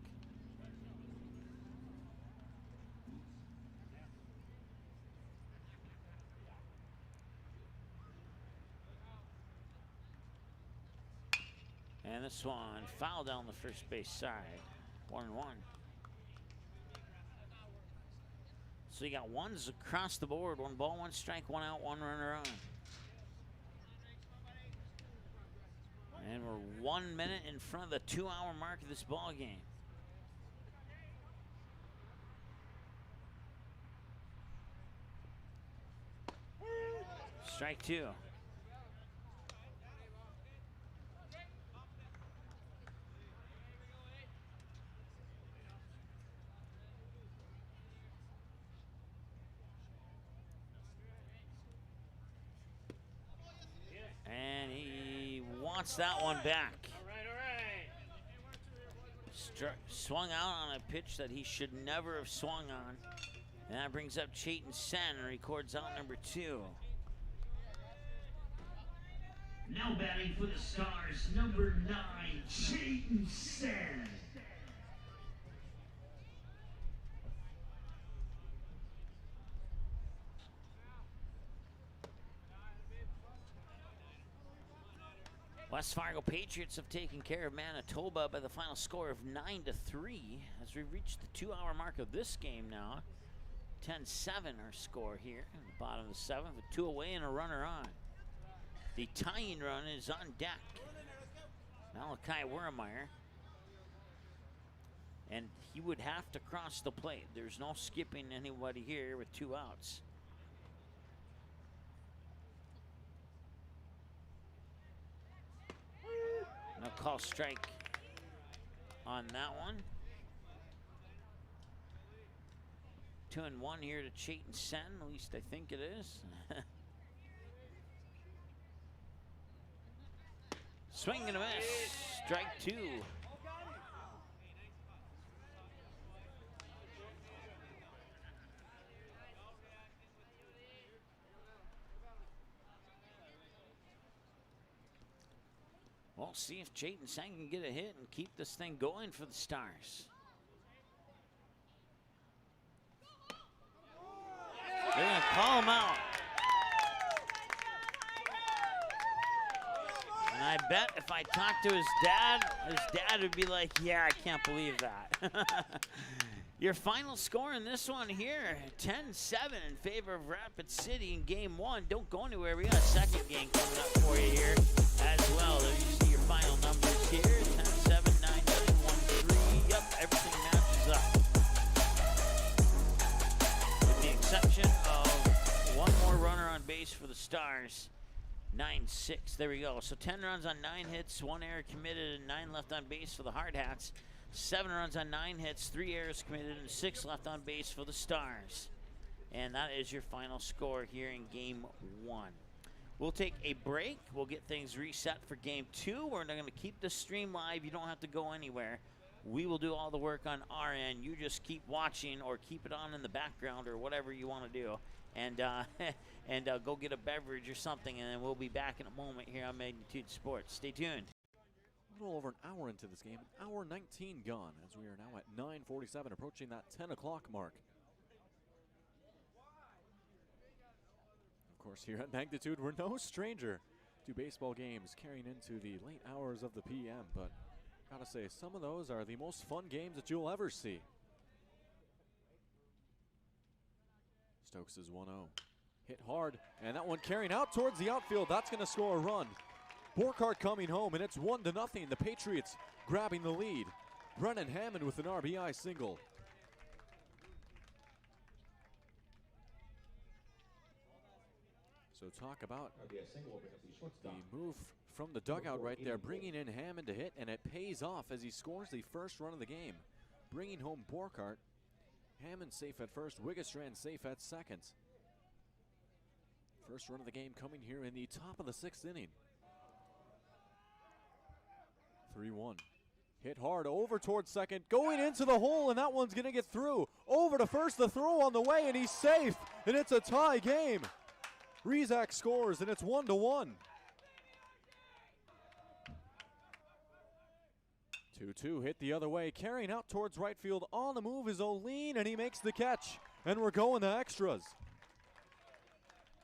And this one foul down the first base side. 1-1. So you got ones across the board. 1 ball, 1 strike, 1 out, 1 runner on. And we're 1 minute in front of the 2-hour mark of this ball game. Strike 2. And he wants that one back. Swung out on a pitch that he should never have swung on. And that brings up Chayton Sen and records out number 2. Now batting for the Stars, number 9, Chayton Sen. West Fargo Patriots have taken care of Manitoba by the final score of 9-3 as we reach the 2-hour mark of this game now. 10-7 our score here in the bottom of the 7th with 2 away and a runner on. The tying run is on deck. Malachi Wermeyer. And he would have to cross the plate. There's no skipping anybody here with 2 outs. No call strike on that one. 2-1 here to Chayton Sen, at least I think it is. Swing and a miss. Strike 2. We'll see if Chayton Sen can get a hit and keep this thing going for the Stars. They're going to call him out. And I bet if I talked to his dad would be like, yeah, I can't believe that. Your final score in this one here, 10-7 in favor of Rapid City in game 1. Don't go anywhere. We got a second game coming up for you here as well. There you see your final numbers here, 10-7, 9-9, 1-3. Yep, everything matches up. With the exception of one more runner on base for the Stars. 9-6, there we go. So 10 runs on 9 hits, 1 error committed, and 9 left on base for the Hard Hats. 7 runs on 9 hits, 3 errors committed, and 6 left on base for the Stars. And that is your final score here in game 1. We'll take a break. We'll get things reset for game 2. We're going to keep the stream live. You don't have to go anywhere. We will do all the work on our end. You just keep watching or keep it on in the background or whatever you want to do. And go get a beverage or something, and then we'll be back in a moment here on Magnitude Sports. Stay tuned. A little over an hour into this game, an hour 19 gone, as we are now at 9:47, approaching that 10 o'clock mark. Of course, here at Magnitude, we're no stranger to baseball games carrying into the late hours of the PM, but gotta say, some of those are the most fun games that you'll ever see. Stokes is 1-0. Hit hard, and that one carrying out towards the outfield. That's going to score a run. Borkhardt coming home, and it's 1-0. The Patriots grabbing the lead. Brennan Hammond with an RBI single. So talk about the move from the dugout right there, bringing in Hammond to hit, and it pays off as he scores the first run of the game. Bringing home Borkhardt. Hammond safe at first, Wiggestrand safe at second. First run of the game coming here in the top of the 6th inning. 3-1. Hit hard over towards second, going into the hole, and that one's going to get through. Over to first, the throw on the way, and he's safe, and it's a tie game. Rizak scores, and it's 1-1. 2-2 hit the other way, carrying out towards right field. On the move is O'Lean, and he makes the catch, and we're going to extras.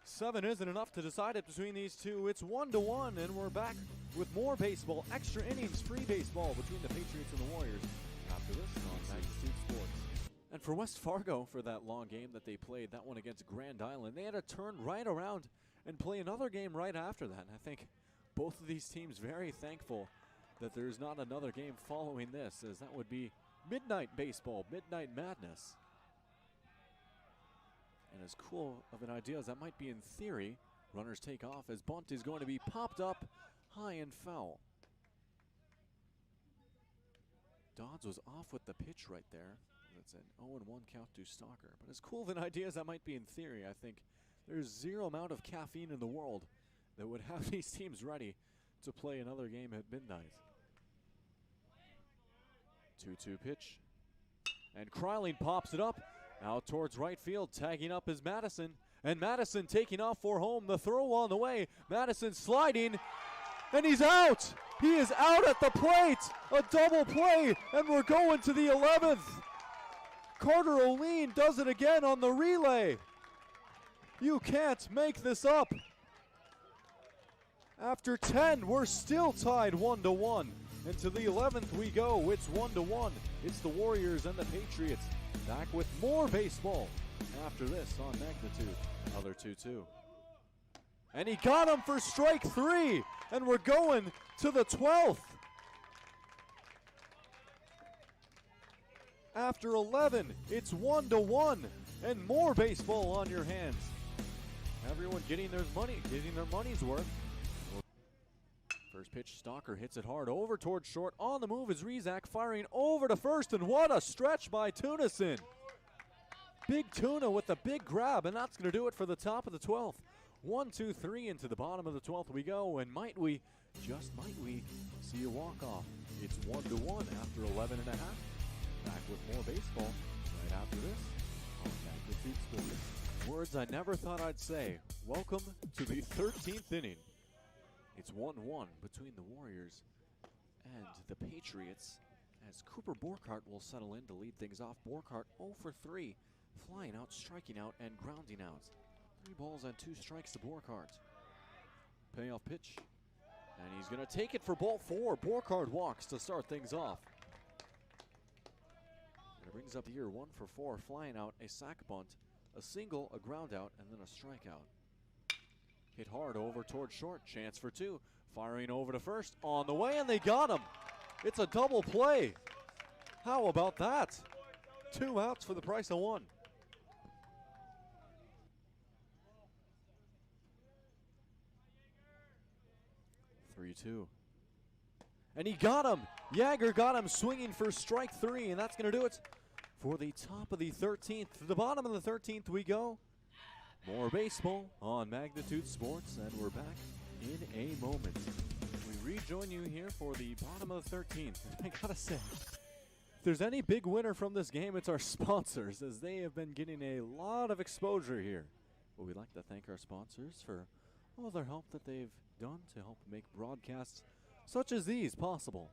7 isn't enough to decide it between these two. It's 1-1, and we're back with more baseball, extra innings, free baseball between the Patriots and the Warriors after this on Magnitude Sports. And for West Fargo, for that long game that they played, that one against Grand Island, they had to turn right around and play another game right after that. And I think both of these teams very thankful that there's not another game following this, as that would be midnight baseball, midnight madness. And as cool of an idea as that might be in theory, runners take off as bunt is going to be popped up high and foul. Dodds was off with the pitch right there. That's an 0-1 count to Stalker. But as cool of an idea as that might be in theory, I think there's zero amount of caffeine in the world that would have these teams ready to play another game at midnight. 2-2 pitch. And Kryling pops it up. Out towards right field, tagging up is Madison. And Madison taking off for home. The throw on the way. Madison sliding. And he's out. He is out at the plate. A double play. And we're going to the 11th. Carter O'Lean does it again on the relay. You can't make this up. After 10, we're still tied 1-1. And to the 11th we go. It's 1-1. It's the Warriors and the Patriots. Back with more baseball after this on Magnitude. Another 2-2. And he got him for strike 3. And we're going to the 12th. After 11, it's 1-1. And more baseball on your hands. Everyone getting their money's worth. First pitch, Stalker hits it hard over towards short. On the move is Rizak firing over to first, and what a stretch by Tunison. Big Tuna with a big grab, and that's going to do it for the top of the 12th. 1, 2, 3 into the bottom of the 12th we go, and might we, just might we, see a walk-off. It's 1-1 after 11 and a half. Back with more baseball right after this on Magnitude Sports. Words I never thought I'd say. Welcome to the 13th inning. It's 1-1 between the Warriors and the Patriots as Cooper Borkart will settle in to lead things off. Borkart 0 for 3, flying out, striking out, and grounding out. 3 balls and 2 strikes to Borkart. Payoff pitch, and he's going to take it for ball 4. Borkart walks to start things off. And it brings up the year 1 for 4, flying out, a sac bunt, a single, a ground out, and then a strikeout. Hit hard over towards short, chance for 2. Firing over to first, on the way, and they got him. It's a double play. How about that? 2 outs for the price of 1. (3-2). And he got him. Jagger got him swinging for strike 3, and that's going to do it for the top of the 13th. To the bottom of the 13th we go. More baseball on Magnitude Sports, and we're back in a moment. We rejoin you here for the bottom of the 13th. I gotta say, if there's any big winner from this game, it's our sponsors, as they have been getting a lot of exposure here. But we'd like to thank our sponsors for all their help that they've done to help make broadcasts such as these possible.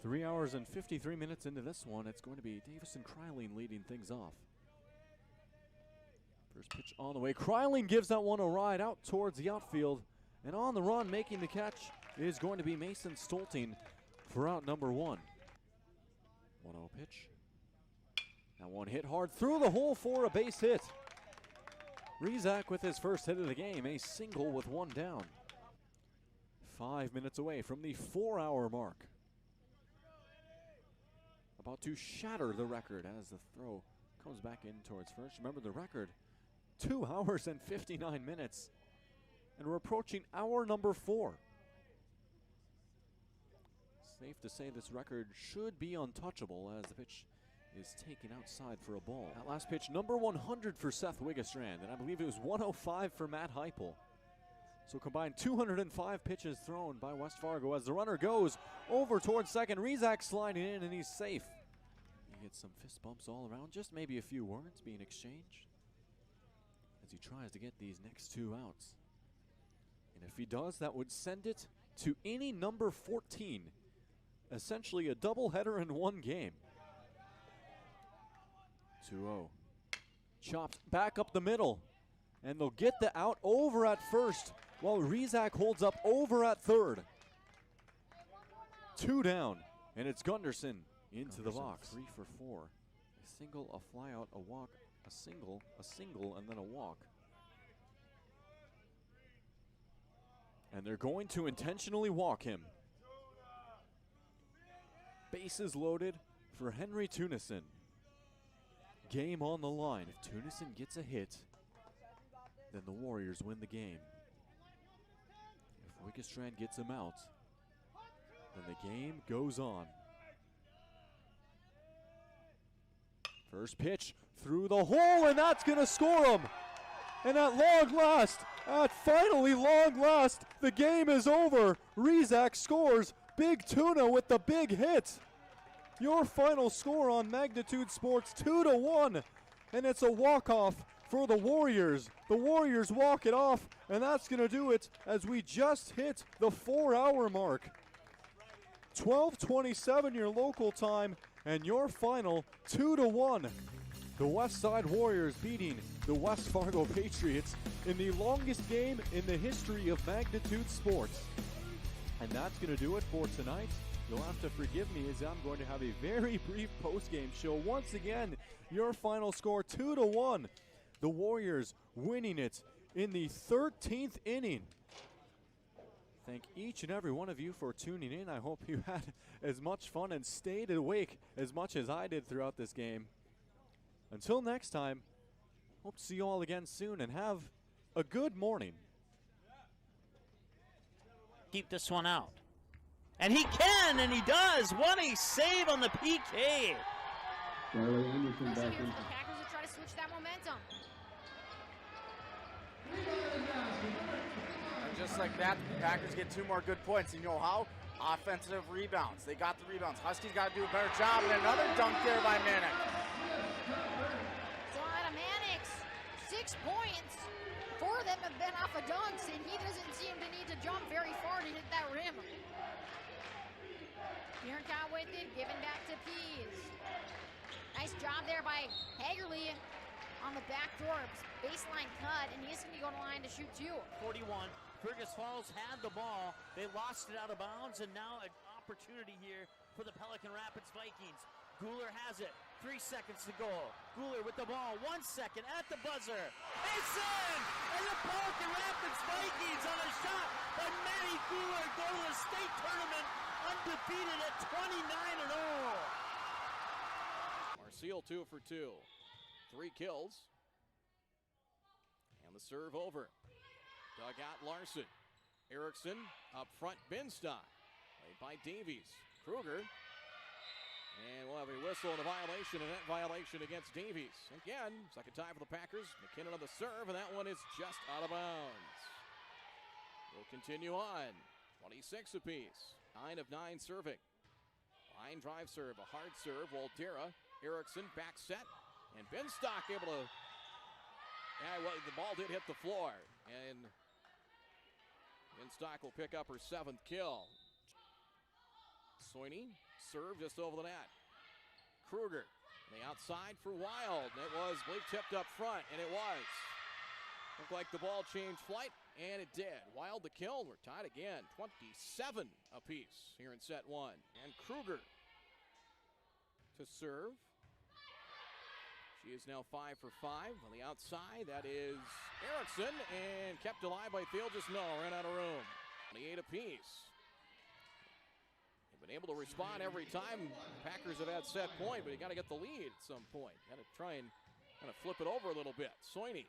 3 hours and 53 minutes into this one, it's going to be Davison Kryling leading things off. First pitch on the way. Kryling gives that one a ride out towards the outfield. And on the run, making the catch is going to be Mason Stolting for out number 1. 1-0 pitch. That one hit hard through the hole for a base hit. Rizak with his first hit of the game, a single with 1 down. 5 minutes away from the 4-hour mark. About to shatter the record as the throw comes back in towards first. Remember the record, 2 hours and 59 minutes. And we're approaching hour number 4. Safe to say this record should be untouchable as the pitch is taken outside for a ball. That last pitch, number 100 for Seth Wiggestrand, and I believe it was 105 for Matt Heupel. So combined 205 pitches thrown by West Fargo as the runner goes over towards second. Rizak sliding in, and he's safe. He gets some fist bumps all around, just maybe a few words being exchanged as he tries to get these next 2 outs. And if he does, that would send it to inning number 14. Essentially a doubleheader in 1 game. 2-0. Chopped back up the middle. And they'll get the out over at first while Rizak holds up over at third. 2 down. And it's Gunderson into the box. 3 for 4. A single, a fly out, a walk, a single, and then a walk. And they're going to intentionally walk him. Bases loaded for Henry Tunison. Game on the line. If Tunison gets a hit, then the Warriors win the game. If Wiggestrand gets him out, then the game goes on. First pitch through the hole, and that's going to score him. And at long last, finally long last, the game is over. Rizak scores. Big Tuna with the big hit. Your final score on Magnitude Sports, 2-1. And it's a walk-off for the Warriors. The Warriors walk it off, and that's going to do it as we just hit the 4-hour mark. 12:27 your local time, and your final 2-1. The West Side Warriors beating the West Fargo Patriots in the longest game in the history of Magnitude Sports. And that's going to do it for tonight. You'll have to forgive me as I'm going to have a very brief post-game show. Once again, your final score 2-1. The Warriors winning it in the 13th inning. Thank each and every one of you for tuning in. I hope you had as much fun and stayed awake as much as I did throughout this game. Until next time, hope to see you all again soon, and have a good morning. keep this one out. And he can, and he does. What a save on the PK. Charlie Anderson back in. The Packers will try to switch that momentum. And just like that, the Packers get 2 more good points. And you know how? Offensive rebounds. They got the rebounds. Huskies got to do a better job. And another dunk there by Manick. So out of Mannix, 6 points. 4 of them have been off of dunks, and he doesn't seem to need to jump very far to hit that rim. Bjornka with it, giving back to Pease. Nice job there by Hagerly on the back door. Baseline cut, and he's going to go to the line to shoot 2. 41. Fergus Falls had the ball. They lost it out of bounds, and now an opportunity here for the Pelican Rapids Vikings. Guler has it. 3 seconds to go. Guler with the ball. 1 second at the buzzer. It's in! And the Pelican Rapids Vikings on a shot by Matty Guler go to the state tournament undefeated at 29-0. Marseille 2 for 2. 3 kills. And the serve over. Dugout Larson. Erickson up front, Binstock. Played by Davies. Kruger. And we'll have a whistle and a violation, a net violation against Davies. Again, second time for the Packers. McKinnon on the serve, and that one is just out of bounds. We'll continue on. 26 apiece. 9 of 9 serving. Line drive serve, a hard serve. Waldera, Erickson back set, and Binstock able to. Yeah, well, the ball did hit the floor, and Binstock will pick up her 7th kill. Soini, serve just over the net. Kruger, on the outside for Wild. And it was, I believe, tipped up front, and it was. Looked like the ball changed flight, and it did. Wild the kill, we're tied again. 27 apiece here in set 1. And Kruger to serve. She is now 5 for 5 on the outside. That is Erickson, and kept alive by Field. Just no, ran out of room. 28 apiece. They've been able to respond every time. Packers have had set point, but you got to get the lead at some point. Got to try and kind of flip it over a little bit. Soini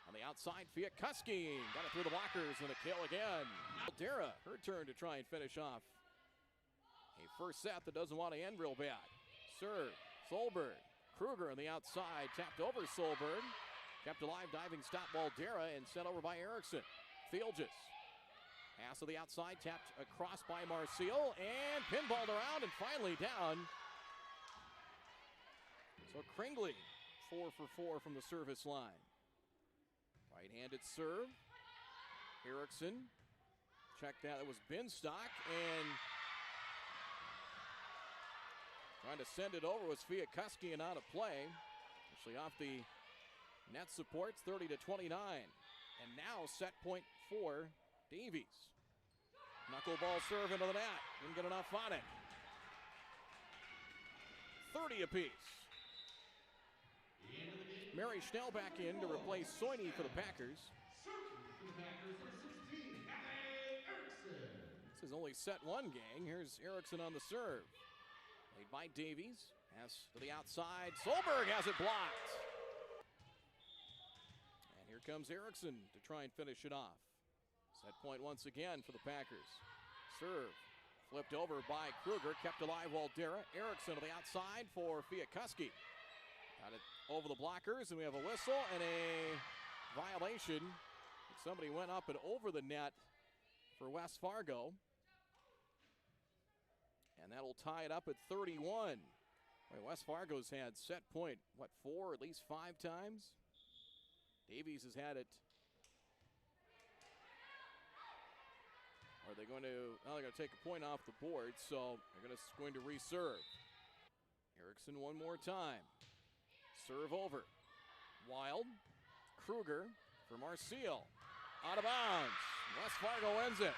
on the outside, Fiakuski got it through the blockers, and a kill again. Aldera, her turn to try and finish off a first set that doesn't want to end real bad. Serve, Solberg. Kruger on the outside, tapped over Solberg. Kept alive, diving stop Waldera, and sent over by Erickson. Fieldjes. Pass to the outside, tapped across by Marseille, and pinballed around, and finally down. So Kringley, 4 for 4 from the service line. Right-handed serve. Erickson. Check that, it was Binstock, and trying to send it over was Fiakuski and out of play. Actually off the net supports, 30-29. And now set point for Davies. Knuckleball serve into the net. Didn't get enough on it. 30 apiece. Mary Schnell back in to replace Soini for the Packers. This is only set 1, gang. Here's Erickson on the serve. Played by Davies. Pass to the outside. Solberg has it blocked. And here comes Erickson to try and finish it off. Set point once again for the Packers. Serve. Flipped over by Kruger. Kept alive Waldera. Erickson to the outside for Fiakuski. Got it over the blockers, and we have a whistle and a violation. Somebody went up and over the net for West Fargo. And that'll tie it up at 31. West Fargo's had set point, what, 4, at least 5 times? Davies has had it. Are they going to, well, they're going to take a point off the board, so they're going to reserve. Erickson one more time. Serve over. Wild. Kruger for Marseille. Out of bounds. West Fargo ends it.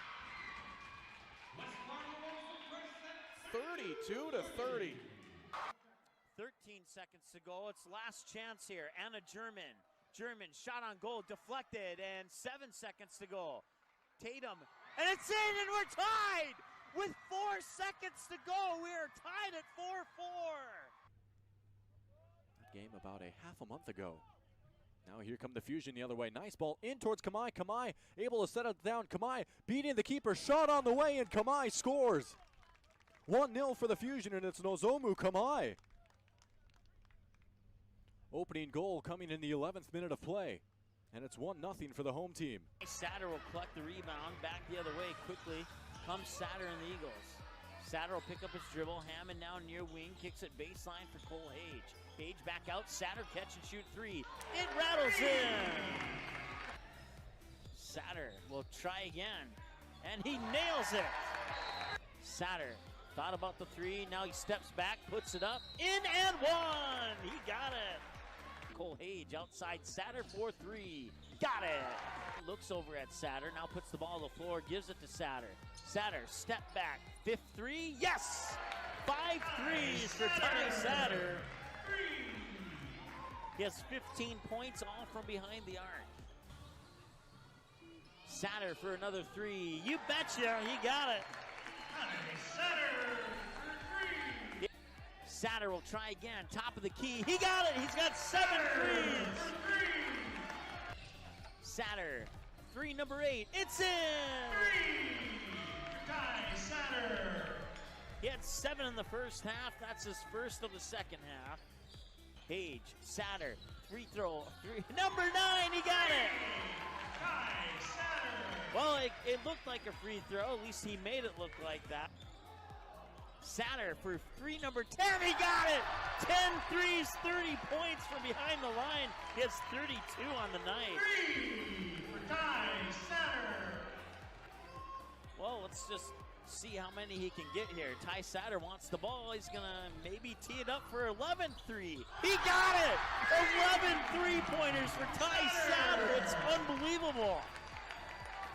32-30. 13 seconds to go. It's last chance here. Anna German. German shot on goal, deflected, and 7 seconds to go. Tatum, and it's in, and we're tied with 4 seconds to go. We are tied at 4-4. Game about a half a month ago. Now here come the Fusion the other way. Nice ball in towards Kamai. Kamai able to set it down. Kamai beating the keeper. Shot on the way, and Kamai scores. 1-0 for the Fusion, and it's Nozomu Kamai. Opening goal coming in the 11th minute of play. And it's 1-0 for the home team. Satter will collect the rebound. Back the other way quickly. Comes Satter and the Eagles. Satter will pick up his dribble. Hammond now near wing. Kicks it baseline for Cole Hage. Hage back out. Satter catch and shoot three. It rattles in. Satter will try again. And he nails it. Satter thought about the three. Now he steps back, puts it up. In and one. He got it. Cole Hage outside Satter for three. Got it. Looks over at Satter. Now puts the ball on the floor. Gives it to Satter. Satter step back. 5th three. Yes. 5 threes for Ty Satter. He has 15 points, all from behind the arc. Satter for another three. You betcha. He got it. Satter will try again. Top of the key. He got it. He's got 7 threes. Satter. Three, number 8. It's in. Ty Satter. He had 7 in the first half. That's his first of the second half. Hage. Satter. Free throw. Number 9. He got it. Ty Satter. Well, it looked like a free throw. At least he made it look like that. Satter for three, number 10. He got it. 10 threes, 30 points from behind the line. He has 32 on the night. 3 for Ty Satter. Well, let's just see how many he can get here. Ty Satter wants the ball. He's going to maybe tee it up for 11th three. He got it. 11 3-pointers for Ty Satter. It's unbelievable.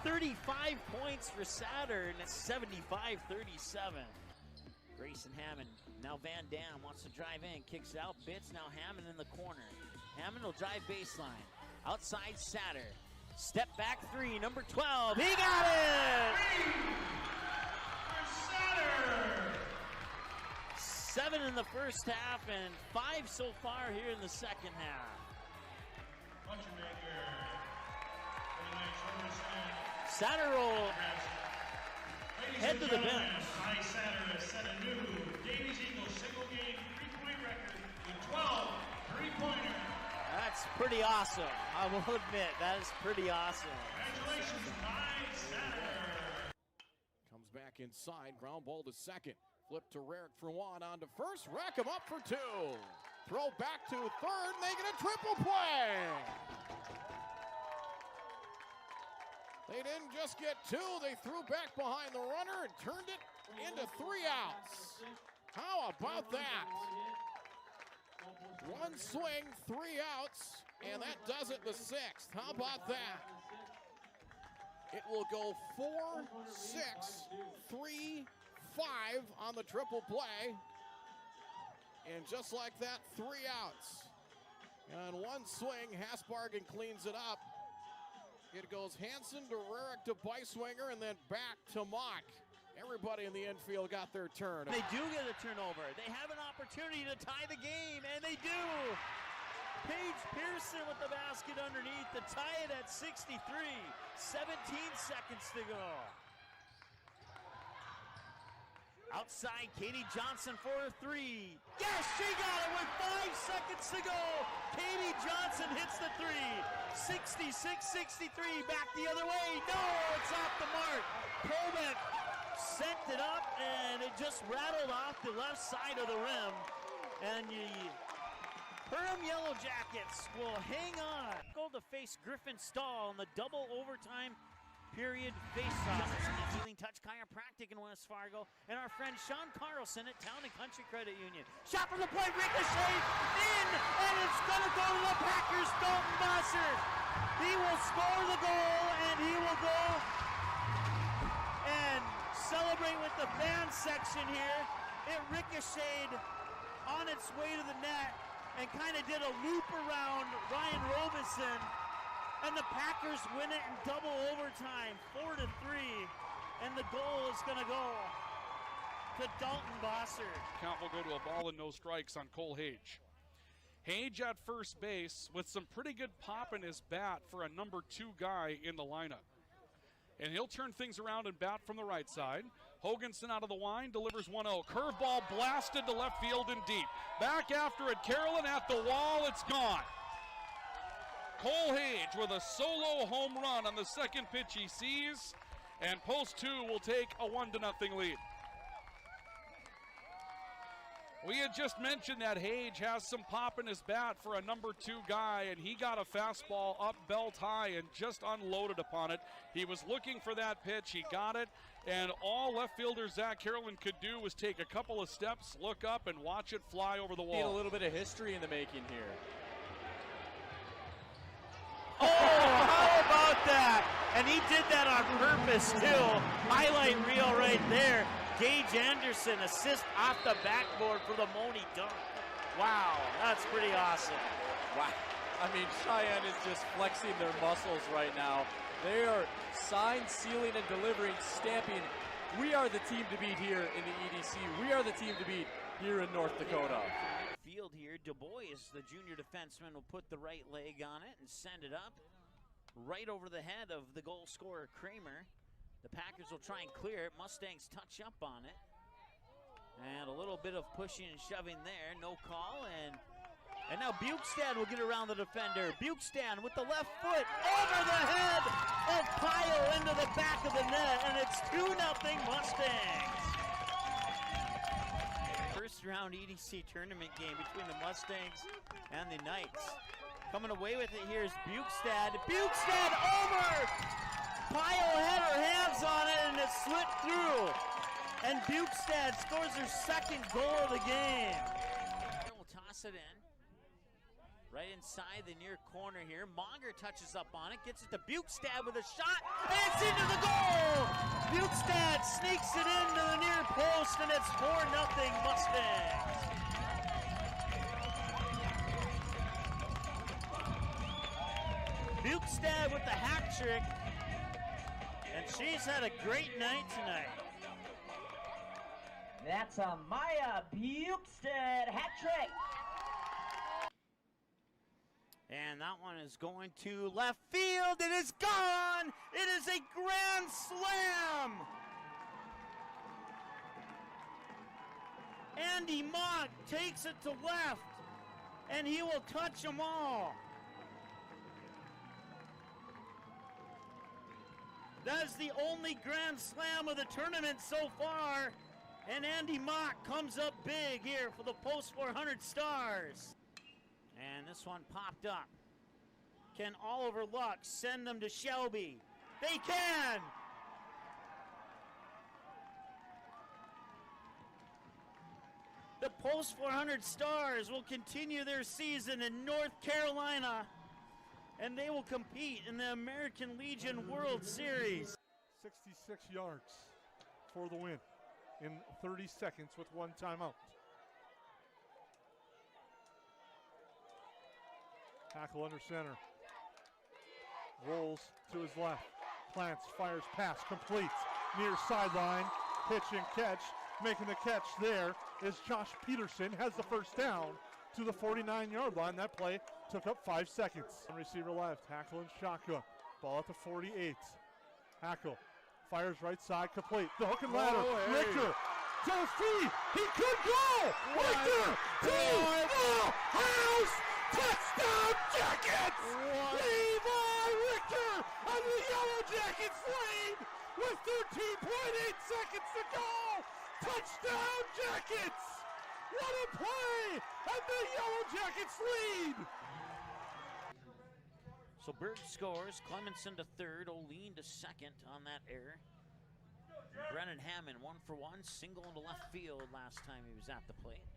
35 points for Satter, and it's 75-37. Grayson Hammond, now Van Dam wants to drive in, kicks it out, Bitts, now Hammond in the corner. Hammond will drive baseline. Outside Satter. Step back three, number 12. He got it! Satter! 7 in the first half and 5 so far here in the second half. Satter will head to the bench. Ty Satter has set a new Davies Eagles single-game three-point record with 12 three-pointers. That's pretty awesome. I will admit, that is pretty awesome. Congratulations, Ty Satter. Comes back inside, ground ball to second. Flip to Rarick for one, on to first, rack him up for 2. Throw back to third, and they get a triple play. They didn't just get 2, they threw back behind the runner and turned it into 3 outs. How about that? 1 swing, 3 outs, and that does it in the 6th. How about that? It will go 4, 6, 3, 5 on the triple play. And just like that, 3 outs. And 1 swing, Hasbargen cleans it up. It goes Hansen to Rarick to Beiswinger, and then back to Mock. Everybody in the infield got their turn. They do get a turnover. They have an opportunity to tie the game, and they do. Paige Pearson with the basket underneath to tie it at 63. 17 seconds to go. Outside, Katie Johnson for a 3. Yes, she got it with 5 seconds to go. Katie Johnson hits the 3. 66-63, back the other way. No, it's off the mark. Coleman sent it up, and it just rattled off the left side of the rim. And the Perham Yellow Jackets will hang on. Go to face Griffin Stahl in the double overtime period face-off. Healing Touch Chiropractic in West Fargo, and our friend Sean Carlson at Town and Country Credit Union. Shot from the point, ricochet in, and it's gonna go to the Packers. Dalton Bossert. He will score the goal, and he will go and celebrate with the fan section here. It ricocheted on its way to the net and kind of did a loop around Ryan Robinson. And the Packers win it in double overtime, 4-3. And the goal is going to go to Dalton Bossert. Count will go to a ball and no strikes on Cole Hage. Hage at first base with some pretty good pop in his bat for a number 2 guy in the lineup. And he'll turn things around and bat from the right side. Hoganson out of the line, delivers 1-0. Curveball blasted to left field and deep. Back after it, Carolyn at the wall, it's gone. Cole Hage with a solo home run on the second pitch he sees, and Post 2 will take a 1-0 lead. We had just mentioned that Hage has some pop in his bat for a number 2 guy, and he got a fastball up belt high and just unloaded upon it. He was looking for that pitch, he got it, and all left fielder Zach Carolyn could do was take a couple of steps, look up, and watch it fly over the wall. Need a little bit of history in the making here. Oh, how about that? And he did that on purpose, too. Highlight reel right there. Gage Anderson assist off the backboard for the Moni dunk. Wow, that's pretty awesome. Wow. I mean, Cheyenne is just flexing their muscles right now. They are sign, sealing, and delivering, stamping. We are the team to beat here in the EDC. We are the team to beat here in North Dakota. Field here, Du Bois, the junior defenseman, will put the right leg on it and send it up right over the head of the goal scorer, Kramer. The Packers will try and clear it. Mustangs touch up on it. And a little bit of pushing and shoving there. No call. And now Bukestad will get around the defender. Bukestad with the left foot over the head of Pyle into the back of the net. And it's 2-0 Mustangs. First round EDC tournament game between the Mustangs and the Knights. Coming away with it here is Bukestad. Bukestad over! Pyle had her hands on it and it slipped through. And Bukestad scores her second goal of the game. We'll toss it in. Right inside the near corner here. Monger touches up on it, gets it to Bukestad with a shot, and it's into the goal! Bukestad sneaks it into the near post, and it's 4-0 Mustangs. Bukestad with the hat trick. And she's had a great night tonight. That's a Maya Bukestad hat trick. And that one is going to left field. It is gone. It is a grand slam. Andy Mock takes it to left, and he will touch them all. That is the only grand slam of the tournament so far. And Andy Mock comes up big here for the Post 400 Stars. And this one popped up. Can Oliver Luck send them to Shelby? They can! The Post 400 Stars will continue their season in North Carolina, and they will compete in the American Legion World Series. 66 yards for the win in 30 seconds with one timeout. Hackle under center. Rolls to his left. Plants, fires, pass, complete. Near sideline. Pitch and catch. Making the catch there is Josh Peterson. Has the first down to the 49-yard line. That play took up 5 seconds. Receiver left. Hackle and shotgun. Ball at the 48. Hackle fires right side, complete. The hook and ladder. Richter goes free. He could go. Right there. To the house. Touchdown Jackets! Levi Richter and the Yellow Jackets lead with 13.8 seconds to go. Touchdown Jackets! What a play! And the Yellow Jackets lead! So Berg scores, Clemenson to third, Oline to second on that error. Brennan Hammond 1-for-1, single into left field last time he was at the plate.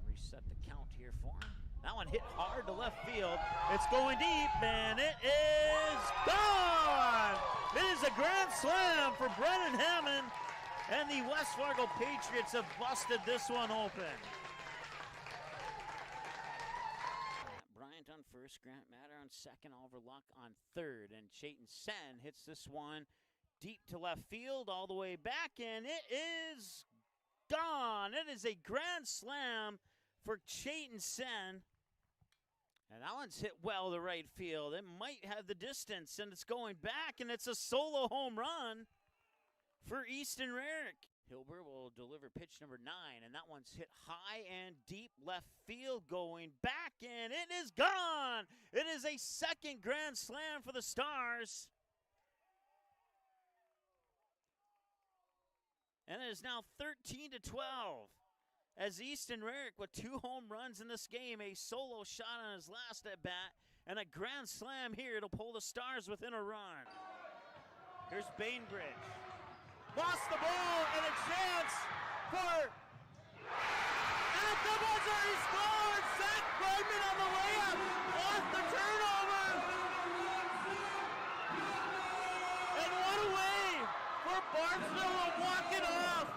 Reset the count here for him. That one hit hard to left field. It's going deep, and it is gone! It is a grand slam for Brennan Hammond, and the West Fargo Patriots have busted this one open. Bryant on first, Grant Matter on second, Oliver Luck on third, and Chayton Sen hits this one deep to left field, all the way back, and it is gone. It is a grand slam for Chayton Sen. And that one's hit well to right field. It might have the distance, and it's going back, and it's a solo home run for Easton Rarick. Hilbert will deliver pitch number 9, and that one's hit high and deep left field, going back, and it is gone. It is a second grand slam for the Stars. And it is now 13-12. As Easton Rarick with 2 home runs in this game, a solo shot on his last at bat, and a grand slam here to pull the Stars within a run. Here's Bainbridge. Lost the ball, and a chance for at the buzzer. He scored. Zach Bregman on the layup off the turnover. And what a way for Barnesville to walk it off.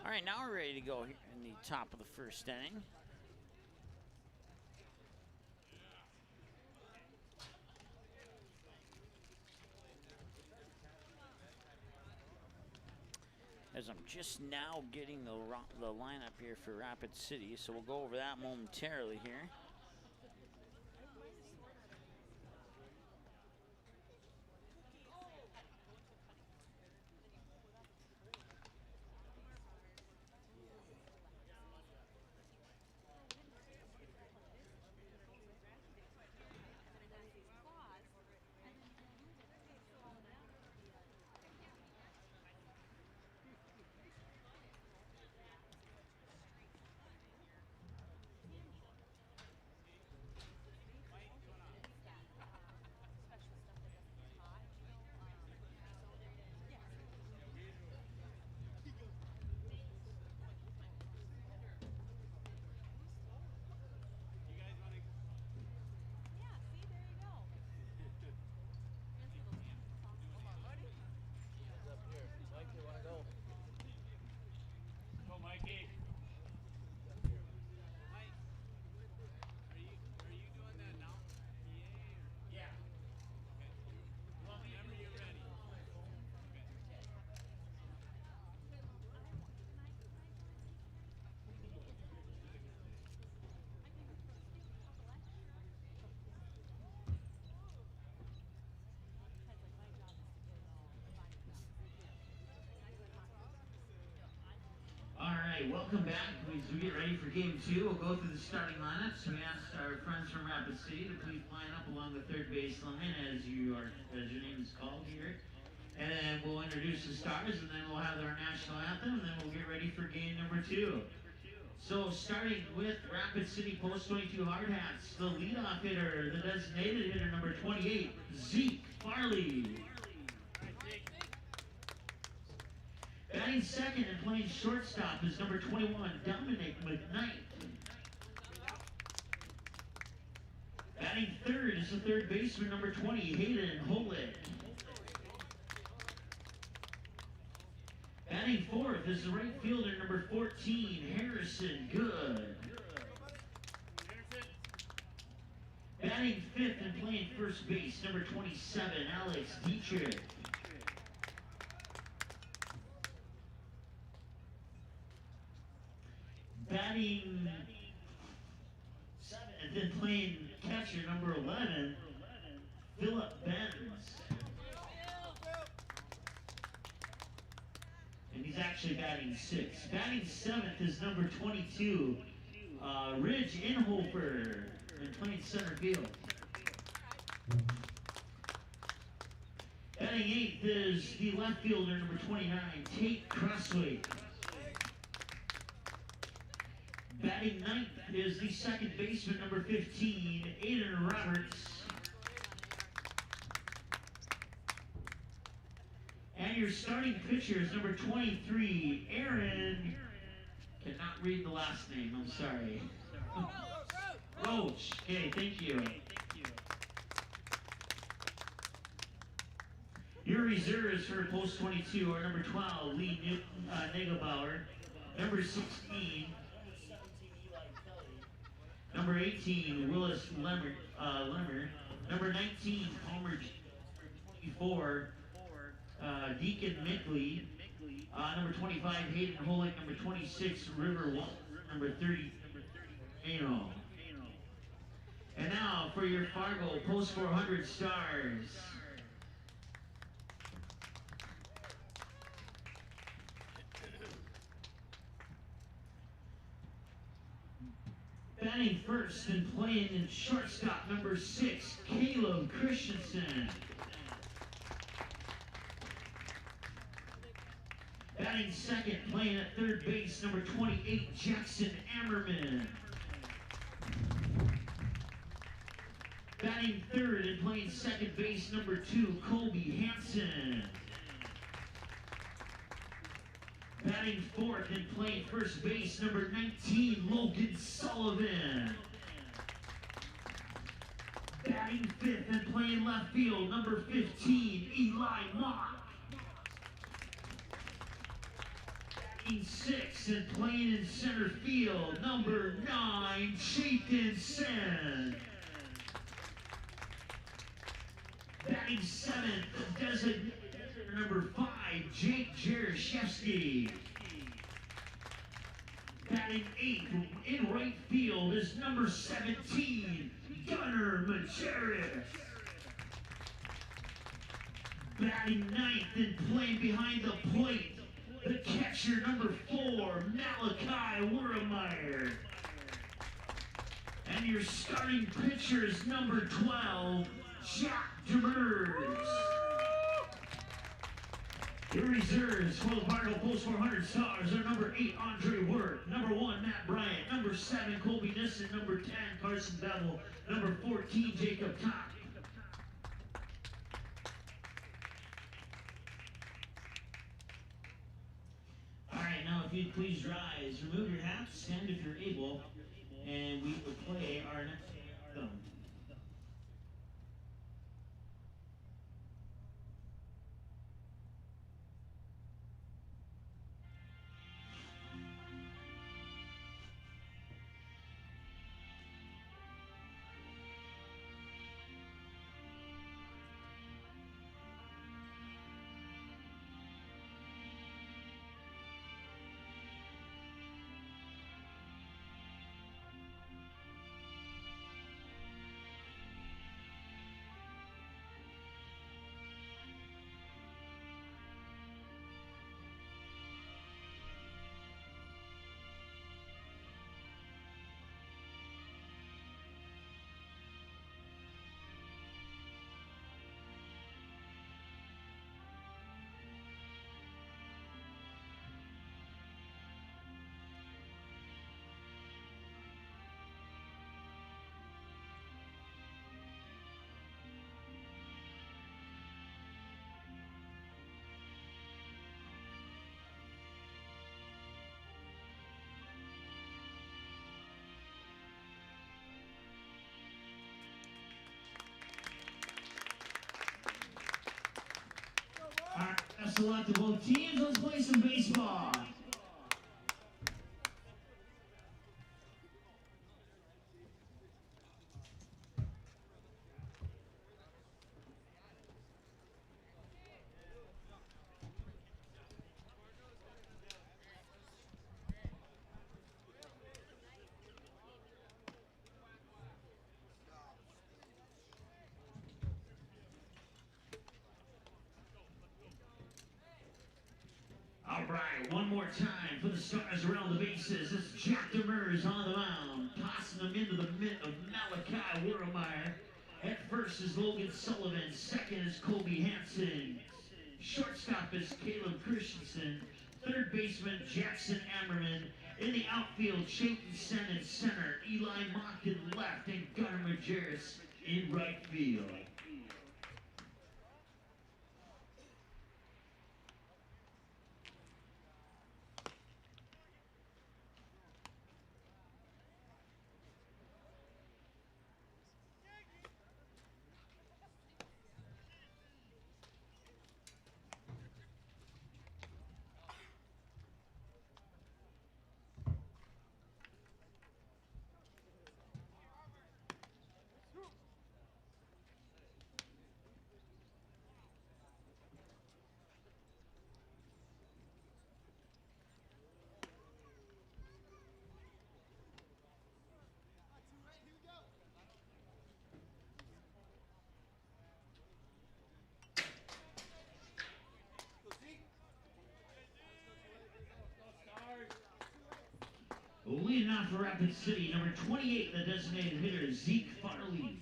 All right, now we're ready to go here in the top of the first inning. As I'm just now getting the lineup here for Rapid City, so we'll go over that momentarily here. right, welcome back. As we get ready for game two, we'll go through the starting lineups. We asked our friends from Rapid City to please line up along the third base line as your name is called here. And then we'll introduce the stars, and then we'll have our national anthem, and then we'll get ready for game number two. So starting with Rapid City Post 22 Hard Hats, the leadoff hitter, the designated hitter, number 28, Zeke Farley. Batting second and playing shortstop is number 21, Dominic McKnight. Batting third is the third baseman, number 20, Hayden Holick. Batting fourth is the right fielder, number 14, Harrison Good. Batting fifth and playing first base, number 27, Alex Dietrich. Batting seventh and playing catcher, number 11, Philip Benz. And he's actually batting sixth. Batting seventh is number 22, Ridge Inhofer, and playing center field. Batting eighth is the left fielder, number 29, Tate Crossway. Batting ninth is the second baseman, number 15, Aiden Roberts. And your starting pitcher is number 23, Aaron. Cannot read the last name, I'm sorry. Roach. Okay, thank you. Your reserves for post 22 are number 12, Lee Nagelbauer. Number 16, number 18, Willis Lemmer. Number 19, Palmer 24, Deacon Mickley. Number 25, Hayden Holick. Number 26, River Wall. Number 30, Ano. And now for your Fargo post 400 stars. Batting first and playing in shortstop, number 6, Caleb Christensen. Batting second, playing at third base, number 28, Jackson Ammerman. Batting third and playing second base, number 2, Colby Hansen. Batting fourth and playing first base, number 19, Logan Sullivan. Batting fifth and playing left field, number 15, Eli Mock. Batting sixth and playing in center field, number 9, Chayton Sen. Batting seventh, designated number 5, Jake Jaroszewski. Batting eighth in right field is number 17, Gunnar Majerus. Batting ninth and playing behind the plate, the catcher number 4, Malachi Wurmeyer. And your starting pitcher is number 12, Jack Demers. Your reserves for the Fargo Post 400 stars are number 8, Andre Work, number 1, Matt Bryant, number 7, Colby Nissen, number 10, Carson Bevel, number 14, Jacob Top. All right, now if you'd please rise, remove your hats, stand if you're able, and we will play our next anthem. Best of luck to both teams. Let's play some baseball. All right, one more time for the stars around the bases. It's Jack Demers on the mound, tossing them into the mitt of Malachi Wurmeyer. At first is Logan Sullivan. Second is Colby Hansen. Shortstop is Caleb Christensen. Third baseman Jackson Ammerman. In the outfield, Chayton Sen in center. Eli Mock in left, and Gunnar Majerus in right field. on for Rapid City, number 28, the designated hitter, Zeke Farley.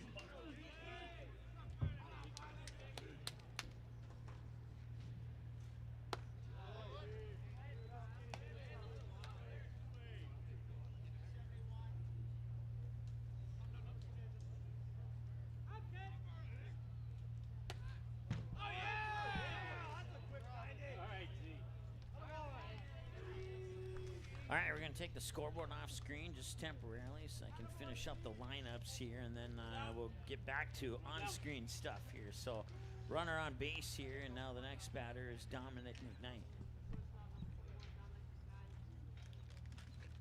All right, we're going to take the scoreboard off screen just temporarily so I can finish up the lineups here, and then we'll get back to on-screen stuff here. So, runner on base here, and now the next batter is Dominic McKnight.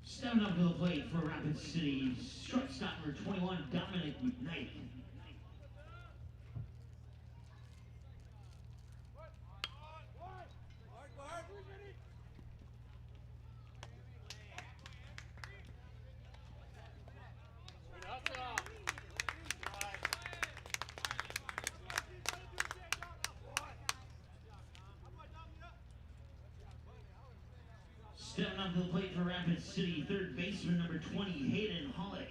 Stepping up to the plate for Rapid City, shortstop number 21, Dominic McKnight. Stepping up to the plate for Rapid City, third baseman number 20, Hayden Hollick.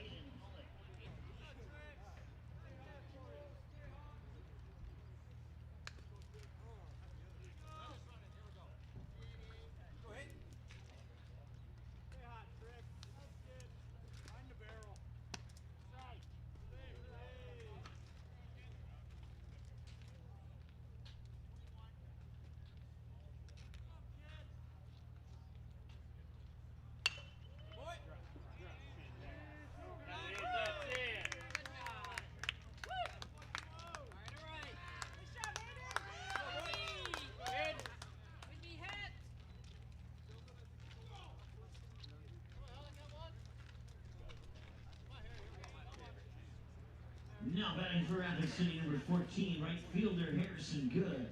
Now batting for Rapid City, number 14, right fielder Harrison Good.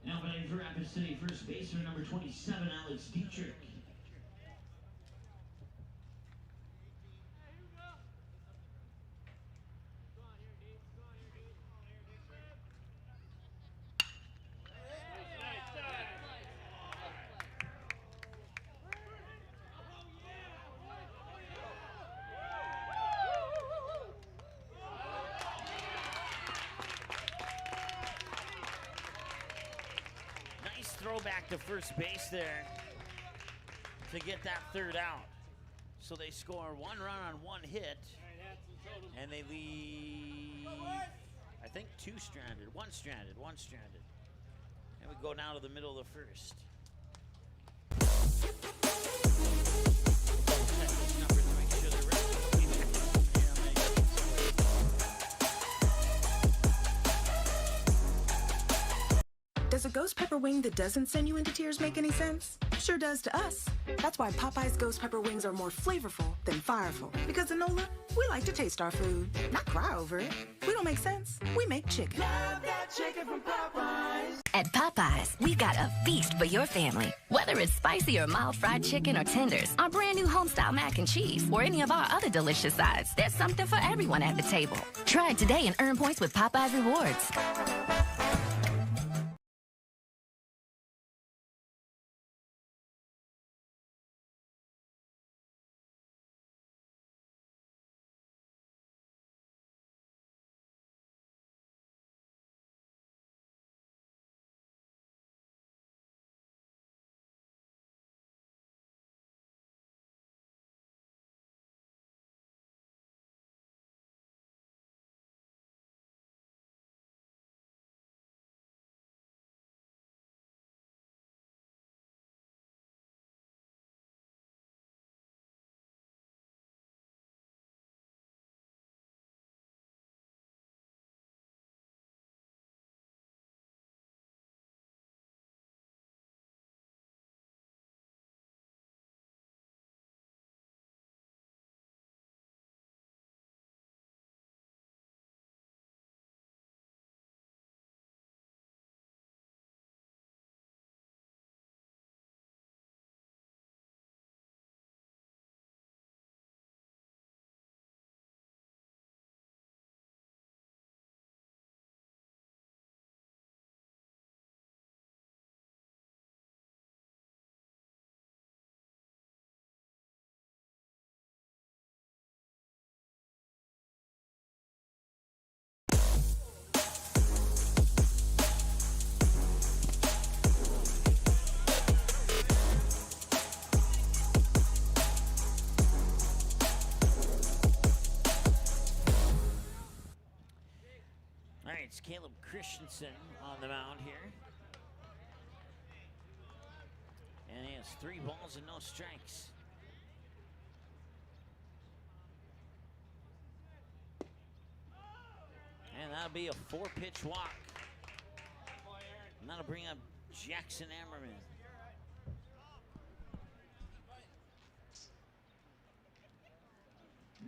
Now batting for Rapid City, first baseman number 27, Alex Dietrich. Throw back to first base there to get that third out. So they score one run on one hit, and they leave, I think, one stranded. And we go now to the middle of the first. Check those numbers to make sure they're ready. Does a ghost pepper wing that doesn't send you into tears make any sense? Sure does to us. That's why Popeye's ghost pepper wings are more flavorful than fireful. Because in NOLA, we like to taste our food, not cry over it. We don't make sense. We make chicken. Love that chicken from Popeyes. At Popeyes, we've got a feast for your family. Whether it's spicy or mild fried chicken or tenders, our brand new homestyle mac and cheese, or any of our other delicious sides, there's something for everyone at the table. Try it today and earn points with Popeyes Rewards. Caleb Christensen on the mound here. And he has 3 balls and no strikes. And that'll be a 4-pitch walk. And that'll bring up Jackson Ammerman.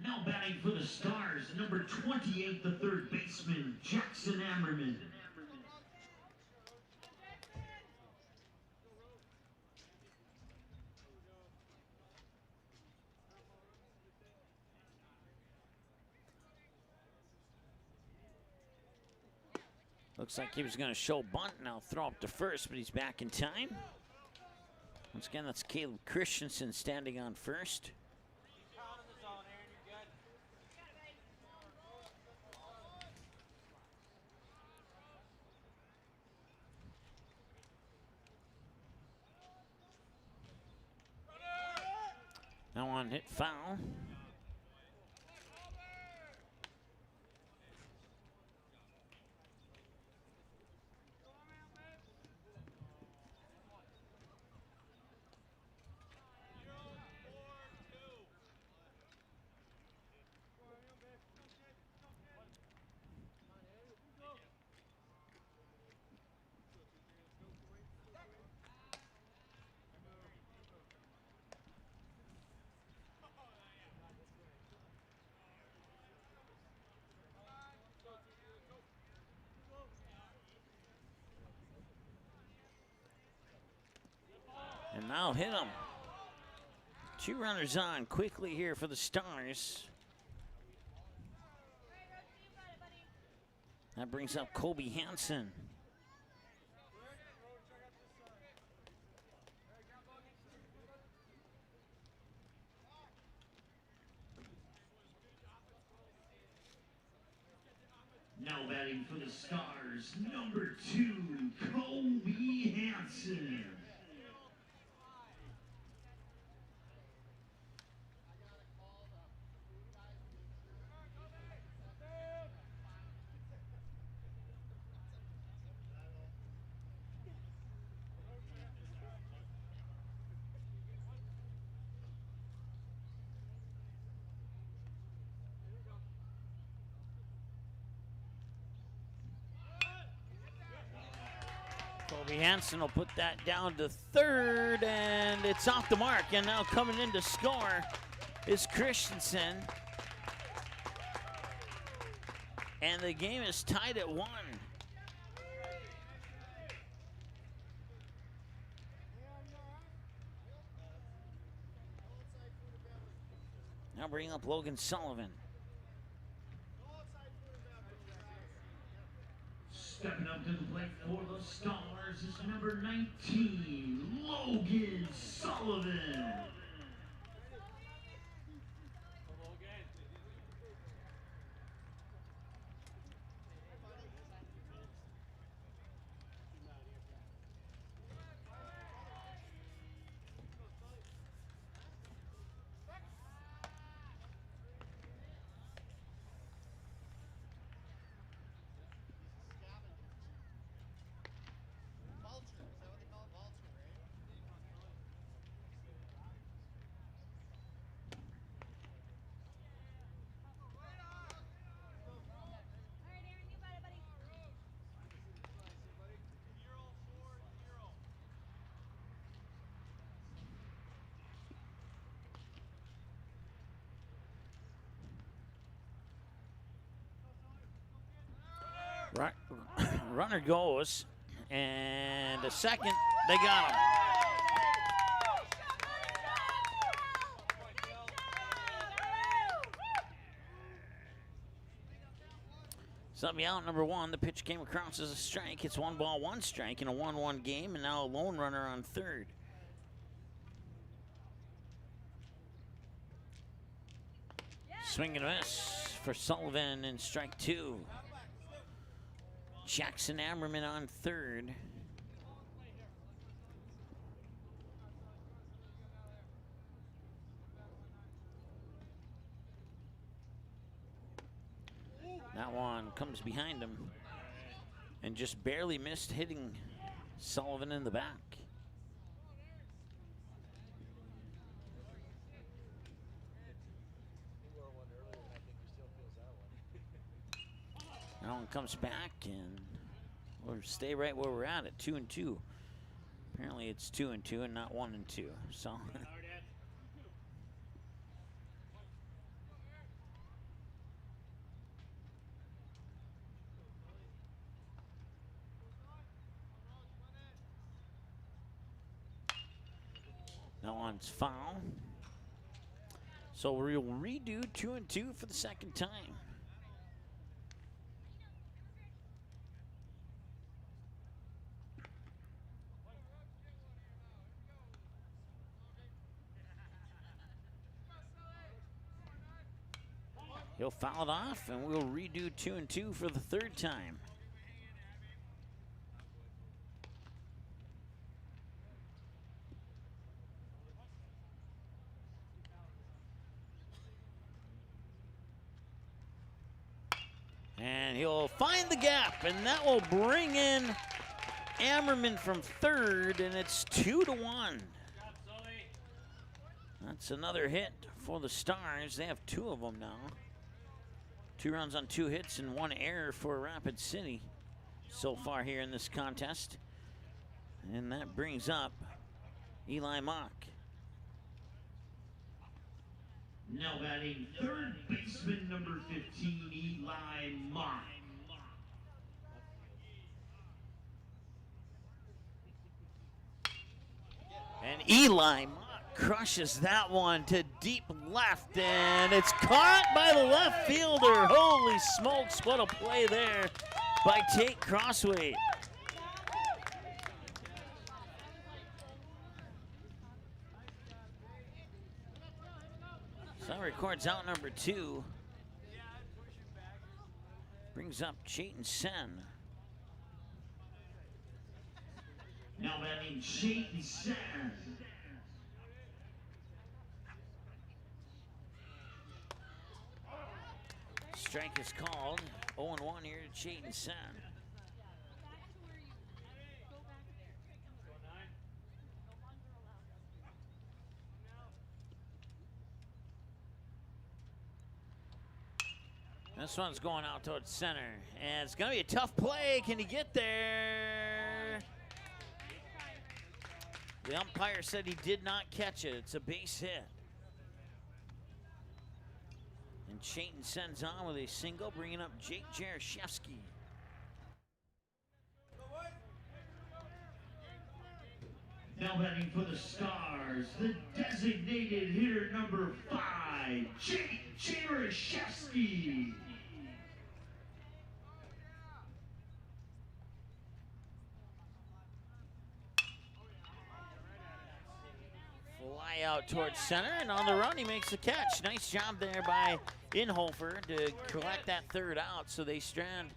Now batting for the Stars, number 28, the third baseman, Jackson Ammerman. Looks like he was going to show bunt, now throw up to first, but he's back in time. Once again, that's Caleb Christensen standing on first. Now on hit foul. And now hit him. 2 runners on quickly here for the Stars. That brings up Kobe Hansen. Now batting for the Stars, number 2, Kobe Hansen. Kobe Hansen will put that down to third, and it's off the mark. And now coming in to score is Christensen. And the game is tied at 1. Now bring up Logan Sullivan. Stepping up to the plate for the Stars is number 19, Logan Sullivan. Runner goes, and a second, they got him. Somebody out, number 1. The pitch came across as a strike. It's 1 ball, 1 strike in a 1-1 game, and now a lone runner on third. Swing and a miss for Sullivan in strike 2. Jackson Ammerman on third. That one comes behind him. and just barely missed hitting Sullivan in the back. That one comes back, and we'll stay right where we're at 2-2. Apparently it's 2-2 and not 1-2. So. That one's foul. So we'll redo 2-2 for the second time. He'll foul it off, and we'll redo 2-2 for the third time. And he'll find the gap, and that will bring in Ammerman from third, and it's 2-1. That's another hit for the Stars. They have 2 of them now. 2 runs on 2 hits and 1 error for Rapid City so far here in this contest. And that brings up Eli Mock. Now batting third baseman number 15, Eli Mock. And Eli Mock crushes that one to deep left, and it's caught by the left fielder. Holy smokes, what a play there by Tate Crossway. So that records out number 2. Brings up Chayton Sen. Now batting Chayton Sen. Strike is called. 0-1 here to Chayton Sen. This one's going out towards center, and it's going to be a tough play. Can he get there? The umpire said he did not catch it. It's a base hit. And Chayton sends on with a single, bringing up Jake Jaroszewski. Now batting for the Stars, the designated hitter number 5, Jake Jaroszewski. Fly out towards center, and on the run he makes the catch. Nice job there by Inhofer to collect that third out. So they strand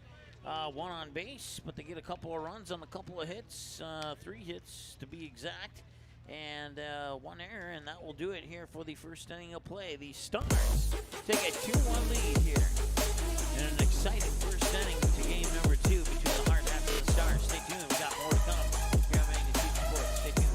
1 on base, but they get a couple of runs on a couple of hits, 3 hits to be exact, and 1 error, and that will do it here for the first inning of play. The Stars take a 2-1 lead here in an exciting first inning to game number 2 between the Hard Hats and the Stars. Stay tuned, we got more to come here on Magnitude Sports. Stay tuned.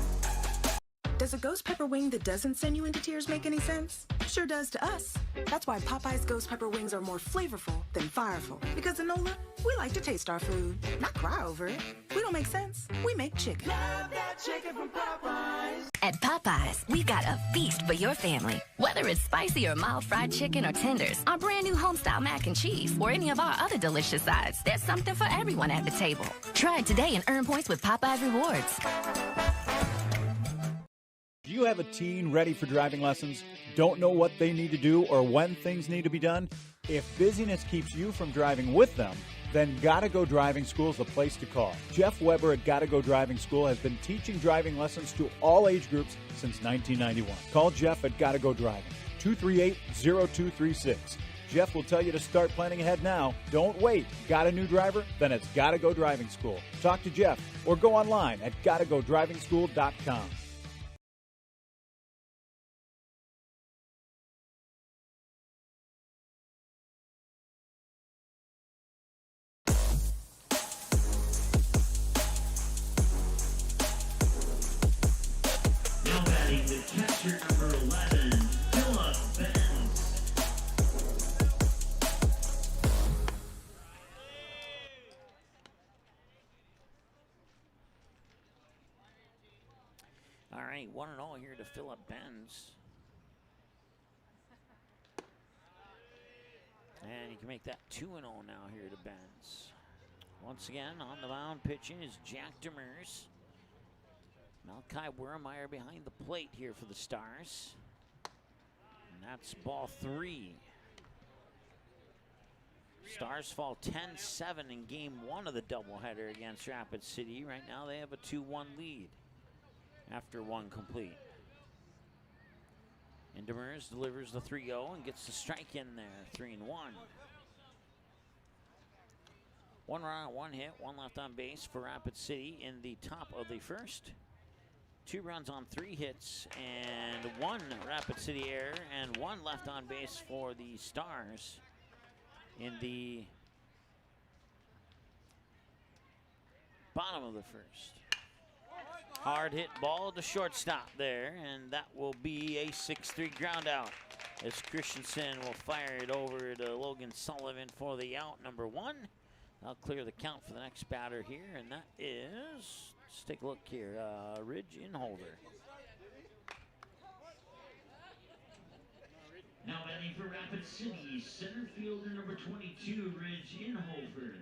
Does a ghost pepper wing that doesn't send you into tears make any sense? Sure does to us. That's why Popeye's ghost pepper wings are more flavorful than fireful. Because in NOLA, we like to taste our food, not cry over it. We don't make sense. We make chicken. Love that chicken from Popeyes. At Popeyes, we've got a feast for your family. Whether it's spicy or mild fried chicken or tenders, our brand new homestyle mac and cheese, or any of our other delicious sides, there's something for everyone at the table. Try it today and earn points with Popeyes Rewards. Do you have a teen ready for driving lessons? Don't know what they need to do or when things need to be done? If busyness keeps you from driving with them, then Gotta Go Driving School is the place to call. Jeff Weber at Gotta Go Driving School has been teaching driving lessons to all age groups since 1991. Call Jeff at Gotta Go Driving, 238-0236. Jeff will tell you to start planning ahead now. Don't wait. Got a new driver? Then it's Gotta Go Driving School. Talk to Jeff or go online at gottagodrivingschool.com. shirt number 11, Philip Benz. All right, 1-0 here to Philip Benz. And you can make that 2-0 now here to Benz. Once again, on the mound pitching is Jack Demers. Malachi Wermeyer behind the plate here for the Stars. And that's ball 3. Stars fall 10-7 in game 1 of the doubleheader against Rapid City. Right now they have a 2-1 lead after 1 complete. And Demers delivers the 3-0 and gets the strike in there, 3-1. 1 run, 1 hit, 1 left on base for Rapid City in the top of the first. 2 runs on 3 hits and 1 Rapid City error and 1 left on base for the Stars in the bottom of the first. Hard hit ball to shortstop there, and that will be a 6-3 ground out as Christensen will fire it over to Logan Sullivan for the out, number 1. I'll clear the count for the next batter here, and that is, let's take a look here, Ridge Inholder. Now batting for Rapid City, center fielder number 22, Ridge Inhofer.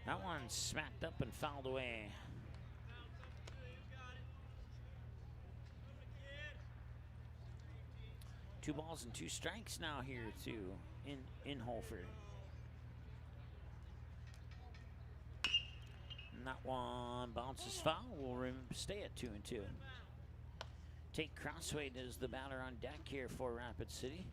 That one smacked up and fouled away. Two balls and 2 strikes now here to Inhofer. And that one bounces foul. Will stay at 2-2. Tate Crossway is the batter on deck here for Rapid City.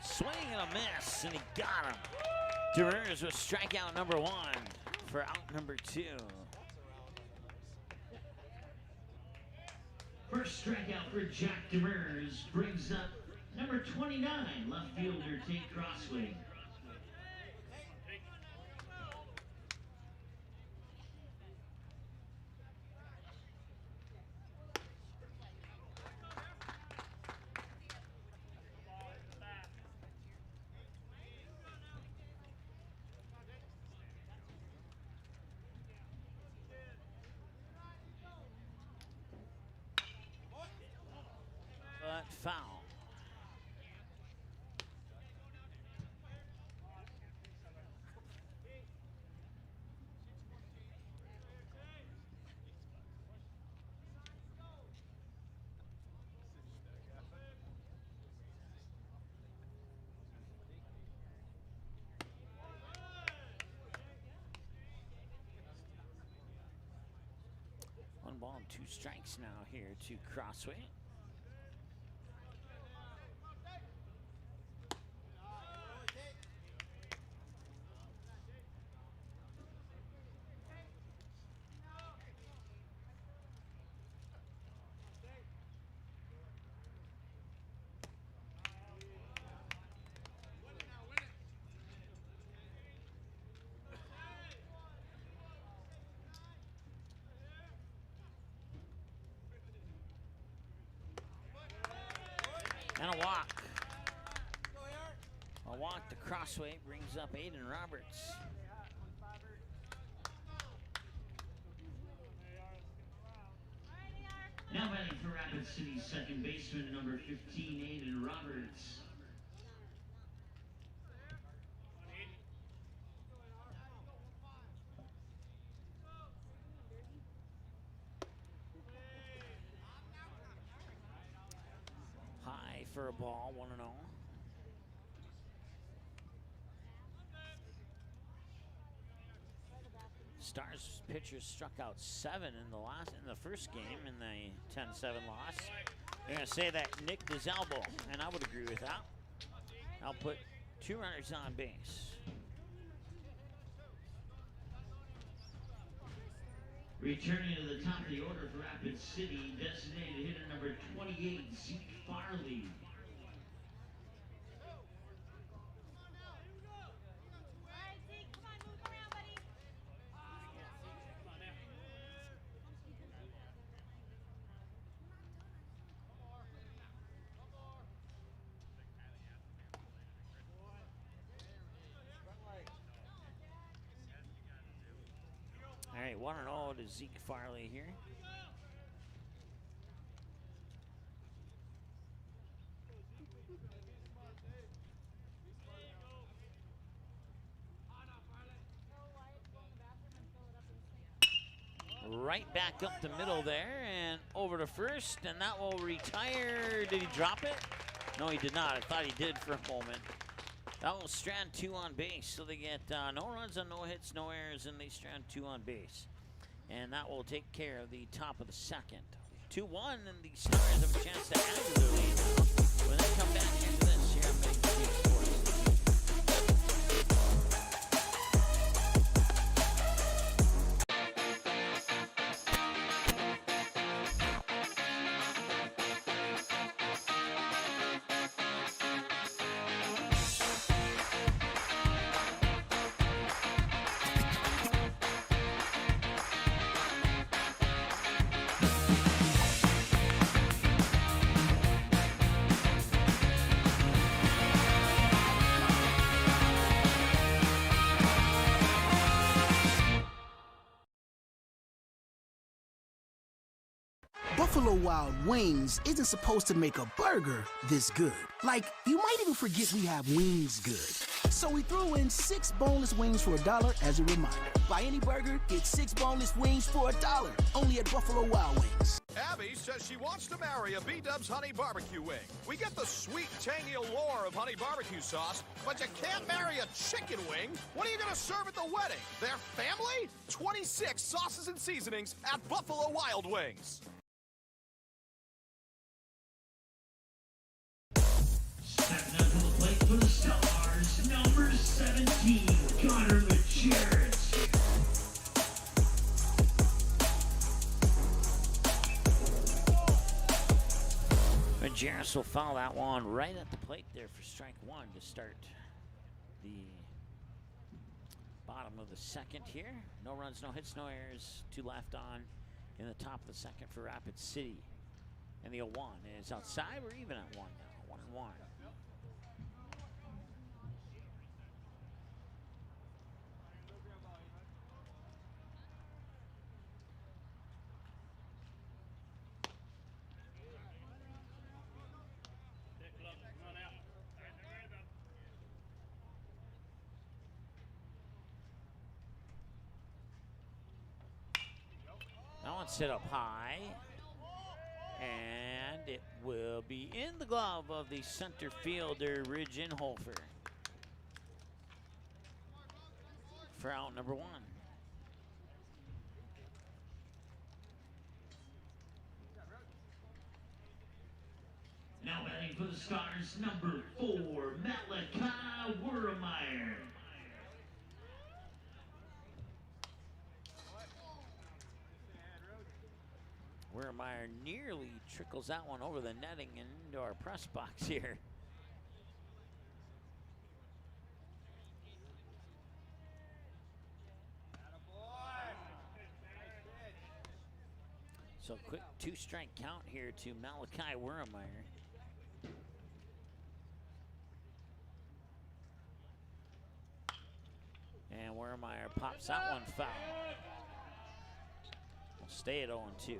Swing and a miss, and he got him. Demers with strikeout number 1 for out number 2. First strikeout for Jack Demers brings up number 29, left fielder Tate Crossway. But foul. One ball and 2 strikes now here to Crossway. And a walk. A walk to Crossway brings up Aiden Roberts. Now Now batting for Rapid City, second baseman number 15, Aiden Roberts. High for a ball, 1-0. Stars pitchers struck out 7 in the first game in the 10-7 loss. They're gonna say that Nick DeZalbo, and I would agree with that. I'll put 2 runners on base. Returning to the top of the order for Rapid City, designated hitter number 28, Zeke Farley. All right, 1-0 to Zeke Farley here. Right back up the middle there and over to first, and that will retire. Did he drop it? No, he did not. I thought he did for a moment. That will strand 2 on base, so they get no runs on no hits, no errors, and they strand 2 on base. And that will take care of the top of the second. 2-1, and the Stars have a chance to add to their lead now when they come back into this here on Big Two Sports. Buffalo Wild Wings isn't supposed to make a burger this good. Like, you might even forget we have wings good. So we threw in 6 boneless wings for $1 as a reminder. Buy any burger, get 6 boneless wings for $1. Only at Buffalo Wild Wings. Abby says she wants to marry a B-Dubs Honey Barbecue wing. We get the sweet, tangy allure of honey barbecue sauce, but you can't marry a chicken wing. What are you going to serve at the wedding? Their family? 26 sauces and seasonings at Buffalo Wild Wings. Stepping up to the plate for the Stars, number 17, Connor Majerus. Majerus will foul that one right at the plate there for strike 1 to start the bottom of the second here. No runs, no hits, no errors. 2 left on in the top of the second for Rapid City. And the 0-1 is outside. We're even at 1 now, 1-1. That one's set up high, and it will be in the glove of the center fielder, Ridge Inhofer, for out number 1. Now batting for the Stars, number 4, Malachi Wurmeyer. Wurmeyer nearly trickles that one over the netting and into our press box here. So quick 2-strike count here to Malachi Wurmeyer. And Wurmeyer pops that one foul. We'll stay at 0-2.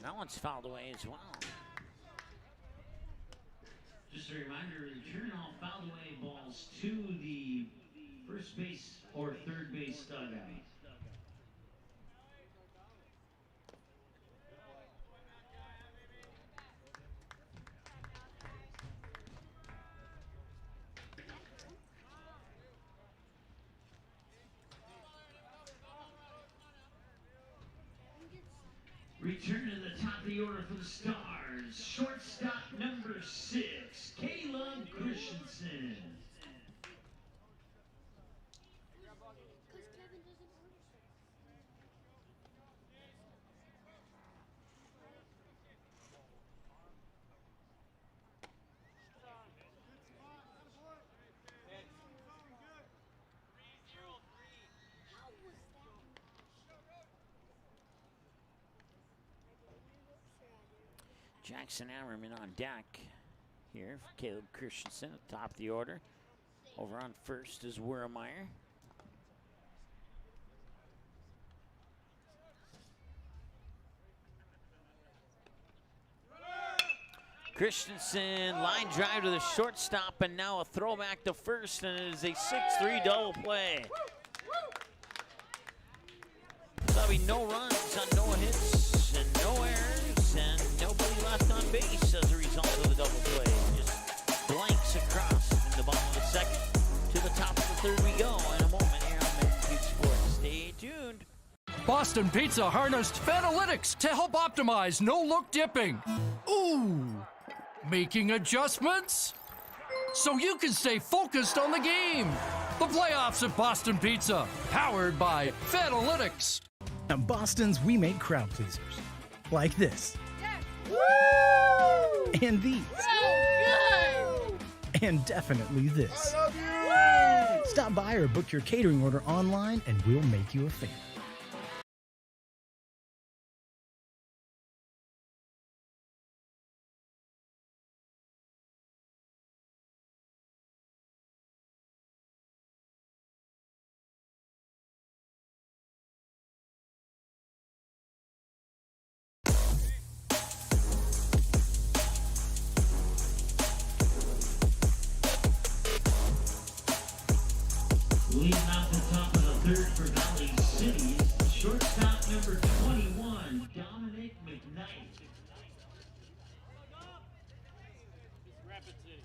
That one's fouled away as well. Just a reminder, return all fouled away balls to the first base or third base dugout. Return to the top of the order for the Stars. Shortstop number 6, Caleb Christensen. Jackson Ammerman on deck here for Caleb Christensen at the top of the order. Over on first is Wermeyer. Christensen, line drive to the shortstop, and now a throwback to first, and it is a 6-3 double play. There'll be no runs on no hits and no errors, and nobody left on base as a result of the double play. Just blanks across in the bottom of the second. To the top of the third we go in a moment here on Magnitude Sports. Stay tuned. Boston Pizza harnessed Fanalytics to help optimize no-look dipping. Ooh, making adjustments so you can stay focused on the game. The playoffs at Boston Pizza, powered by Fanalytics. At Boston's, we make crowd pleasers. Like this. Woo! And these. So good! And definitely this. I love you! Stop by or book your catering order online and we'll make you a fan. Leading off the top of the third for Valley City, shortstop number 21, Dominic McKnight. Rapid City.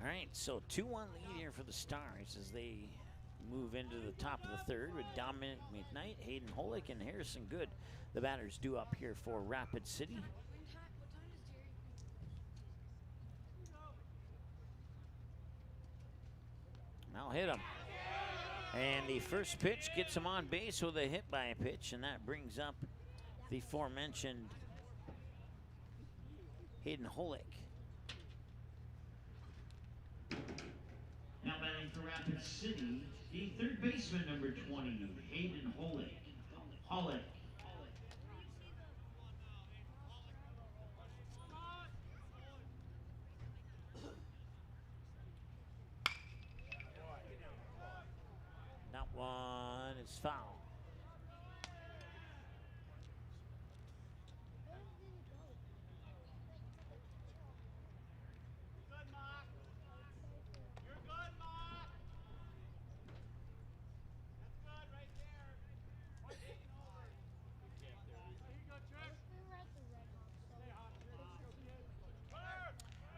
All right, so 2-1 lead here for the Stars as they move into the top of the third with Dominic McKnight, Hayden Holick, and Harrison Good. The batters due up here for Rapid City. Now hit him. And the first pitch gets him on base with a hit by a pitch, and that brings up the aforementioned Hayden Holick. Now batting for Rapid City, the third baseman number 20, Hayden Holick. Holick. That one is foul.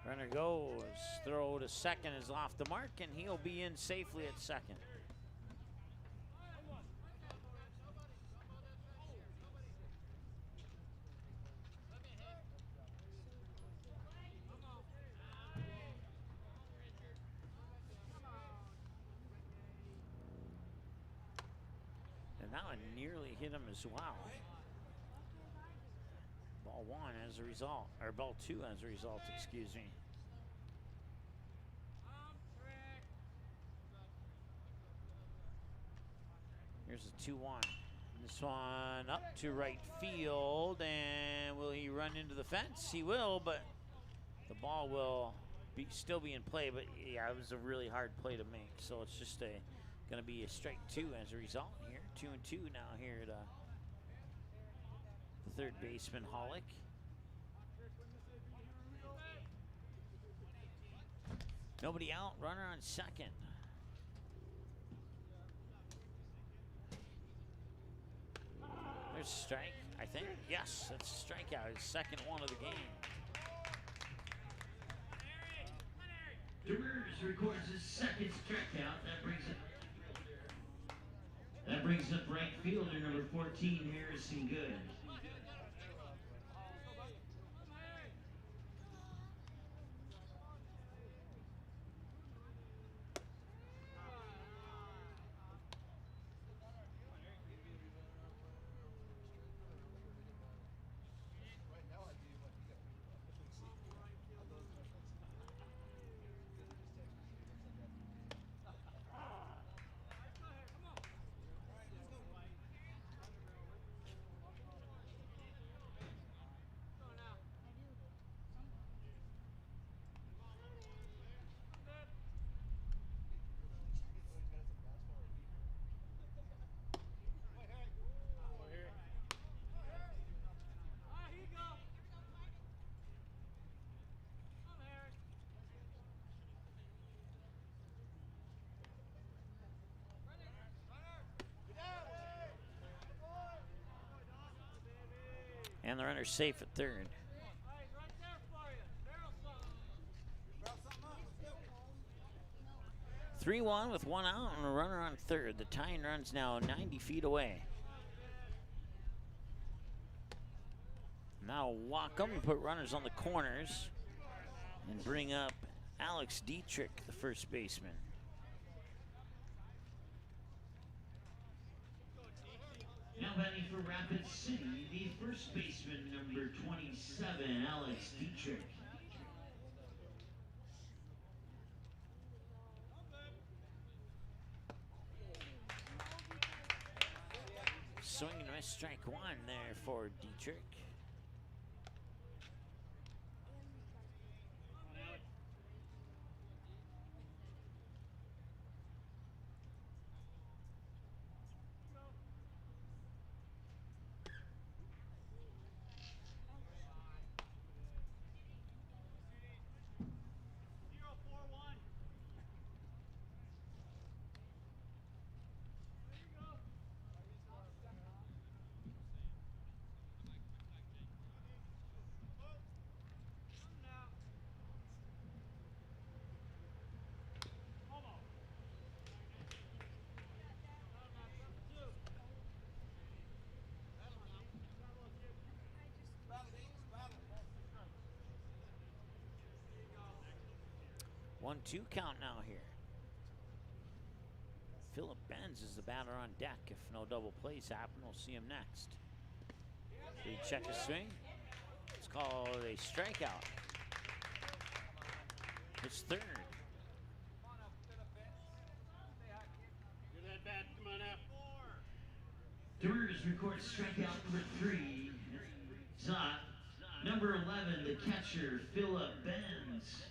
Runner goes, throw to second is off the mark, and he'll be in safely at second. And that one nearly hit him as well. Ball one as a result, or ball two as a result, excuse me. Here's a 2-1. This one up to right field, and will he run into the fence? He will, but the ball will still be in play. But yeah, it was a really hard play to make, so it's just going to be a strike 2 as a result here. 2-2 now here to the third baseman, Hollick. Nobody out, runner on second. There's a strike, I think. Yes, that's a strikeout. His second one of the game. Demers records his second strikeout. That brings up right fielder number 14, Harrison Good. And the runner's safe at third. Three 3-1 with one out and a runner on third. The tying run's now 90 feet away. Now walk them and put runners on the corners and bring up Alex Dietrich, the first baseman. Now batting for Rapid City, the first baseman, number 27, Alex Dietrich. Swing and miss, strike one there for Dietrich. One-two count now here. Philip Benz is the batter on deck. If no double plays happen, we'll see him next. Did he check his swing? It's called a strikeout. It's third. Get that bat, come on up. Demers records strikeout number 3. Zot. Number 11, the catcher, Philip Benz.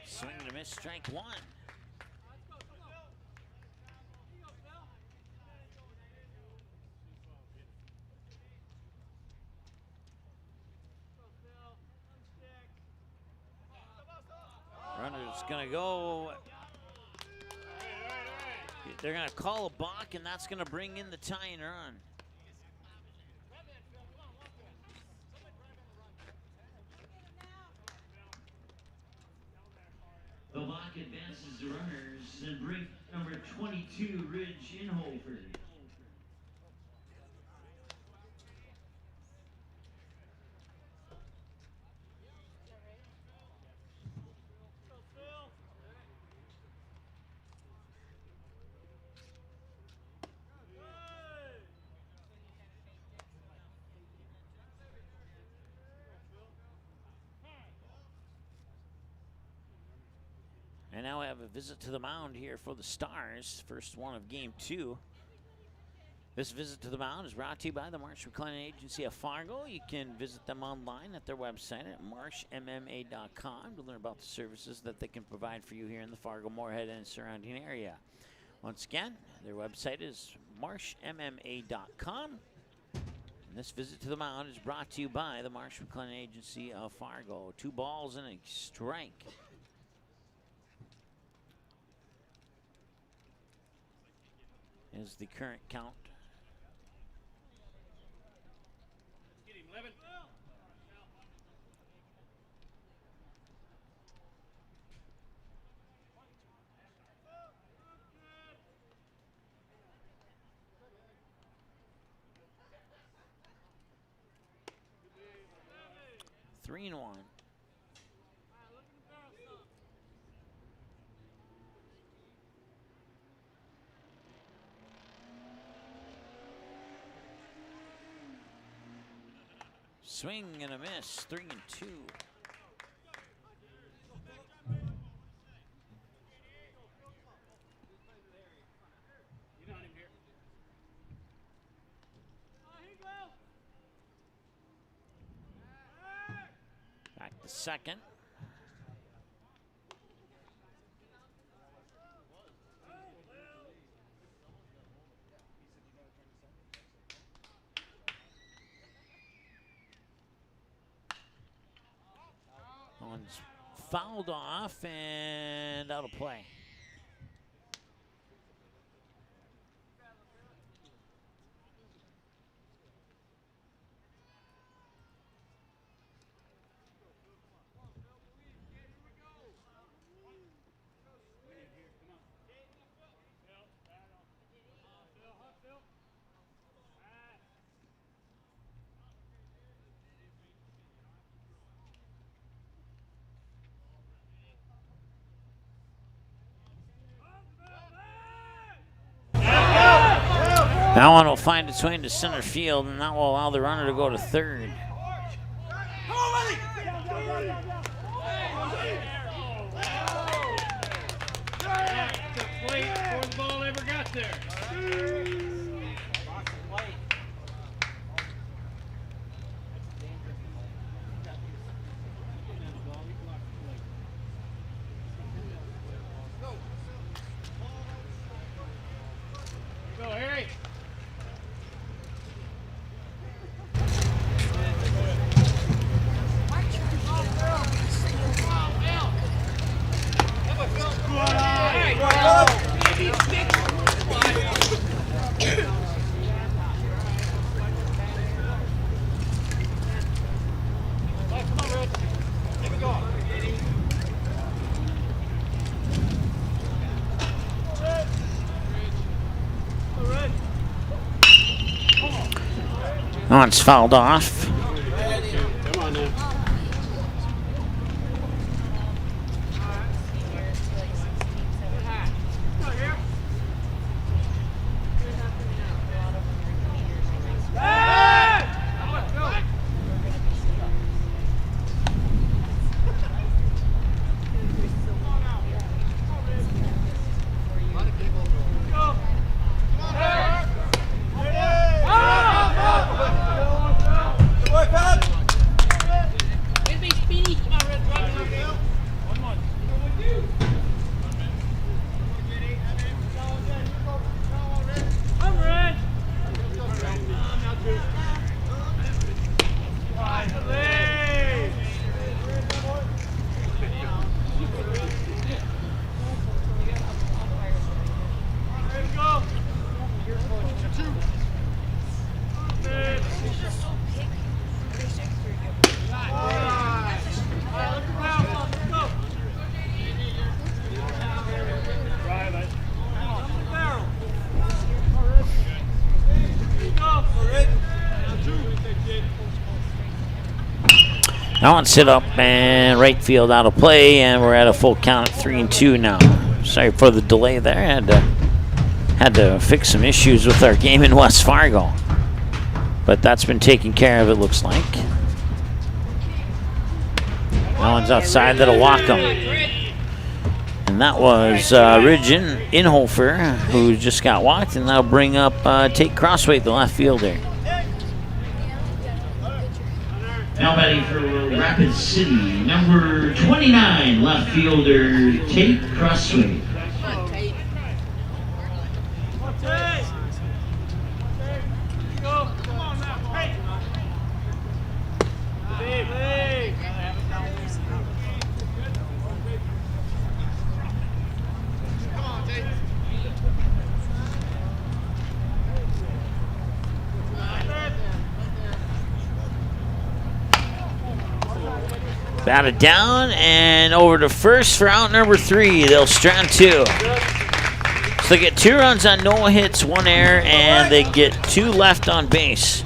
Swing and a miss, strike one. Runner's gonna go. They're gonna call a balk, and that's gonna bring in the tying run. The lock advances the runners and bring number 22, Ridge Inhofer. And now we have a visit to the mound here for the Stars. First one of game 2. This visit to the mound is brought to you by the Marsh McLennan Agency of Fargo. You can visit them online at their website at marshmma.com to learn about the services that they can provide for you here in the Fargo, Moorhead, and surrounding area. Once again, their website is marshmma.com. And this visit to the mound is brought to you by the Marsh McLennan Agency of Fargo. 2 balls and a strike. Is the current count. 3-1. Swing and a miss, 3-2. Back to second. One's fouled off and out of play. That one will find its way into center field, and that will allow the runner to go to third. Before the ball ever got there. Go, Harry. One's fouled off. Come on now. That one's hit up and right field out of play, and we're at a full count at 3-2 now. Sorry for the delay there. Had to fix some issues with our game in West Fargo, but that's been taken care of, it looks like. That one's outside, that'll walk him. And And that was Ridge Inhofer, who just got walked, and that'll bring up Tate Crossway, the left fielder. Now batting for Rapid City, number 29, left fielder Tate Crossway. Batted down and over to first for out number 3. They'll strand 2. So they get 2 runs on no hits, 1 error, and they get 2 left on base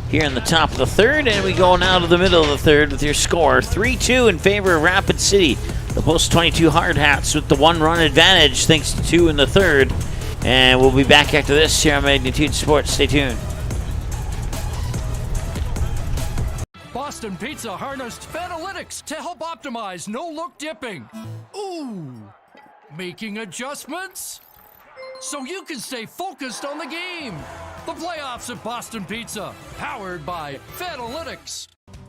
here in the top of the 3rd. And we go now to the middle of the 3rd with your score 3-2 in favor of Rapid City. The Post 22 Hard Hats with the 1-run advantage thanks to 2 in the 3rd. And we'll be back after this here on Magnitude Sports. Stay tuned. Boston Pizza harnessed Fanalytics to help optimize no-look dipping. Ooh, making adjustments so you can stay focused on the game. The playoffs at Boston Pizza, powered by Fanalytics.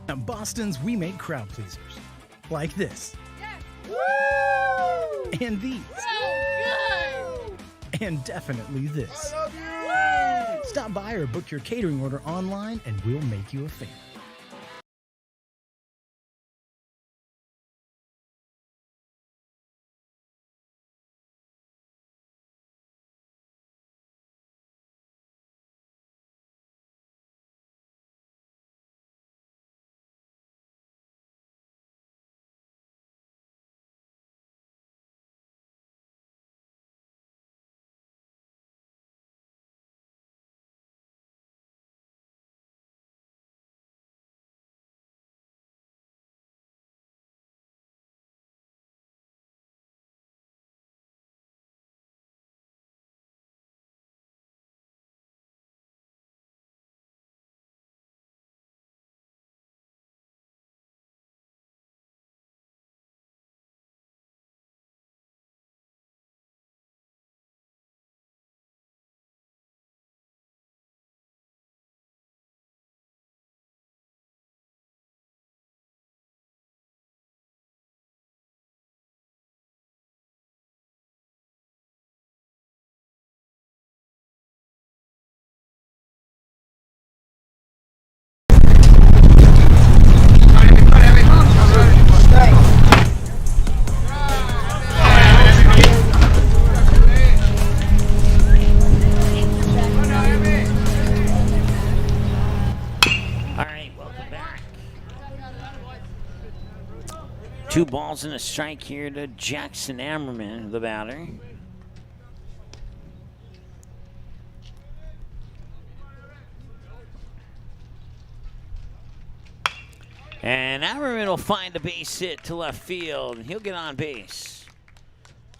At Boston's, we make crowd pleasers. Like this. And these. And definitely this. Stop by or book your catering order online and we'll make you a fan. Two balls and a strike here to Jackson Ammerman, the batter. And Ammerman will find a base hit to left field, and he'll get on base.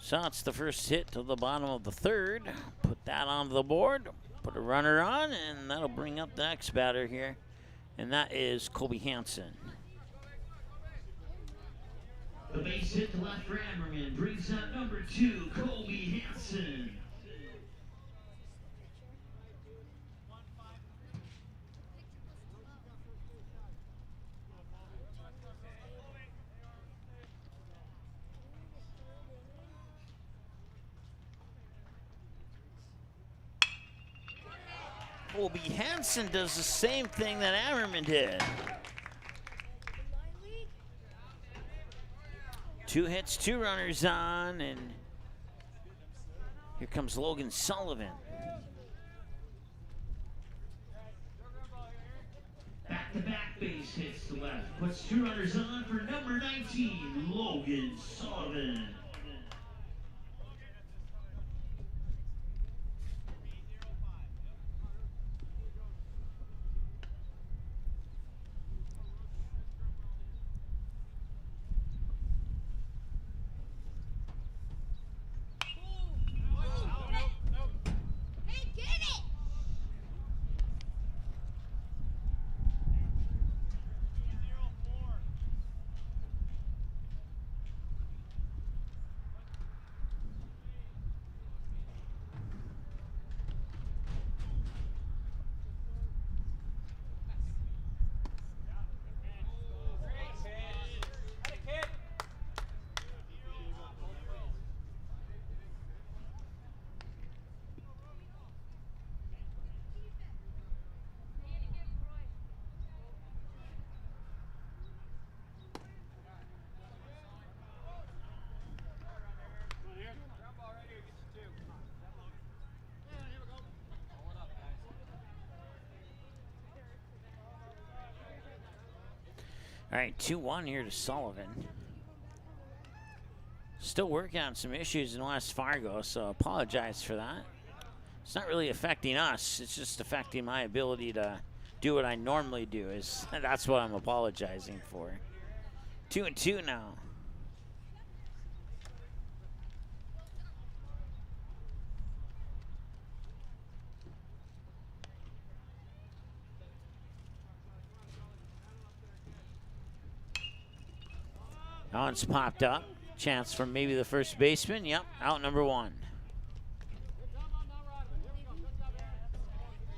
So it's the first hit to the bottom of the 3rd. Put that onto the board, put a runner on, and that'll bring up the next batter here, and that is Colby Hansen. The base hit to left for Ammerman brings up number 2, Colby Hansen. Colby Hansen does the same thing that Ammerman did. 2 hits, 2 runners on, and here comes Logan Sullivan. Back-to-back base hits to left. Puts 2 runners on for number 19, Logan Sullivan. All right, 2-1 here to Sullivan. Still working on some issues in West Fargo, so apologize for that. It's not really affecting us. It's just affecting my ability to do what I normally do. That's what I'm apologizing for. 2-2 now. Now it's popped up. Chance for maybe the first baseman. Yep, out number 1.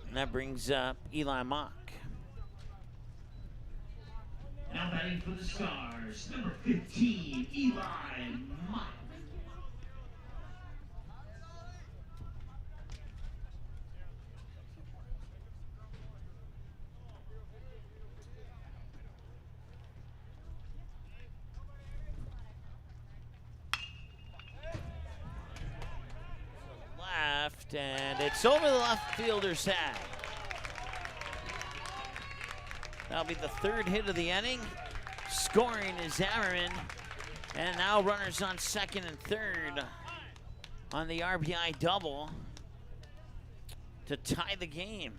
And that brings up Eli Mock. Now batting for the Stars, number 15, Eli Mock. Left, and it's over the left fielder's head. That'll be the 3rd hit of the inning. Scoring is Hammerman. And now runners on 2nd and 3rd on the RBI double to tie the game.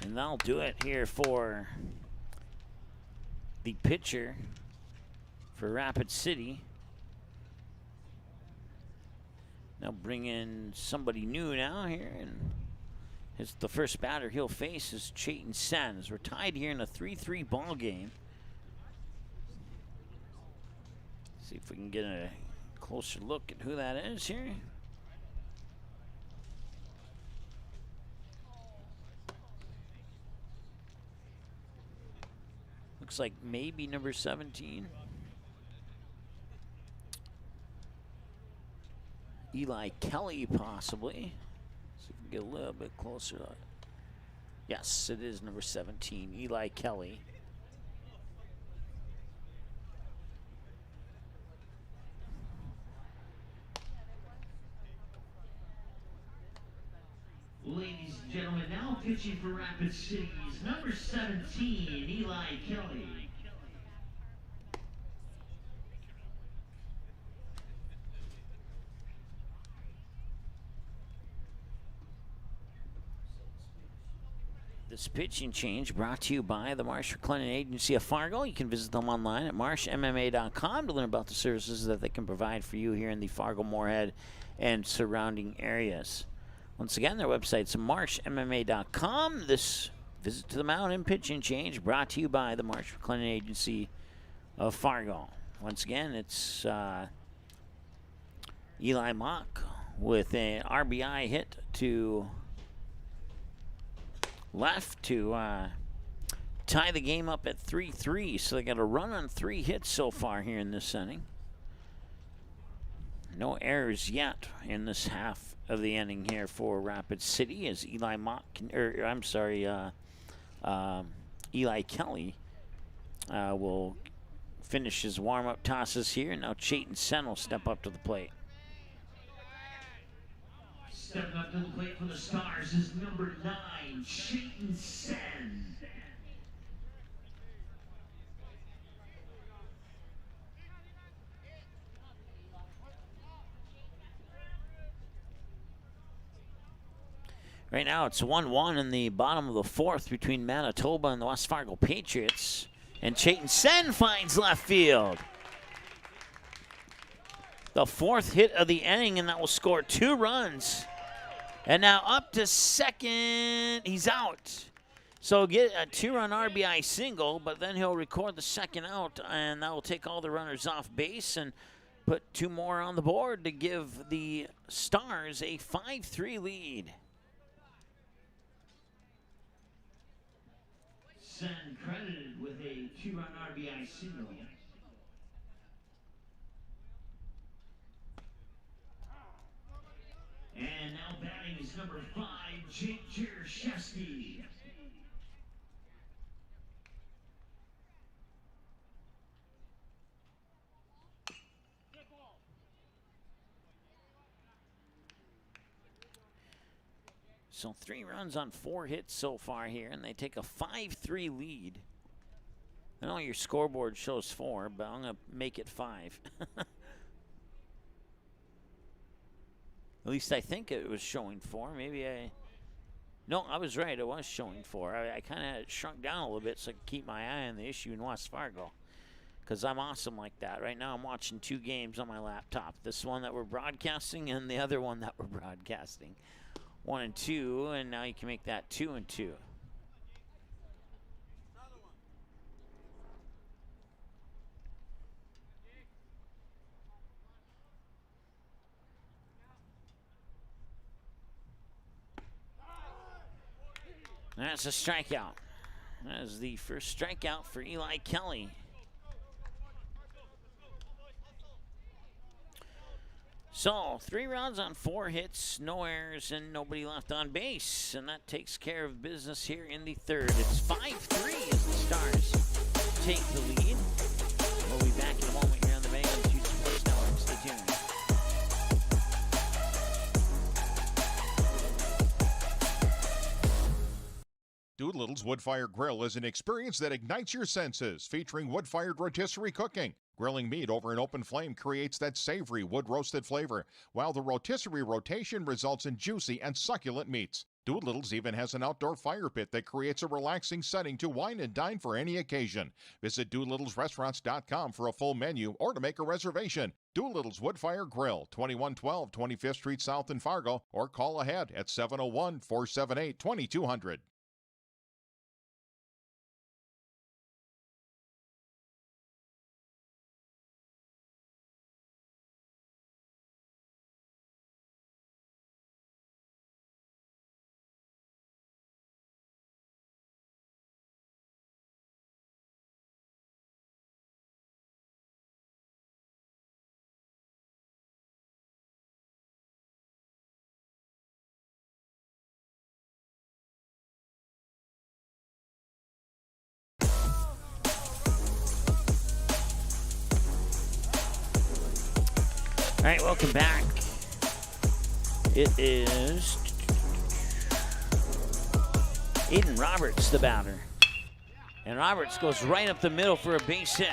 And that'll do it here for the pitcher for Rapid City. Now bring in somebody new now here, and the first batter he'll face is Chayton Sen, as we're tied here in a 3-3 ball game. See if we can get a closer look at who that is here. Looks like maybe number 17. Eli Kelly, possibly. See if we can get a little bit closer. Yes, it is number 17, Eli Kelly. Ladies and gentlemen, now pitching for Rapid City is number 17, Eli Kelly. This pitching change brought to you by the Marsh McLennan Agency of Fargo. You can visit them online at marshmma.com to learn about the services that they can provide for you here in the Fargo, Moorhead, and surrounding areas. Once again, their website's marshmma.com. This visit to the mound and pitching change brought to you by the Marsh McLennan Agency of Fargo. Once again, it's Eli Mock with an RBI hit to left to tie the game up at 3-3. So they got a run on 3 hits so far here in this inning. No errors yet in this half of the inning here for Rapid City, as Eli Mock, Eli Kelly will finish his warm-up tosses here. Now Chayton Sen will step up to the plate. Stepping up to the plate for the Stars is number 9, Chayton Sen. Right now it's 1-1 in the bottom of the 4th between Manitoba and the West Fargo Patriots. And Chayton Sen finds left field. The 4th hit of the inning, and that will score 2 runs. And now up to second. He's out. So get a 2-run RBI single, but then he'll record the second out, and that will take all the runners off base and put 2 more on the board to give the Stars a 5-3 lead. Sen credited with a 2-run RBI single. And now base number 5, Jake Chershevsky. So 3 runs on 4 hits so far here, and they take a 5-3 lead. I know your scoreboard shows 4, but I'm going to make it 5. At least I think it was showing 4. Maybe no, I was right. It was showing 4. I kind of shrunk down a little bit so I could keep my eye on the issue in West Fargo, because I'm awesome like that. Right now I'm watching 2 games on my laptop. This one that we're broadcasting and the other one that we're broadcasting. 1 and 2, and now you can make that 2 and 2. That's a strikeout. That is the first strikeout for Eli Kelly. So 3 runs on 4 hits, no errors, and nobody left on base. And that takes care of business here in the 3rd. It's 5-3 as the Stars take the lead. We'll be back in a moment here on the Mega Institute Sports Network. Stay tuned. Doolittle's Wood-Fired Grill is an experience that ignites your senses, featuring wood-fired rotisserie cooking. Grilling meat over an open flame creates that savory wood-roasted flavor, while the rotisserie rotation results in juicy and succulent meats. Doolittle's even has an outdoor fire pit that creates a relaxing setting to wine and dine for any occasion. Visit DoolittlesRestaurants.com for a full menu or to make a reservation. Doolittle's Wood-Fired Grill, 2112 25th Street South in Fargo, or call ahead at 701-478-2200. All right, welcome back. It is Aiden Roberts, the batter. And Roberts goes right up the middle for a base hit.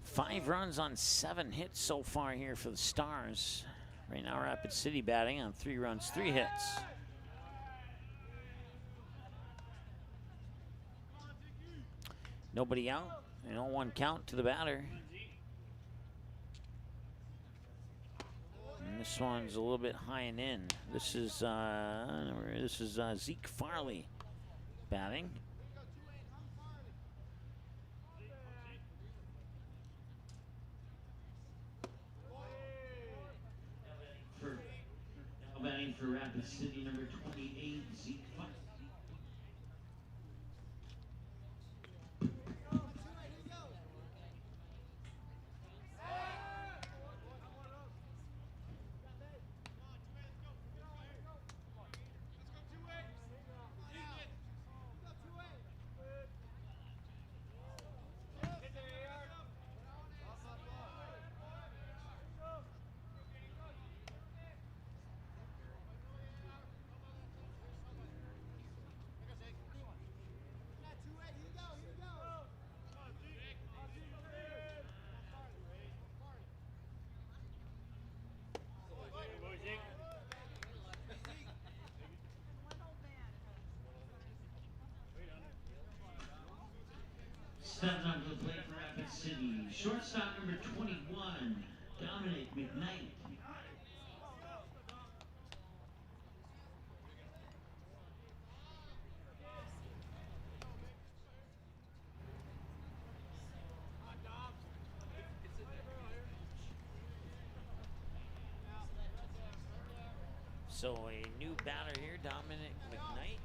Five runs on 7 hits so far here for the Stars. Right now, Rapid City batting on 3 runs, 3 hits. Nobody out. 0-1 count to the batter. And this one's a little bit high and in. This is Zeke Farley batting. Batting for Rapid City, number 28, Zeke Farley. Stepping up to the plate for Rapid City, shortstop number 21, Dominic McKnight. So a new batter here, Dominic McKnight.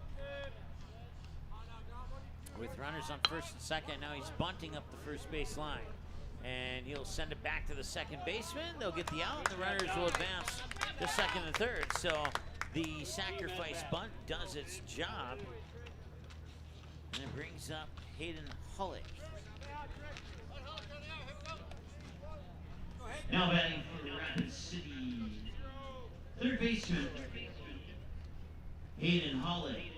With runners on first and second, now he's bunting up the first base line. And he'll send it back to the second baseman. They'll get the out, and the runners will advance to second and third. So the sacrifice bunt does its job. And it brings up Hayden Hullick. Now batting for the Rapid City, third baseman, Hayden Hullick.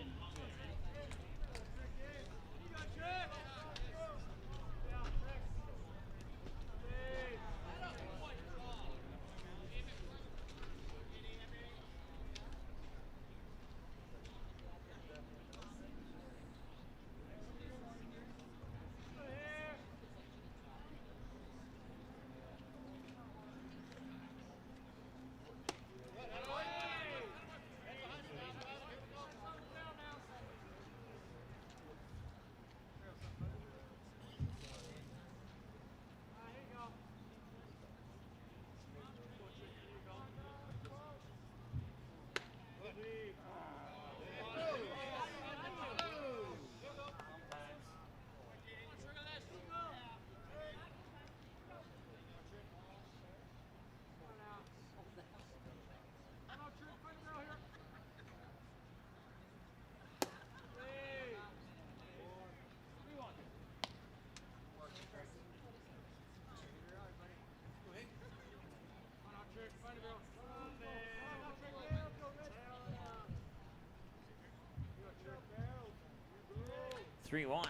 Three, 1.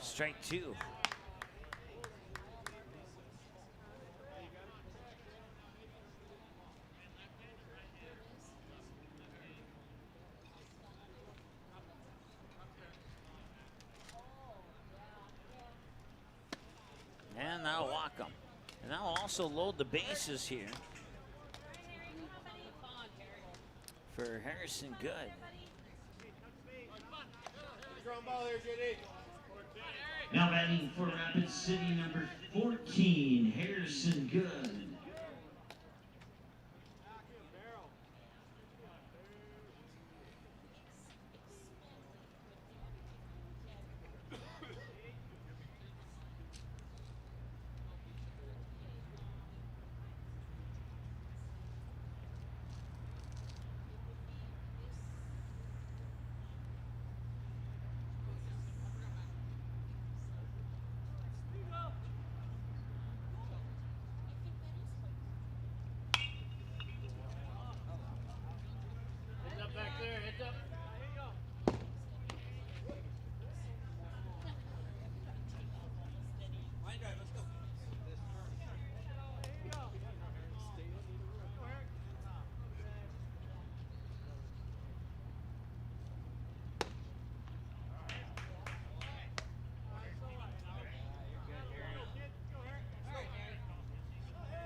Strike two. And that'll walk them. And that'll also load the bases here for Harrison Good. Now batting for Rapid City, number 14, Harrison Good.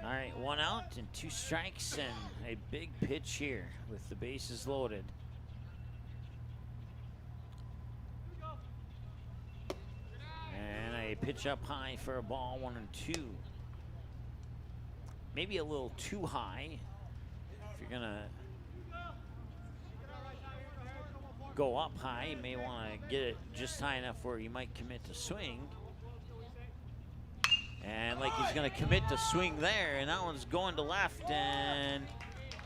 All right, 1 out and 2 strikes and a big pitch here with the bases loaded. And a pitch up high for a ball, 1-2. Maybe a little too high. If you're gonna go up high, you may want to get it just high enough where you might commit to swing. And like he's gonna commit to swing there, and that one's going to left, and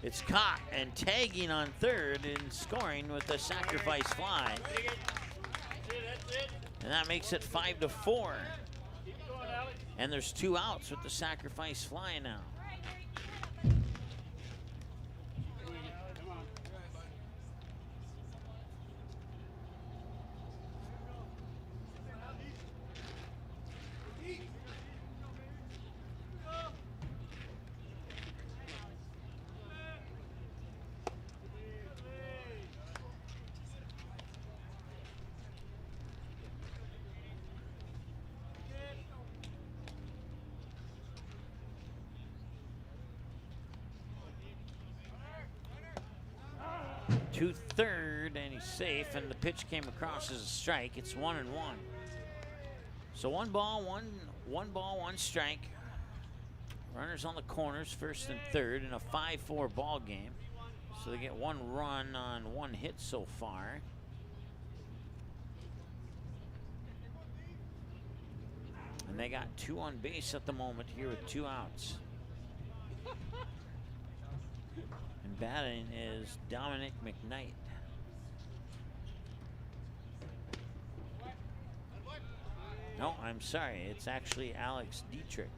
it's caught and tagging on third and scoring with a sacrifice fly. And that makes it 5-4. And there's 2 outs with the sacrifice fly now. to third, and he's safe, and the pitch came across as a strike. It's 1-1. So one ball, one strike. Runners on the corners, first and third, in a 5-4 ball game. So they get 1 run on 1 hit so far. And they got 2 on base at the moment here with 2 outs. And batting is Dominic McKnight. No, I'm sorry. It's actually Alex Dietrich.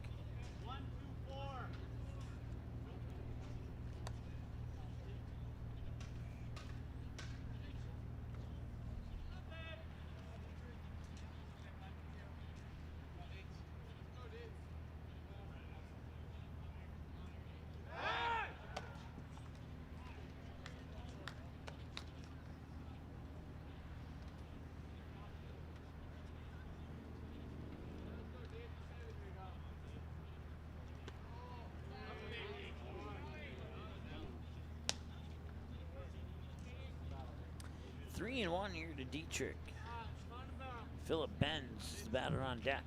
Three and 1 here to Dietrich. Philip Benz is the batter on deck.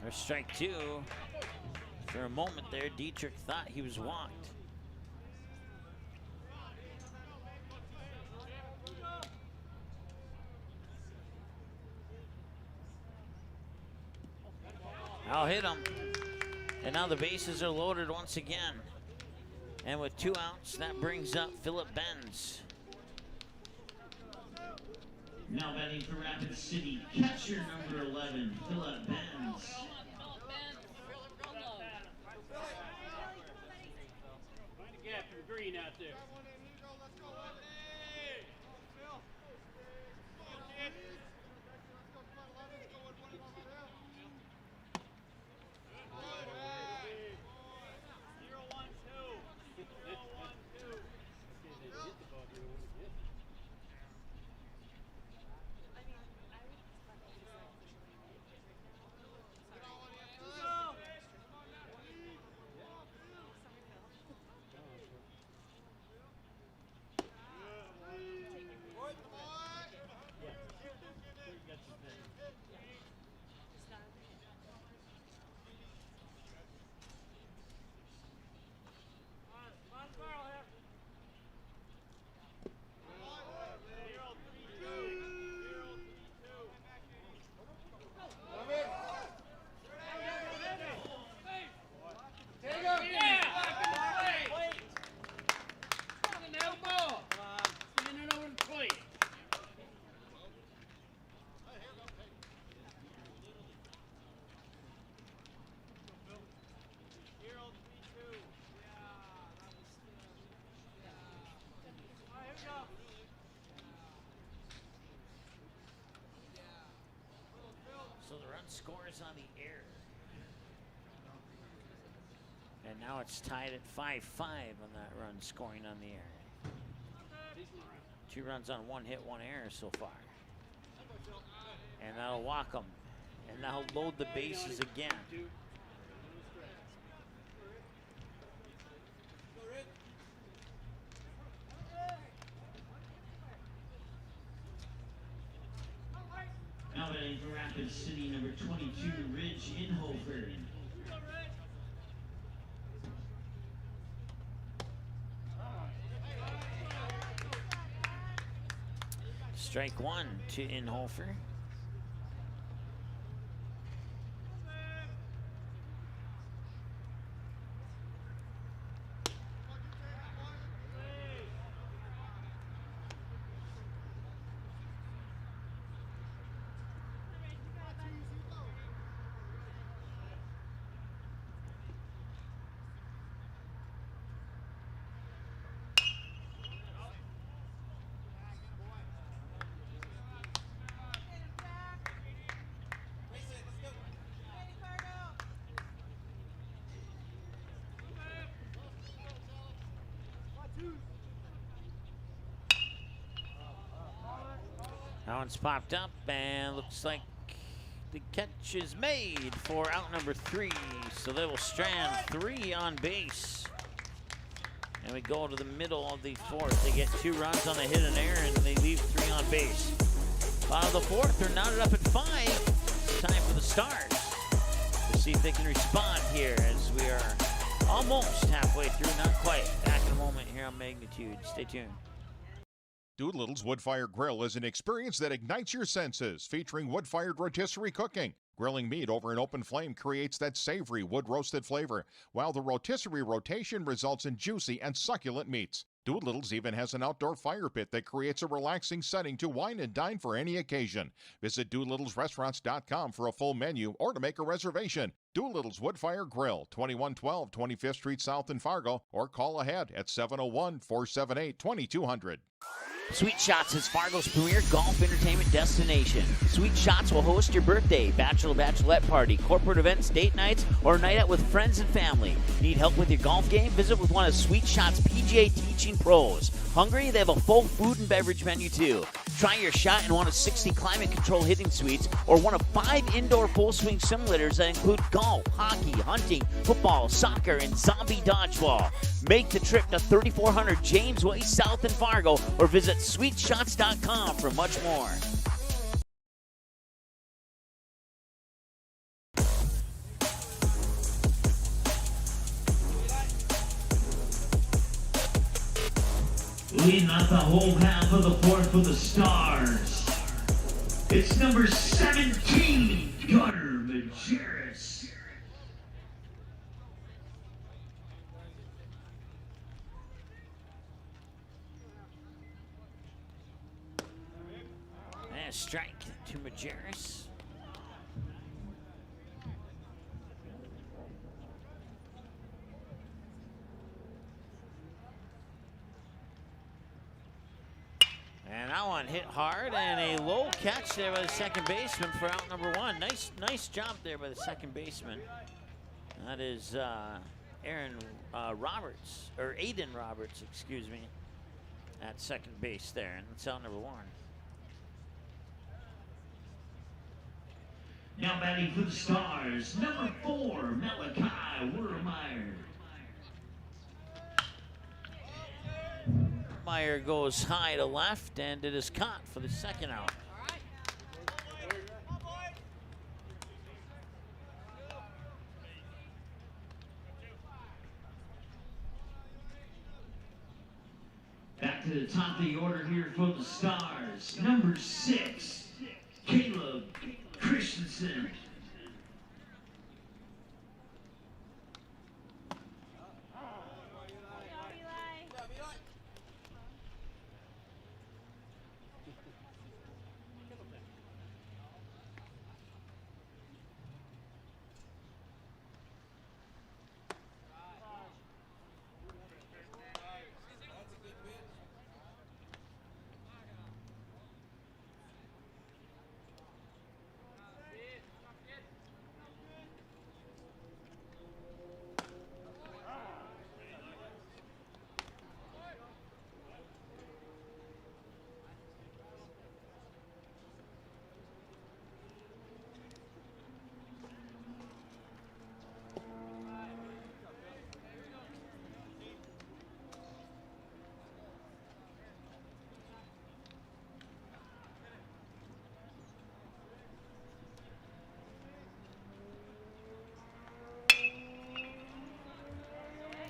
There's strike 2. For a moment there, Dietrich thought he was walked. I'll hit him. And now the bases are loaded once again. And with 2 outs, that brings up Philip Benz. Now batting for Rapid City, catcher number 11, Philip Benz. Find a gap for green out there. So the run scores on the air. And now it's tied at 5-5 on that run scoring on the air. 2 runs on 1 hit, 1 error so far. And that'll walk them. And that'll load the bases again. Now batting for Rapid City, number 22, Ridge Inhofer. Strike 1 to Inhofer. That one's popped up and looks like the catch is made for out number 3. So they will strand 3 on base And we go to the middle of the fourth. They get 2 runs on the hit and error, and they leave 3 on base. Bottom of the fourth, they're knotted up at 5. It's time for the Stars to see if they can respond here as we are almost halfway through, not quite. Back in a moment here on Magnitude. Stay tuned. Doolittle's Wood-Fire Grill is an experience that ignites your senses, featuring wood-fired rotisserie cooking. Grilling meat over an open flame creates that savory wood-roasted flavor, while the rotisserie rotation results in juicy and succulent meats. Doolittle's even has an outdoor fire pit that creates a relaxing setting to wine and dine for any occasion. Visit DoolittlesRestaurants.com for a full menu or to make a reservation. Doolittle's Wood-Fire Grill, 2112 25th Street South in Fargo, or call ahead at 701-478-2200. Sweet Shots is Fargo's premier golf entertainment destination. Sweet Shots will host your birthday, bachelorette party, corporate events, date nights, or a night out with friends and family. Need help with your golf game? Visit with one of Sweet Shots' PGA teaching pros. Hungry? They have a full food and beverage menu too. Try your shot in one of 60 climate-controlled hitting suites or one of 5 indoor full-swing simulators that include golf, hockey, hunting, football, soccer, and zombie dodgeball. Make the trip to 3400 James Way South in Fargo or visit sweetshots.com for much more. Leading up the whole half of the fourth for the Stars. It's number 17, Gunnar Majerus. And a strike to Majerus. And that one hit hard, and a low catch there by the second baseman for out number 1. Nice job there by the second baseman. That is Aiden Roberts, excuse me, at second base there, and that's out number 1. Now batting for the Stars, number 4, Malachi Wurmeyer. Meyer goes high to left, and it is caught for the second out. Back to the top of the order here for the Stars, number 6, Caleb Christensen.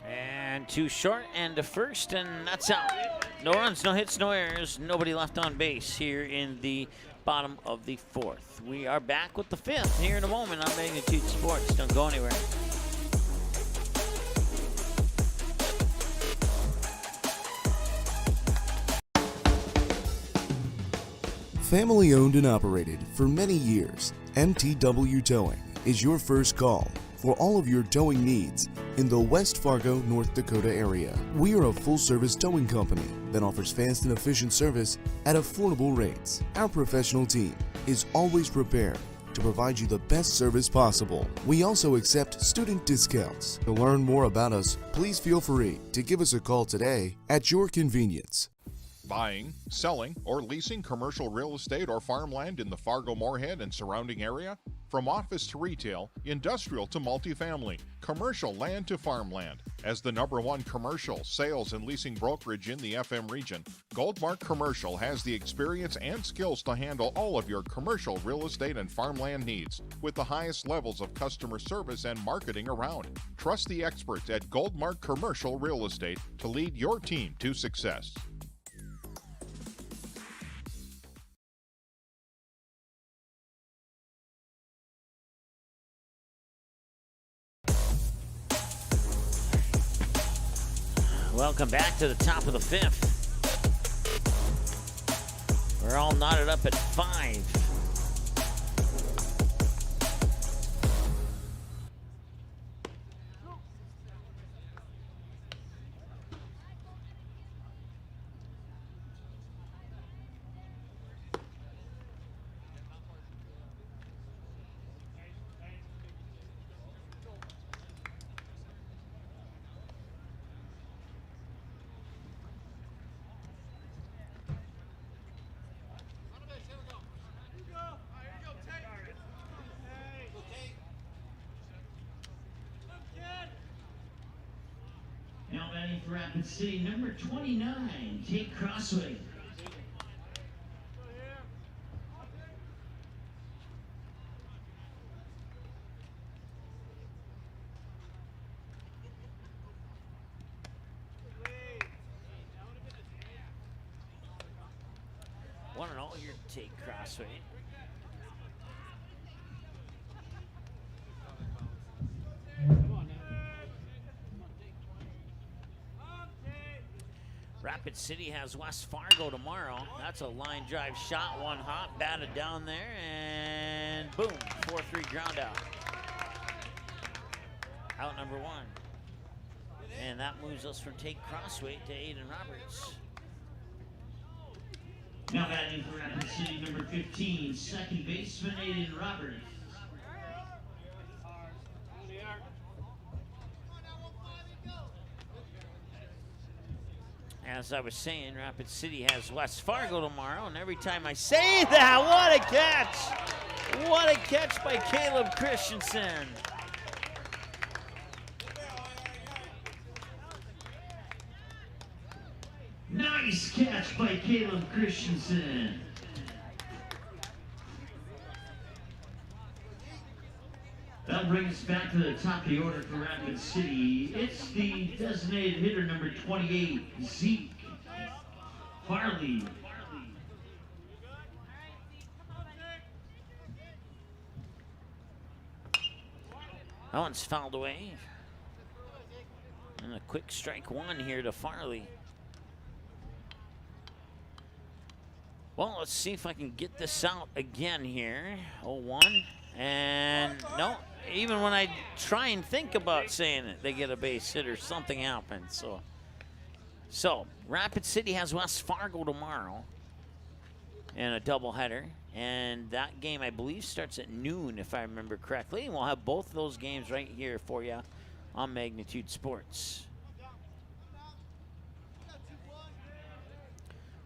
And 2 short and to first, and that's out. No runs, no hits, no errors, nobody left on base here in the bottom of the fourth. We are back with the fifth here in a moment on Magnitude Sports. Don't go anywhere. Family owned and operated for many years, MTW Towing is your first call for all of your towing needs in the West Fargo, North Dakota area. We are a full-service towing company that offers fast and efficient service at affordable rates. Our professional team is always prepared to provide you the best service possible. We also accept student discounts. To learn more about us, please feel free to give us a call today at your convenience. Buying, selling, or leasing commercial real estate or farmland in the Fargo-Moorhead and surrounding area? from office to retail, industrial to multifamily, commercial land to farmland. As the #1 commercial, sales, and leasing brokerage in the FM region, Goldmark Commercial has the experience and skills to handle all of your commercial real estate and farmland needs with the highest levels of customer service and marketing around. Trust the experts at Goldmark Commercial Real Estate to lead your team to success. Welcome back to the top of the 5th. We're all knotted up at 5. Now batting for Rapid City, number 29, Tate Crossway. One and all here to Tate Crossway. Rapid City has West Fargo tomorrow. That's a line drive shot, one hop, batted down there, and boom, 4-3 ground out. Out number 1. And that moves us from Tate Crossway to Aiden Roberts. Now batting for Rapid City, number 15, second baseman Aiden Roberts. As I was saying, Rapid City has West Fargo tomorrow, and every time I say that, what a catch! What a catch by Caleb Christensen. Nice catch by Caleb Christensen. That'll bring us back to the top of the order for Rapid City. It's the designated hitter, number 28, Zeke Farley. That one's fouled away. And a quick strike 1 here to Farley. Well, let's see if I can get this out again here. 0-1. And no, even when I try and think about saying it, they get a base hit or something happens. So Rapid City has West Fargo tomorrow in a doubleheader. And that game, I believe, starts at noon, if I remember correctly. And we'll have both of those games right here for you on Magnitude Sports.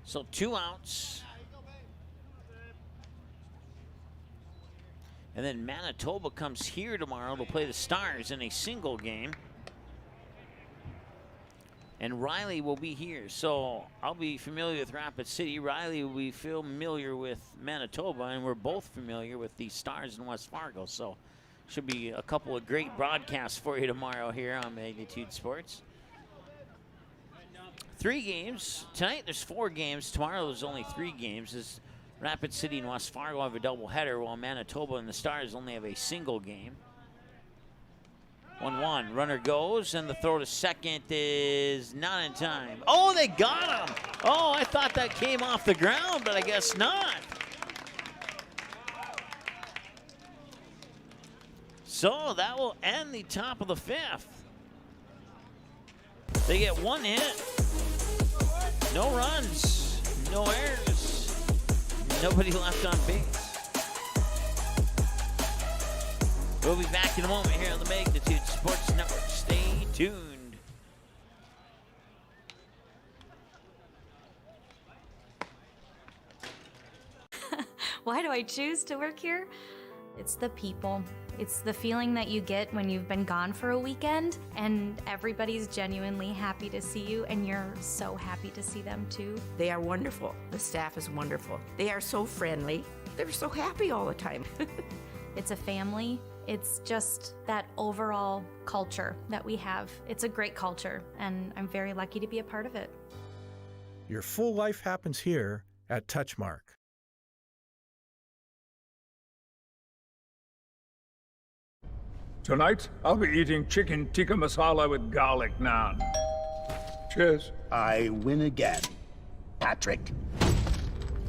So 2 outs. And then Manitoba comes here tomorrow to play the Stars in a single game. And Riley will be here. So I'll be familiar with Rapid City. Riley will be familiar with Manitoba. And we're both familiar with the Stars in West Fargo. So should be a couple of great broadcasts for you tomorrow here on Magnitude Sports. 3 games. Tonight there's 4 games. Tomorrow there's only 3 games. As Rapid City and West Fargo have a doubleheader, while Manitoba and the Stars only have a single game. 1-1. Runner goes, and the throw to second is not in time. Oh, they got him! Oh, I thought that came off the ground, but I guess not. So that will end the top of the 5th. They get 1 hit. No runs, no errors. Nobody left on base. We'll be back in a moment here on the Magnitude Sports Network. Stay tuned. Why do I choose to work here? It's the people. It's the feeling that you get when you've been gone for a weekend and everybody's genuinely happy to see you and you're so happy to see them too. They are wonderful. The staff is wonderful. They are so friendly. They're so happy all the time. It's a family. It's just that overall culture that we have. It's a great culture and I'm very lucky to be a part of it. Your full life happens here at Touchmark. Tonight, I'll be eating chicken tikka masala with garlic naan. Cheers. I win again. Patrick.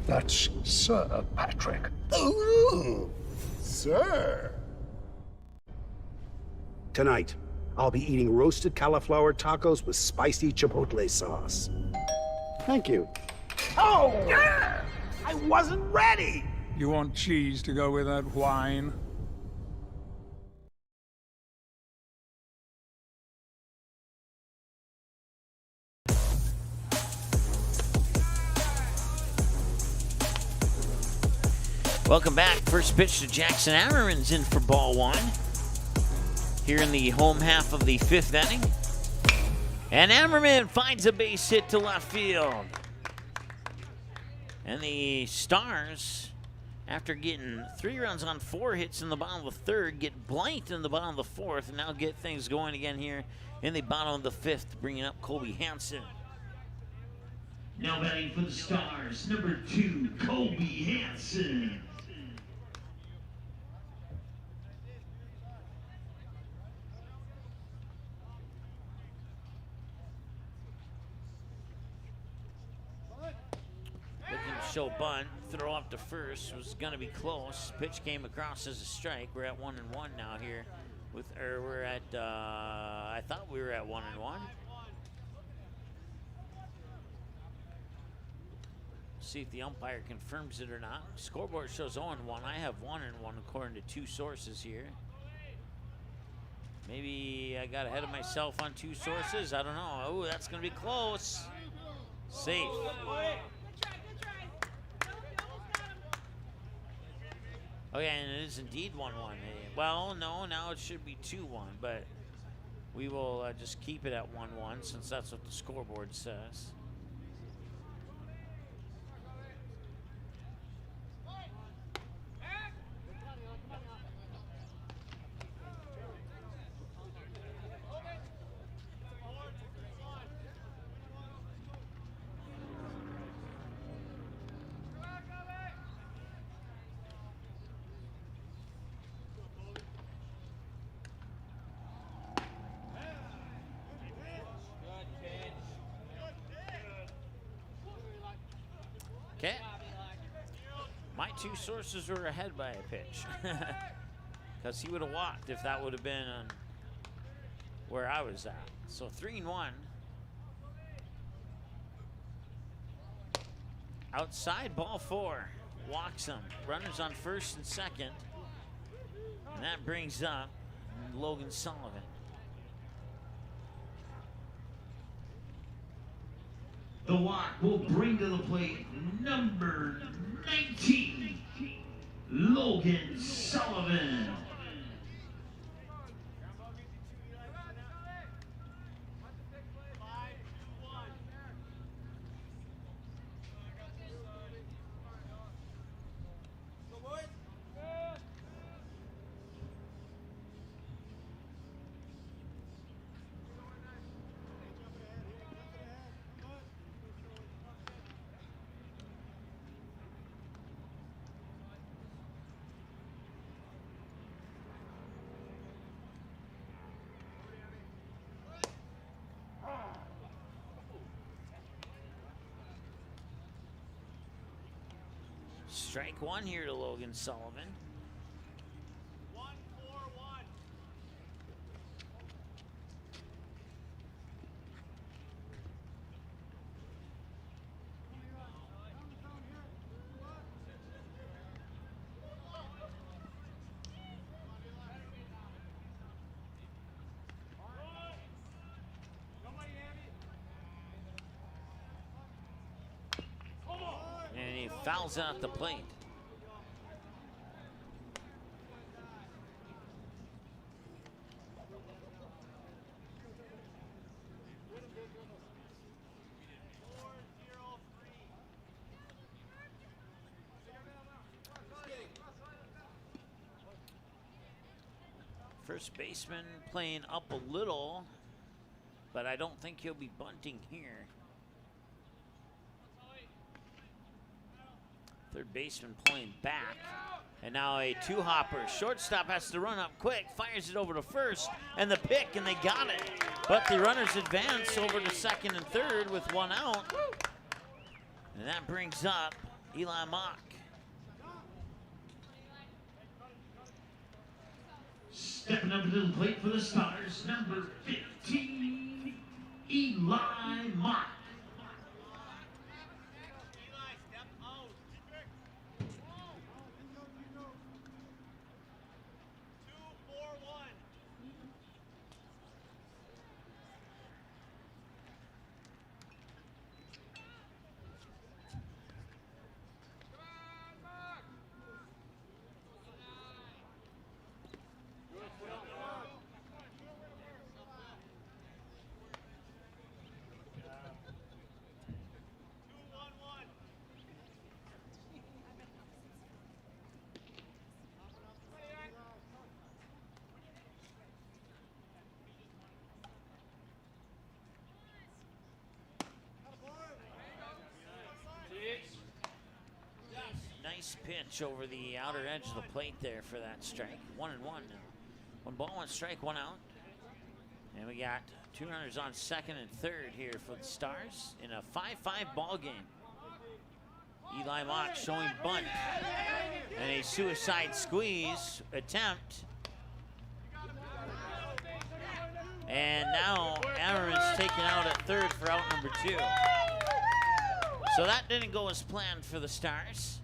That's Sir Patrick. Ooh, sir. Tonight, I'll be eating roasted cauliflower tacos with spicy chipotle sauce. Thank you. Oh! Yeah! I wasn't ready! You want cheese to go with that wine? Welcome back. First pitch to Jackson Ammerman's in for ball one. Here in the home half of the fifth inning. And Ammerman finds a base hit to left field. And the Stars, after getting 3 runs on 4 hits in the bottom of the third, get blanked in the bottom of the fourth, and now get things going again here in the bottom of the fifth, bringing up Colby Hansen. Now batting for the Stars, number 2, Colby Hansen. Show bunt, throw up to first, was going to be close. Pitch came across as a strike. We're at 1-1 now here. We're at, I thought we were at 1-1. See if the umpire confirms it or not. Scoreboard shows 0-1. I have 1-1 according to 2 sources here. Maybe I got ahead of myself on 2 sources. I don't know. Oh, that's going to be close. Safe. Okay, and it is indeed 1-1. Well, no, now it should be 2-1, but we will just keep it at 1-1 since that's what the scoreboard says. Okay. My 2 sources were ahead by a pitch. Because he would have walked if that would have been on where I was at. So 3-1. Outside, ball 4. Walks him. Runners on first and second. And that brings up Logan Sullivan. The walk will bring to the plate number 19, Logan Sullivan. Strike 1 here to Logan Sullivan. And he fouls out the plate. First baseman playing up a little, but I don't think he'll be bunting here. Third baseman playing back. And now a two-hopper. Shortstop has to run up quick, fires it over to first, and the pick, and they got it. But the runners advance over to second and third with one out. And that brings up Eli Mock. Stepping up to the plate for the Stars, number 15, Eli Mock. Nice pitch over the outer edge of the plate there for that strike. 1-1 now. One ball, one strike, one out. And we got two runners on second and third here for the Stars in a 5-5 ball game. Eli Mock showing bunt and a suicide squeeze attempt. And now Aaron's taken out at third for out number 2. So that didn't go as planned for the Stars.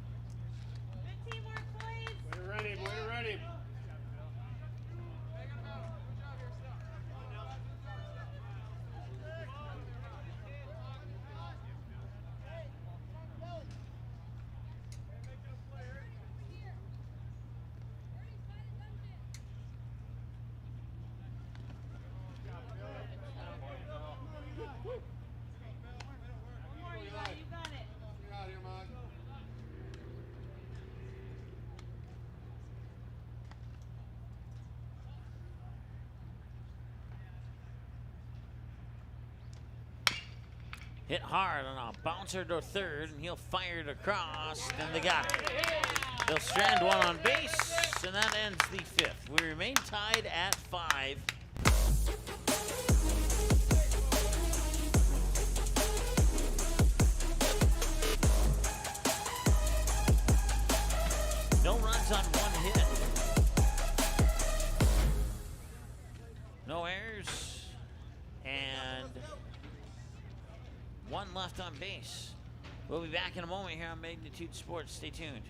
Way to run him. Hit hard on a bouncer to third, and he'll fire it across, and they got it. They'll strand one on base, and that ends the 5th. We remain tied at 5. No runs on one hit. No errors, and one left on base. We'll be back in a moment here on Magnitude Sports. Stay tuned.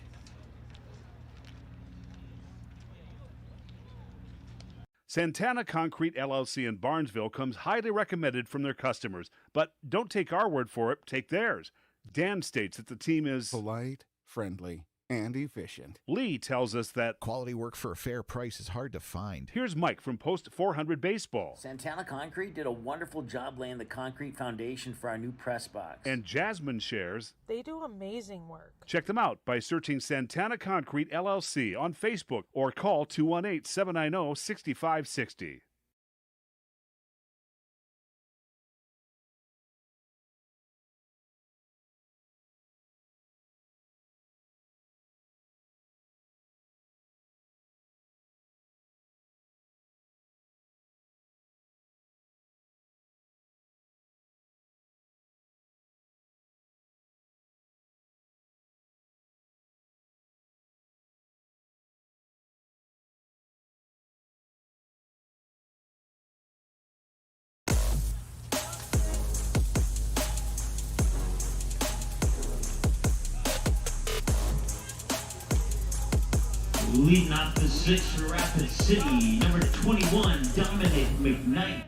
Santana Concrete LLC in Barnesville comes highly recommended from their customers. But don't take our word for it, take theirs. Dan states that the team is polite, friendly, and efficient. Lee tells us that quality work for a fair price is hard to find. Here's Mike from Post 400 Baseball. Santana Concrete did a wonderful job laying the concrete foundation for our new press box. And Jasmine shares they do amazing work. Check them out by searching Santana Concrete LLC on Facebook or call 218-790-6560. Leading off the 6th for Rapid City, number 21, Dominic McKnight.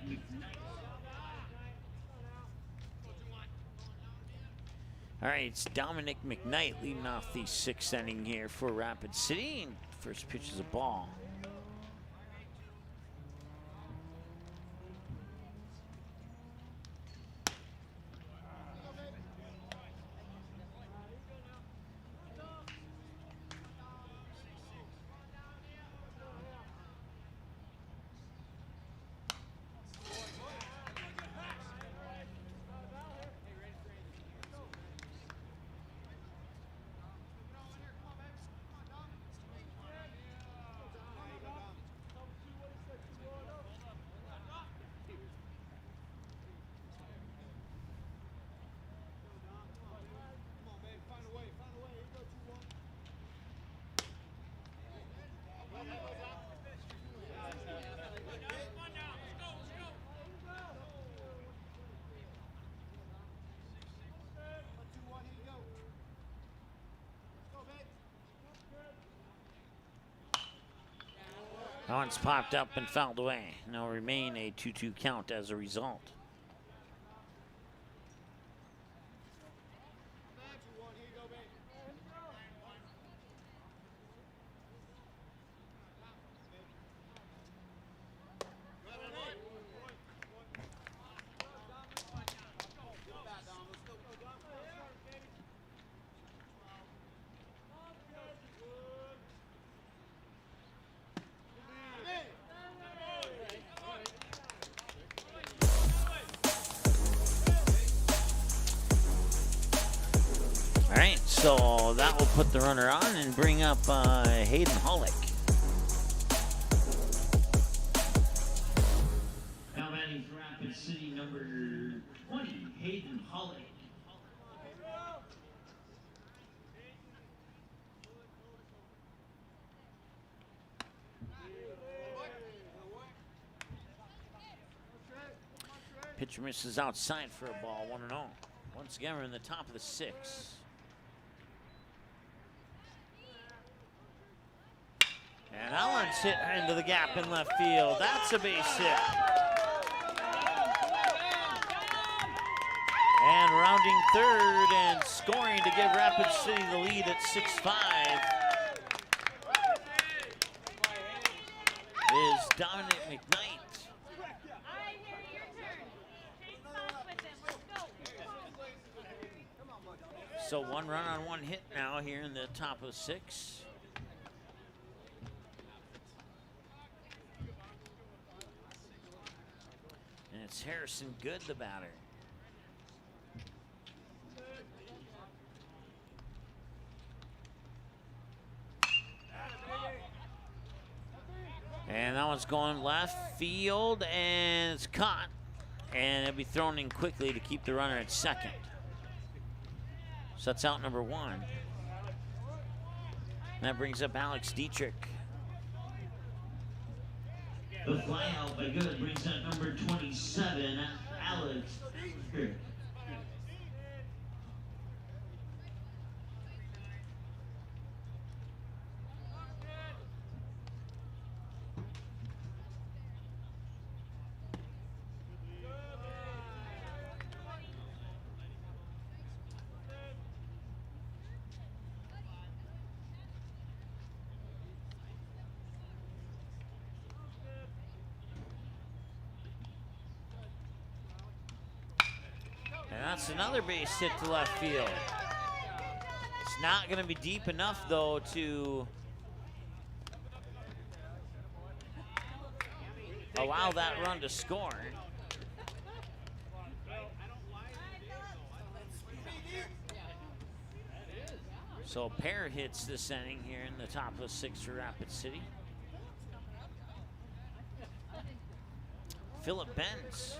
All right, it's Dominic McKnight leading off the 6th inning here for Rapid City. And first pitch is a ball. That one's popped up and fouled away. Now remain a 2-2 count as a result. All right, so that will put the runner on and bring up Hayden Hollick. Now batting for Rapid City, number 20, Hayden Hollick. Pitcher misses outside for a ball, 1-0. Once again, we're in the top of the 6th. And that one's hit into the gap in left field. That's a base hit. And rounding third and scoring to give Rapid City the lead at 6-5 is Dominic McKnight. So 1 run on 1 hit now here in the top of 6. And it's Harrison Good, the batter. And that one's going left field, and it's caught. And it'll be thrown in quickly to keep the runner at second. So that's out number 1. And that brings up Alex Dietrich. The flyout by Good brings up number 27, Alex Dietrich. And that's another base hit to left field. It's not going to be deep enough, though, to allow that run to score. So a pair hits this inning here in the top of the 6th for Rapid City. Philip Benz.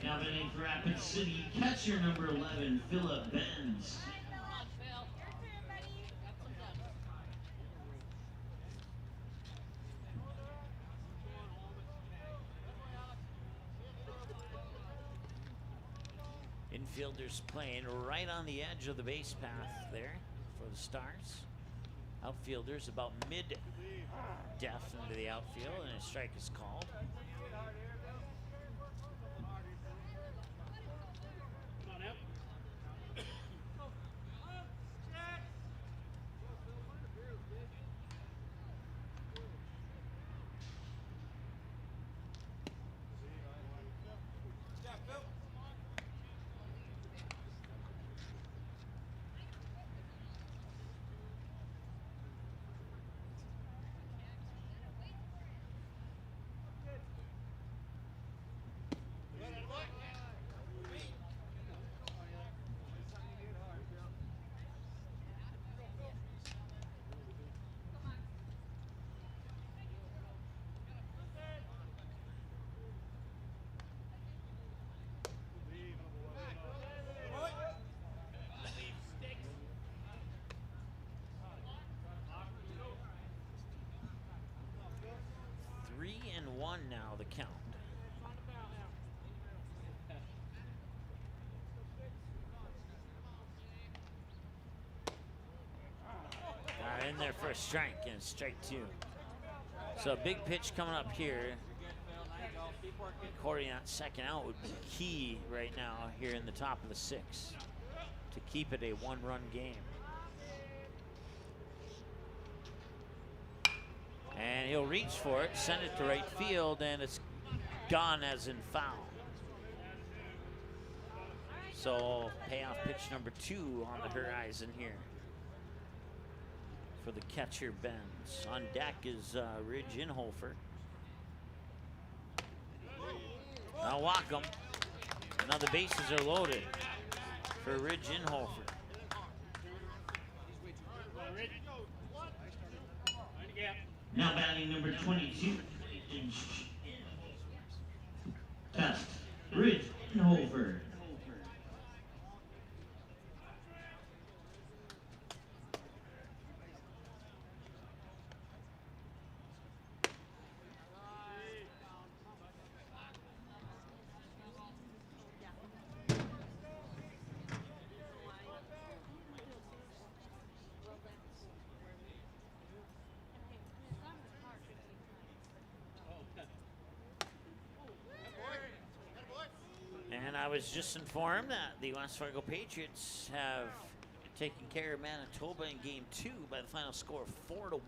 Now batting for Rapid City, catcher number 11, Philip Benz. Infielders playing right on the edge of the base path there for the Stars. Outfielders about mid-depth into the outfield, and a strike is called. there for a strike, and strike 2. So a big pitch coming up here. Recording that second out would be key right now here in the top of the 6th to keep it a 1-run game. And he'll reach for it, send it to right field, and it's gone as in foul. So payoff pitch number 2 on the horizon here for the catcher Benz. On deck is Ridge Inhofer. Now walk him. Now the bases are loaded for Ridge Inhofer. Now batting number 22. Test. Ridge Inhofer. And I was just informed that the West Fargo Patriots have taken care of Manitoba in Game 2 by the final score of 4-1.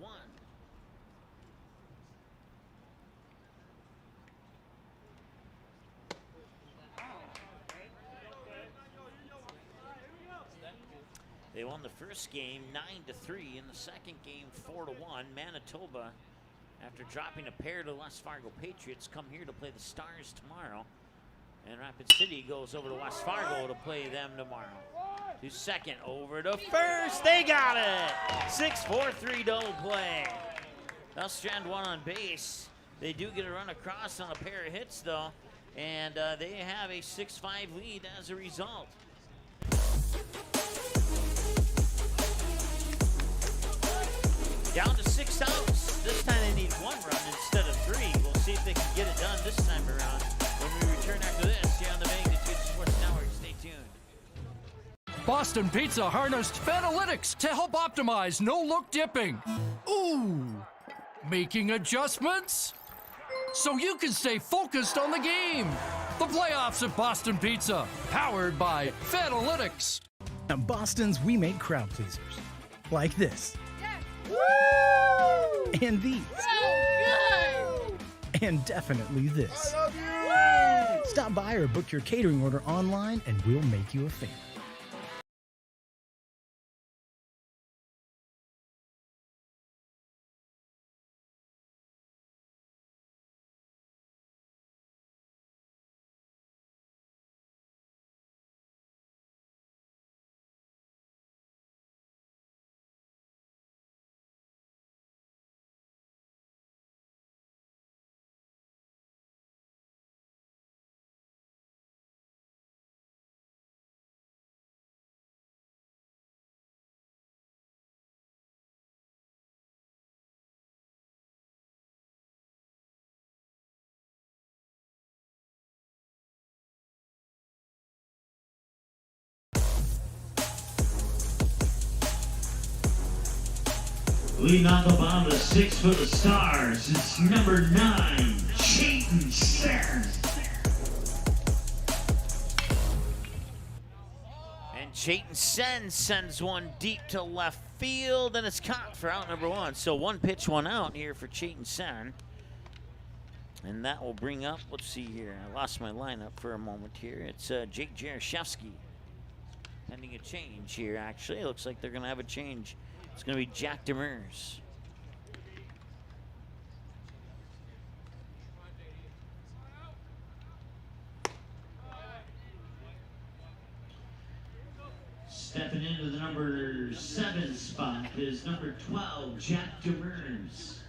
They won the first game 9-3. In the second game 4-1. Manitoba, after dropping a pair to the West Fargo Patriots, come here to play the Stars tomorrow. And Rapid City goes over to West Fargo to play them tomorrow. To second, over to first. They got it! 6-4-3 double play. They'll strand one on base. They do get a run across on a pair of hits, though. And they have a 6-5 lead as a result. Down to 6 outs. This time they need 1 run instead of 3. We'll see if they can get it done this time around. When we return after this, here on the Magnitude Sports Network, stay tuned. Boston Pizza harnessed Fanalytics to help optimize no-look dipping. Ooh, making adjustments so you can stay focused on the game. The playoffs at Boston Pizza, powered by Fanalytics. At Boston's, we make crowd pleasers. Like this. Woo! And these. So good! And definitely this. I love you! Stop by or book your catering order online and we'll make you a fan. Leading on the bomb, the 6 for the Stars. It's number 9, Chayton Sen. And Chayton Sen sends one deep to left field, and it's caught for out number 1. So 1 pitch, 1 out here for Chayton Sen. And that will bring up, let's see here, I lost my lineup for a moment here. It's Jake Jaroszewski. Pending a change here, actually. It looks like they're going to have a change. It's going to be Jack Demers. Stepping into the number 7 spot is number 12, Jack Demers.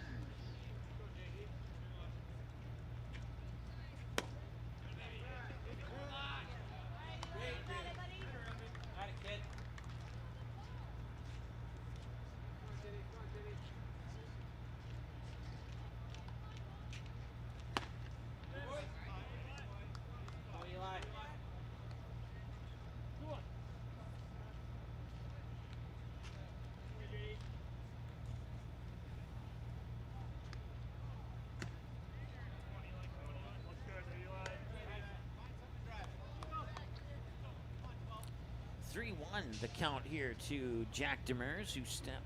3-1 the count here to Jack Demers,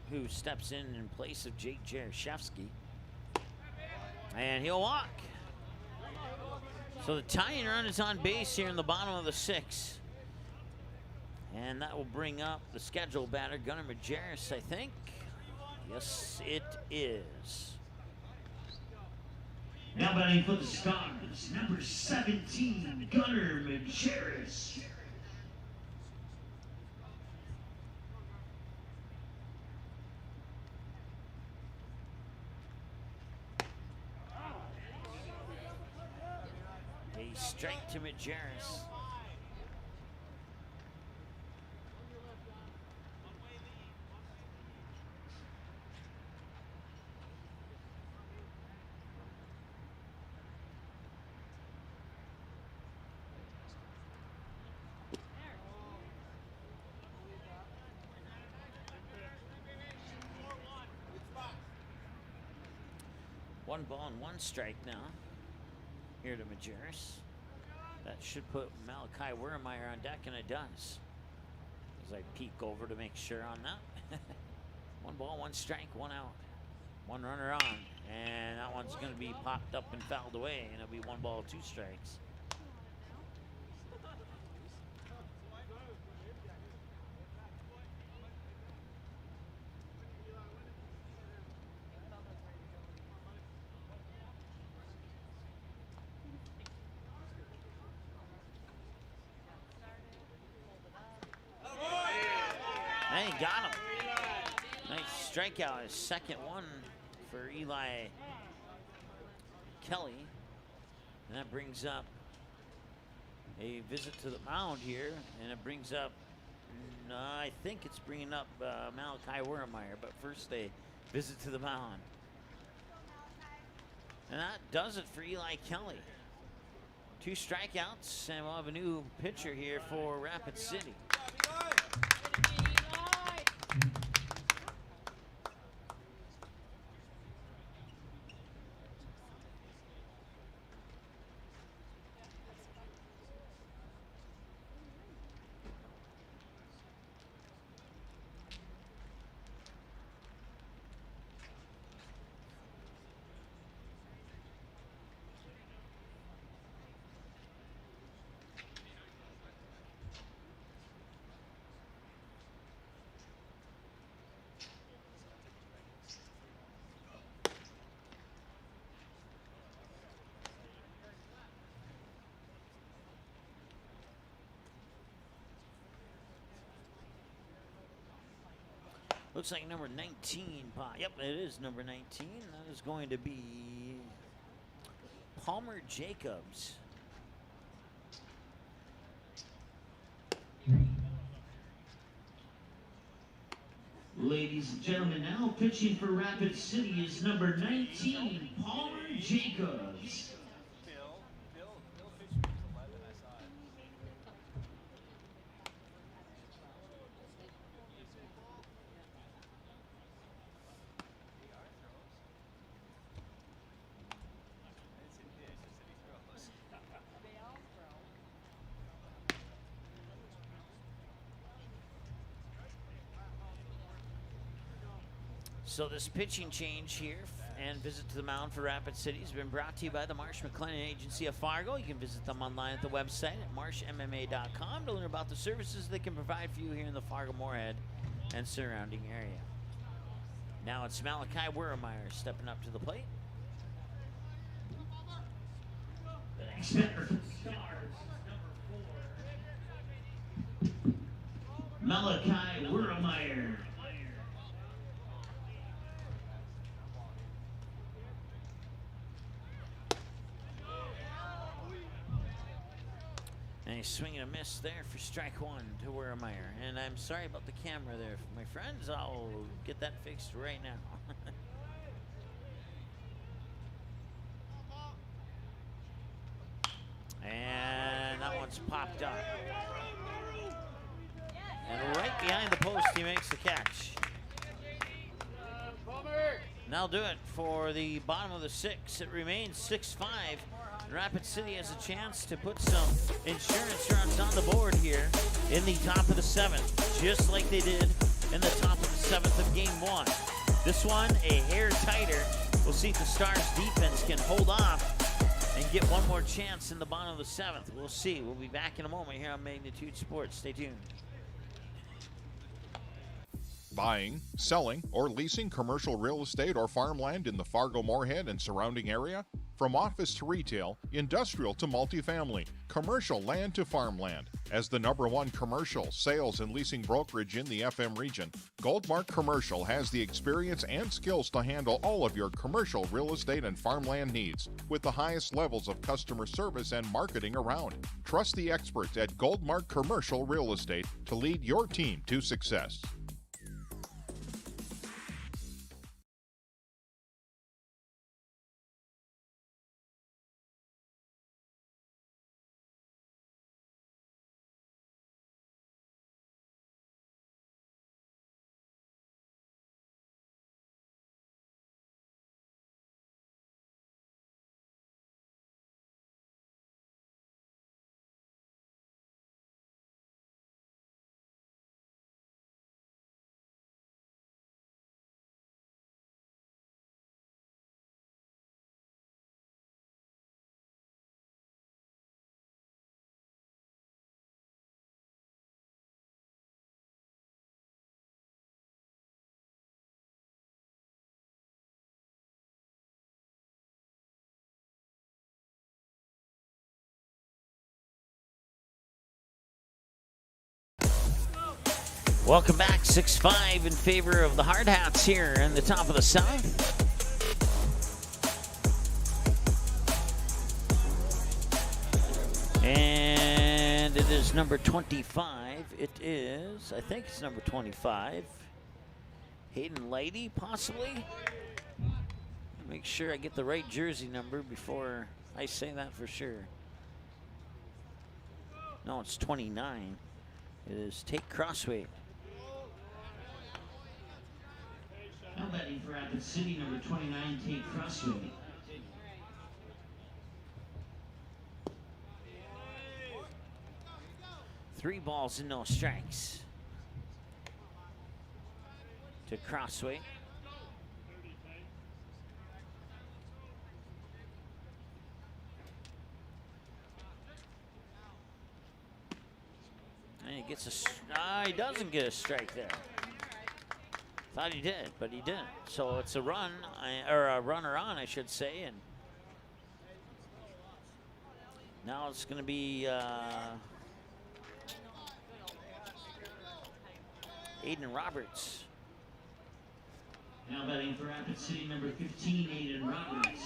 who steps in place of Jake Jaroszewski. And he'll walk. So the tying run is on base here in the bottom of the 6th. And that will bring up the schedule batter, Gunnar Majerus, I think. Yes, it is. Now batting for the Stars, number 17, Gunnar Majerus. A strike to Majerus. One ball and one strike now here to Majerus. That should put Malachi Wurmeyer on deck, and it does. As I peek over to make sure on that. One ball, one strike, one out. One runner on, and that one's going to be popped up and fouled away, and it'll be 1 ball, 2 strikes. And he got him. Nice strikeout, his second one for Eli Kelly. And that brings up a visit to the mound here. And it brings up, I think it's bringing up Malachi Wurmeyer. But first they visit to the mound. And that does it for Eli Kelly. 2 strikeouts, and we'll have a new pitcher here for Rapid City. Looks like number 19. Yep, it is number 19. That is going to be Palmer Jacobs. Ladies and gentlemen, now pitching for Rapid City is number 19, Palmer Jacobs. So this pitching change here and visit to the mound for Rapid City has been brought to you by the Marsh McLennan Agency of Fargo. You can visit them online at the website at marshmma.com to learn about the services they can provide for you here in the Fargo-Moorhead and surrounding area. Now it's Malachi Wurmeyer stepping up to the plate. The next batter for the Stars is number 4, Malachi Wurmeyer. And he's swinging a miss there for strike 1 to Wurmeyer. And I'm sorry about the camera there, my friends. I'll get that fixed right now. And that one's popped up. And right behind the post, he makes the catch. And that'll do it for the bottom of the 6th. It remains 6-5. Rapid City has a chance to put some insurance runs on the board here in the top of the 7th, just like they did in the top of the 7th of game 1. This one, a hair tighter. We'll see if the Stars defense can hold off and get one more chance in the bottom of the 7th. We'll see. We'll be back in a moment here on Magnitude Sports. Stay tuned. Buying, selling, or leasing commercial real estate or farmland in the Fargo-Moorhead and surrounding area? From office to retail, industrial to multifamily, commercial land to farmland. As the #1 commercial, sales, and leasing brokerage in the FM region, Goldmark Commercial has the experience and skills to handle all of your commercial real estate and farmland needs with the highest levels of customer service and marketing around. Trust the experts at Goldmark Commercial Real Estate to lead your team to success. Welcome back, 6-5 in favor of the Hard Hats here in the top of the 7th. And it is number 25. It is, I think it's number 25. Hayden Leidy, possibly. Make sure I get the right jersey number before I say that for sure. No, it's 29. It is Tate Crossway. Now batting for Rapid City, number 29, Tate Crossway. Three balls and no strikes to Crossway. And he gets a, he doesn't get a strike there. Thought he did, but he didn't. So it's a run, or a runner on, I should say. And now it's going to be Aiden Roberts. Now batting for Rapid City, number 15, Aiden Roberts.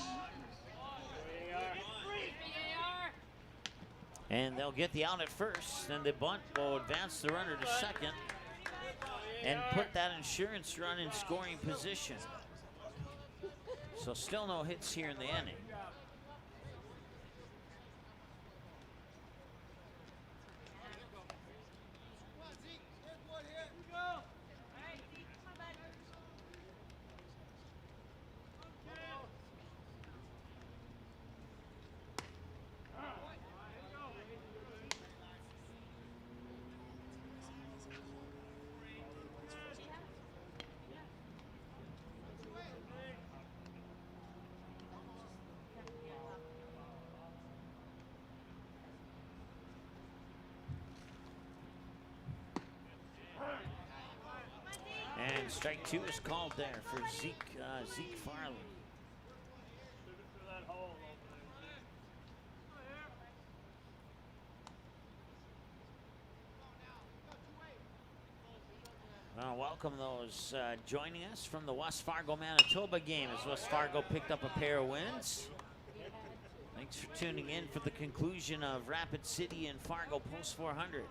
And they'll get the out at first, and the bunt will advance the runner to second and put that insurance run in scoring position. So still no hits here in the inning. And strike two is called there for Zeke Farley. Well, welcome those joining us from the West Fargo Manitoba game as West Fargo picked up a pair of wins. Thanks for tuning in for the conclusion of Rapid City and Fargo Post 400.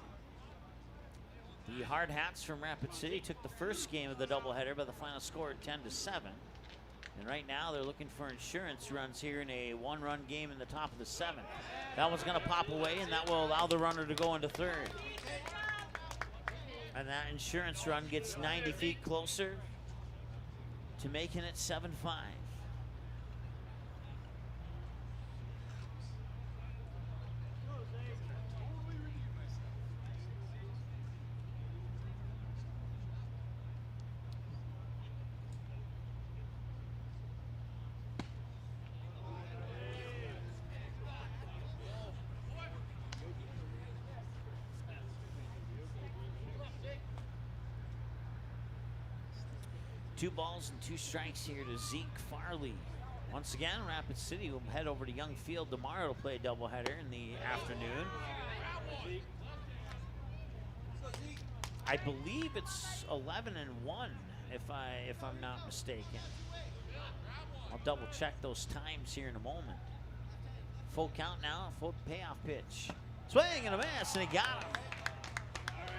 The Hard Hats from Rapid City took the first game of the doubleheader by the final score of 10-7. And right now they're looking for insurance runs here in a one-run game in the top of the 7th. That one's going to pop away, and that will allow the runner to go into third. And that insurance run gets 90 feet closer to making it 7-5. 2 balls and 2 strikes here to Zeke Farley. Once again, Rapid City will head over to Young Field tomorrow to play a doubleheader in the afternoon. I believe it's 11-1, if I'm not mistaken. I'll double check those times here in a moment. Full count now, full payoff pitch. Swing and a miss, and he got him.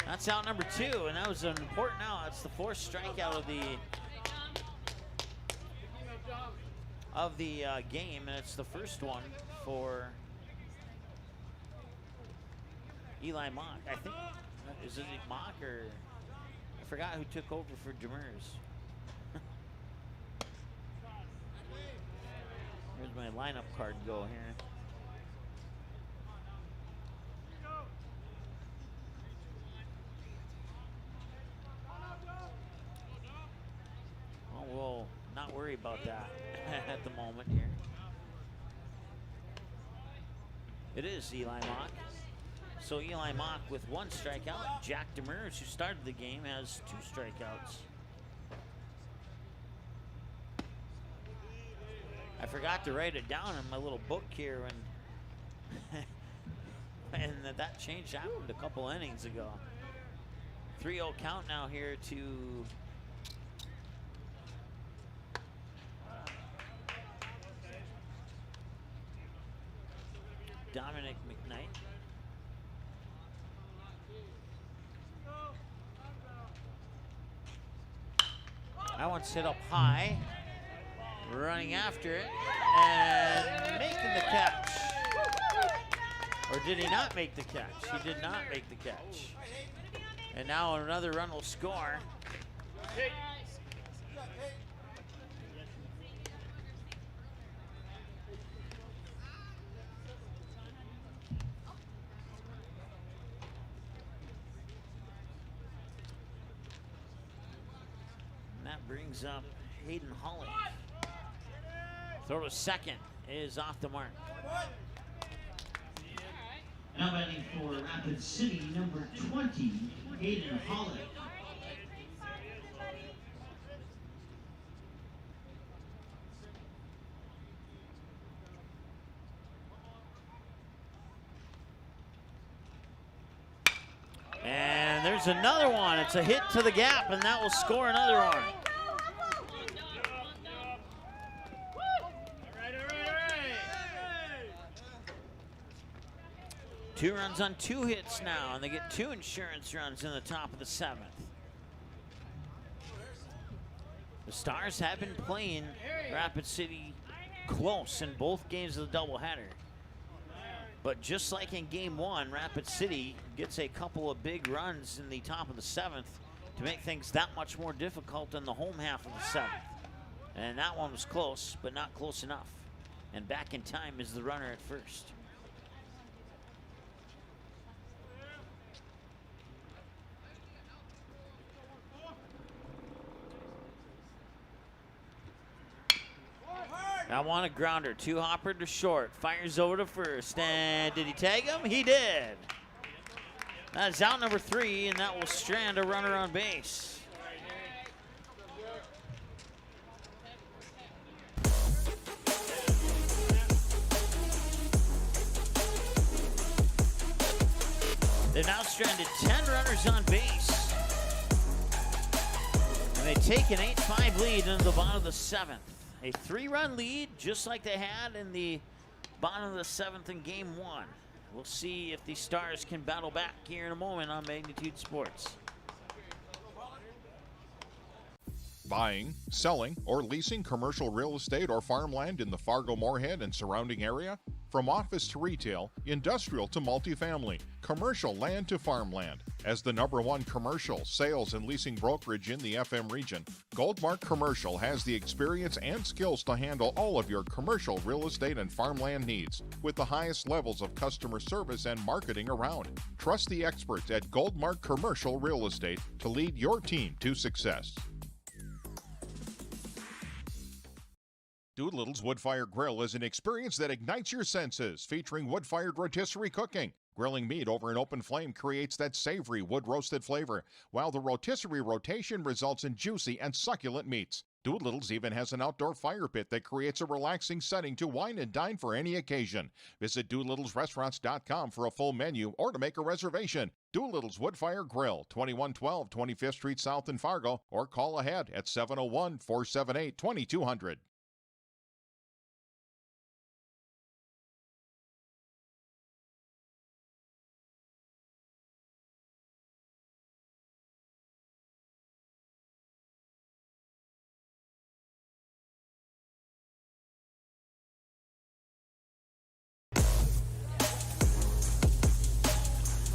That's out number 2, and that was an important out. It's the 4th strikeout of the game, and it's the first one for Eli Mock. I think, is it Mock or I forgot who took over for Demers. Where's my lineup card go here? Well, we'll not worry about that at the moment here. It is Eli Mock. So Eli Mock with 1 strikeout. Jack Demers, who started the game, has 2 strikeouts. I forgot to write it down in my little book here when that change happened a couple innings ago. 3-0 count now here to Dominic McKnight. That one's hit up high. Running after it and making the catch. Or did he not make the catch? He did not make the catch. And now another run will score. And that brings up Hayden Holly. Throw to second is off the mark. Now batting for Rapid City, number 20, Hayden Hollick. And there's another one. It's a hit to the gap, and that will score another one. 2 runs on 2 hits now, and they get 2 insurance runs in the top of the 7th. The Stars have been playing Rapid City close in both games of the doubleheader. But just like in game 1, Rapid City gets a couple of big runs in the top of the 7th to make things that much more difficult in the home half of the 7th. And that one was close, but not close enough. And back in time is the runner at first. I want a grounder. 2 hopper to short. Fires over to first. And did he tag him? He did. That's out number 3, and that will strand a runner on base. They've now stranded 10 runners on base. And they take an 8-5 lead into the bottom of the 7th. A 3-run lead, just like they had in the bottom of the 7th in game 1. We'll see if the Stars can battle back here in a moment on Magnitude Sports. Buying, selling, or leasing commercial real estate or farmland in the Fargo-Moorhead and surrounding area? From office to retail, industrial to multifamily, commercial land to farmland. As the #1 commercial, sales, and leasing brokerage in the FM region, Goldmark Commercial has the experience and skills to handle all of your commercial real estate and farmland needs with the highest levels of customer service and marketing around. Trust the experts at Goldmark Commercial Real Estate to lead your team to success. Doolittle's Wood-Fire Grill is an experience that ignites your senses, featuring wood-fired rotisserie cooking. Grilling meat over an open flame creates that savory wood-roasted flavor, while the rotisserie rotation results in juicy and succulent meats. Doolittle's even has an outdoor fire pit that creates a relaxing setting to wine and dine for any occasion. Visit DoolittlesRestaurants.com for a full menu or to make a reservation. Doolittle's Woodfire Grill, 2112 25th Street South in Fargo, or call ahead at 701-478-2200.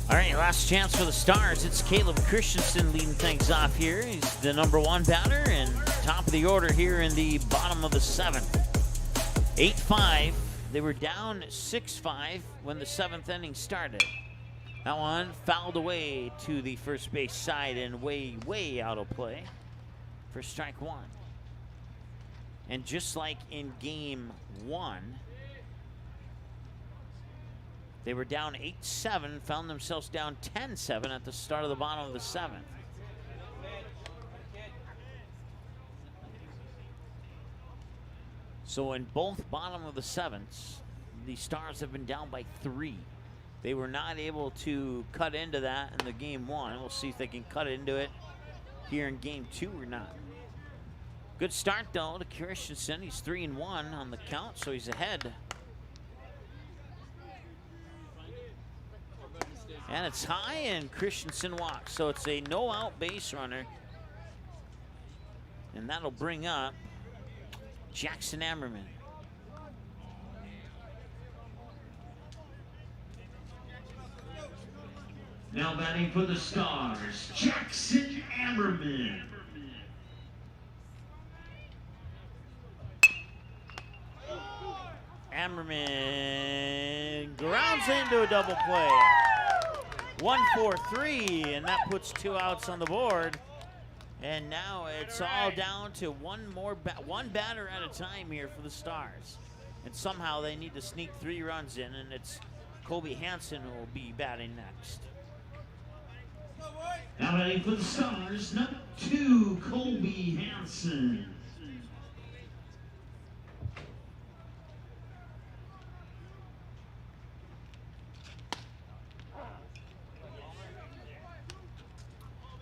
All right, last chance for the Stars. It's Caleb Christensen leading things off here. He's the #1 batter and top of the order here in the bottom of the 7th. 8-5. They were down 6-5 when the 7th inning started. That one fouled away to the first base side and way out of play for strike 1. And just like in game 1, they were down 8-7, found themselves down 10-7 at the start of the bottom of the 7th. So in both bottom of the 7ths, the Stars have been down by 3. They were not able to cut into that in the game 1. We'll see if they can cut into it here in game 2 or not. Good start though to Christensen. He's 3-1 on the count, so he's ahead. And it's high, and Christensen walks. So it's a no-out base runner. And that'll bring up Jackson Ammerman. Now batting for the Stars, Jackson Ammerman. Ammerman grounds into a double play. 1-4-3, and that puts 2 outs on the board. And now it's all down to one batter at a time here for the Stars. And somehow they need to sneak 3 runs in, and it's Colby Hansen who will be batting next. Now batting for the Stars, #2, Colby Hansen.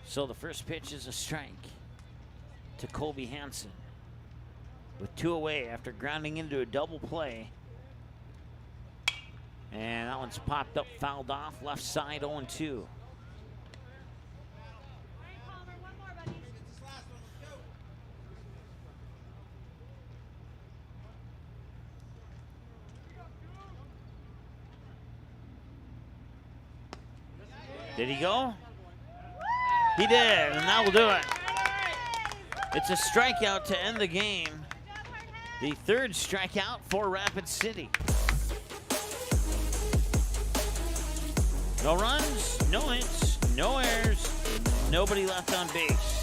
So the first pitch is a strike to Colby Hansen with 2 away after grounding into a double play. And that one's popped up, fouled off, left side 0-2. Did he go? He did, and that will do it. It's a strikeout to end the game. The 3rd strikeout for Rapid City. No runs, no hits, no errors, nobody left on base.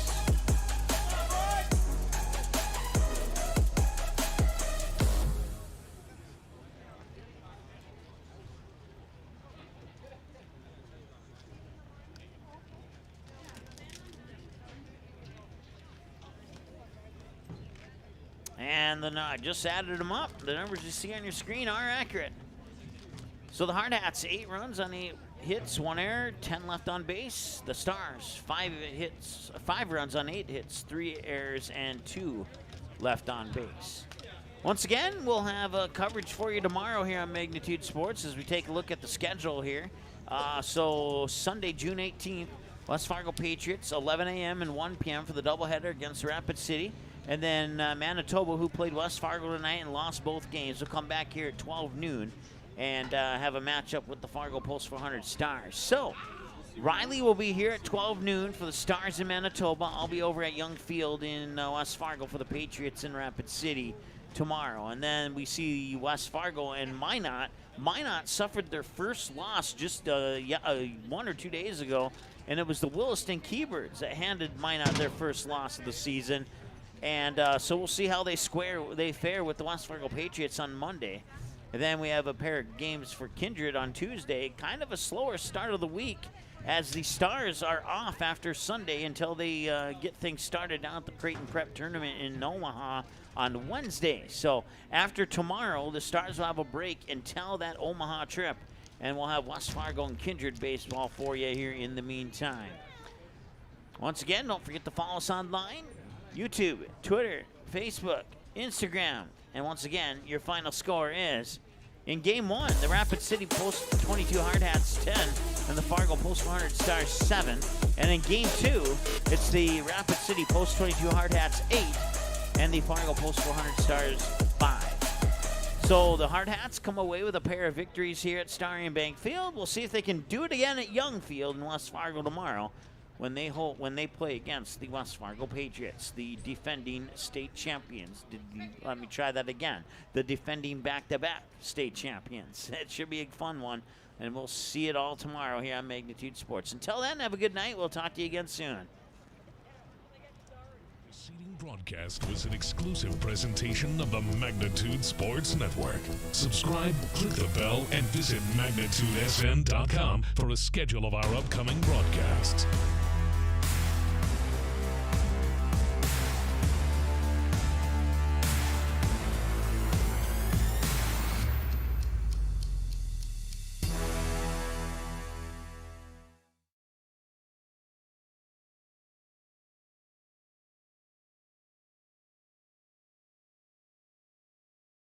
And I just added them up. The numbers you see on your screen are accurate. So the Hard Hats, 8 runs on 8 hits, 1 error, 10 left on base. The Stars, 5 runs on 8 hits, 3 errors, and 2 left on base. Once again, we'll have coverage for you tomorrow here on Magnitude Sports as we take a look at the schedule here. So Sunday, June 18th, West Fargo Patriots, 11 a.m. and 1 p.m. for the doubleheader against Rapid City. And then Manitoba, who played West Fargo tonight and lost both games, will come back here at 12 noon and have a matchup with the Fargo Post 400 Stars. So, Riley will be here at 12 noon for the Stars in Manitoba. I'll be over at Young Field in West Fargo for the Patriots in Rapid City tomorrow. And then we see West Fargo and Minot. Minot suffered their first loss just 1 or 2 days ago, and it was the Williston Keybirds that handed Minot their first loss of the season. And so we'll see how they fare with the West Fargo Patriots on Monday. And then we have a pair of games for Kindred on Tuesday. Kind of a slower start of the week as the Stars are off after Sunday until they get things started down at the Creighton Prep Tournament in Omaha on Wednesday. So after tomorrow, the Stars will have a break until that Omaha trip. And we'll have West Fargo and Kindred baseball for you here in the meantime. Once again, don't forget to follow us online. YouTube, Twitter, Facebook, Instagram. And once again, your final score is, in Game 1, the Rapid City Post 22 Hard Hats 10 and the Fargo Post 400 Stars 7. And in Game 2, it's the Rapid City Post 22 Hard Hats 8 and the Fargo Post 400 Stars 5. So the Hard Hats come away with a pair of victories here at Starry and Bank Field. We'll see if they can do it again at Young Field in West Fargo tomorrow when they play against the West Fargo Patriots, the defending state champions. Let me try that again. The defending back-to-back state champions. It should be a fun one, and we'll see it all tomorrow here on Magnitude Sports. Until then, have a good night. We'll talk to you again soon. The preceding broadcast was an exclusive presentation of the Magnitude Sports Network. Subscribe, click the bell, and visit MagnitudeSN.com for a schedule of our upcoming broadcasts.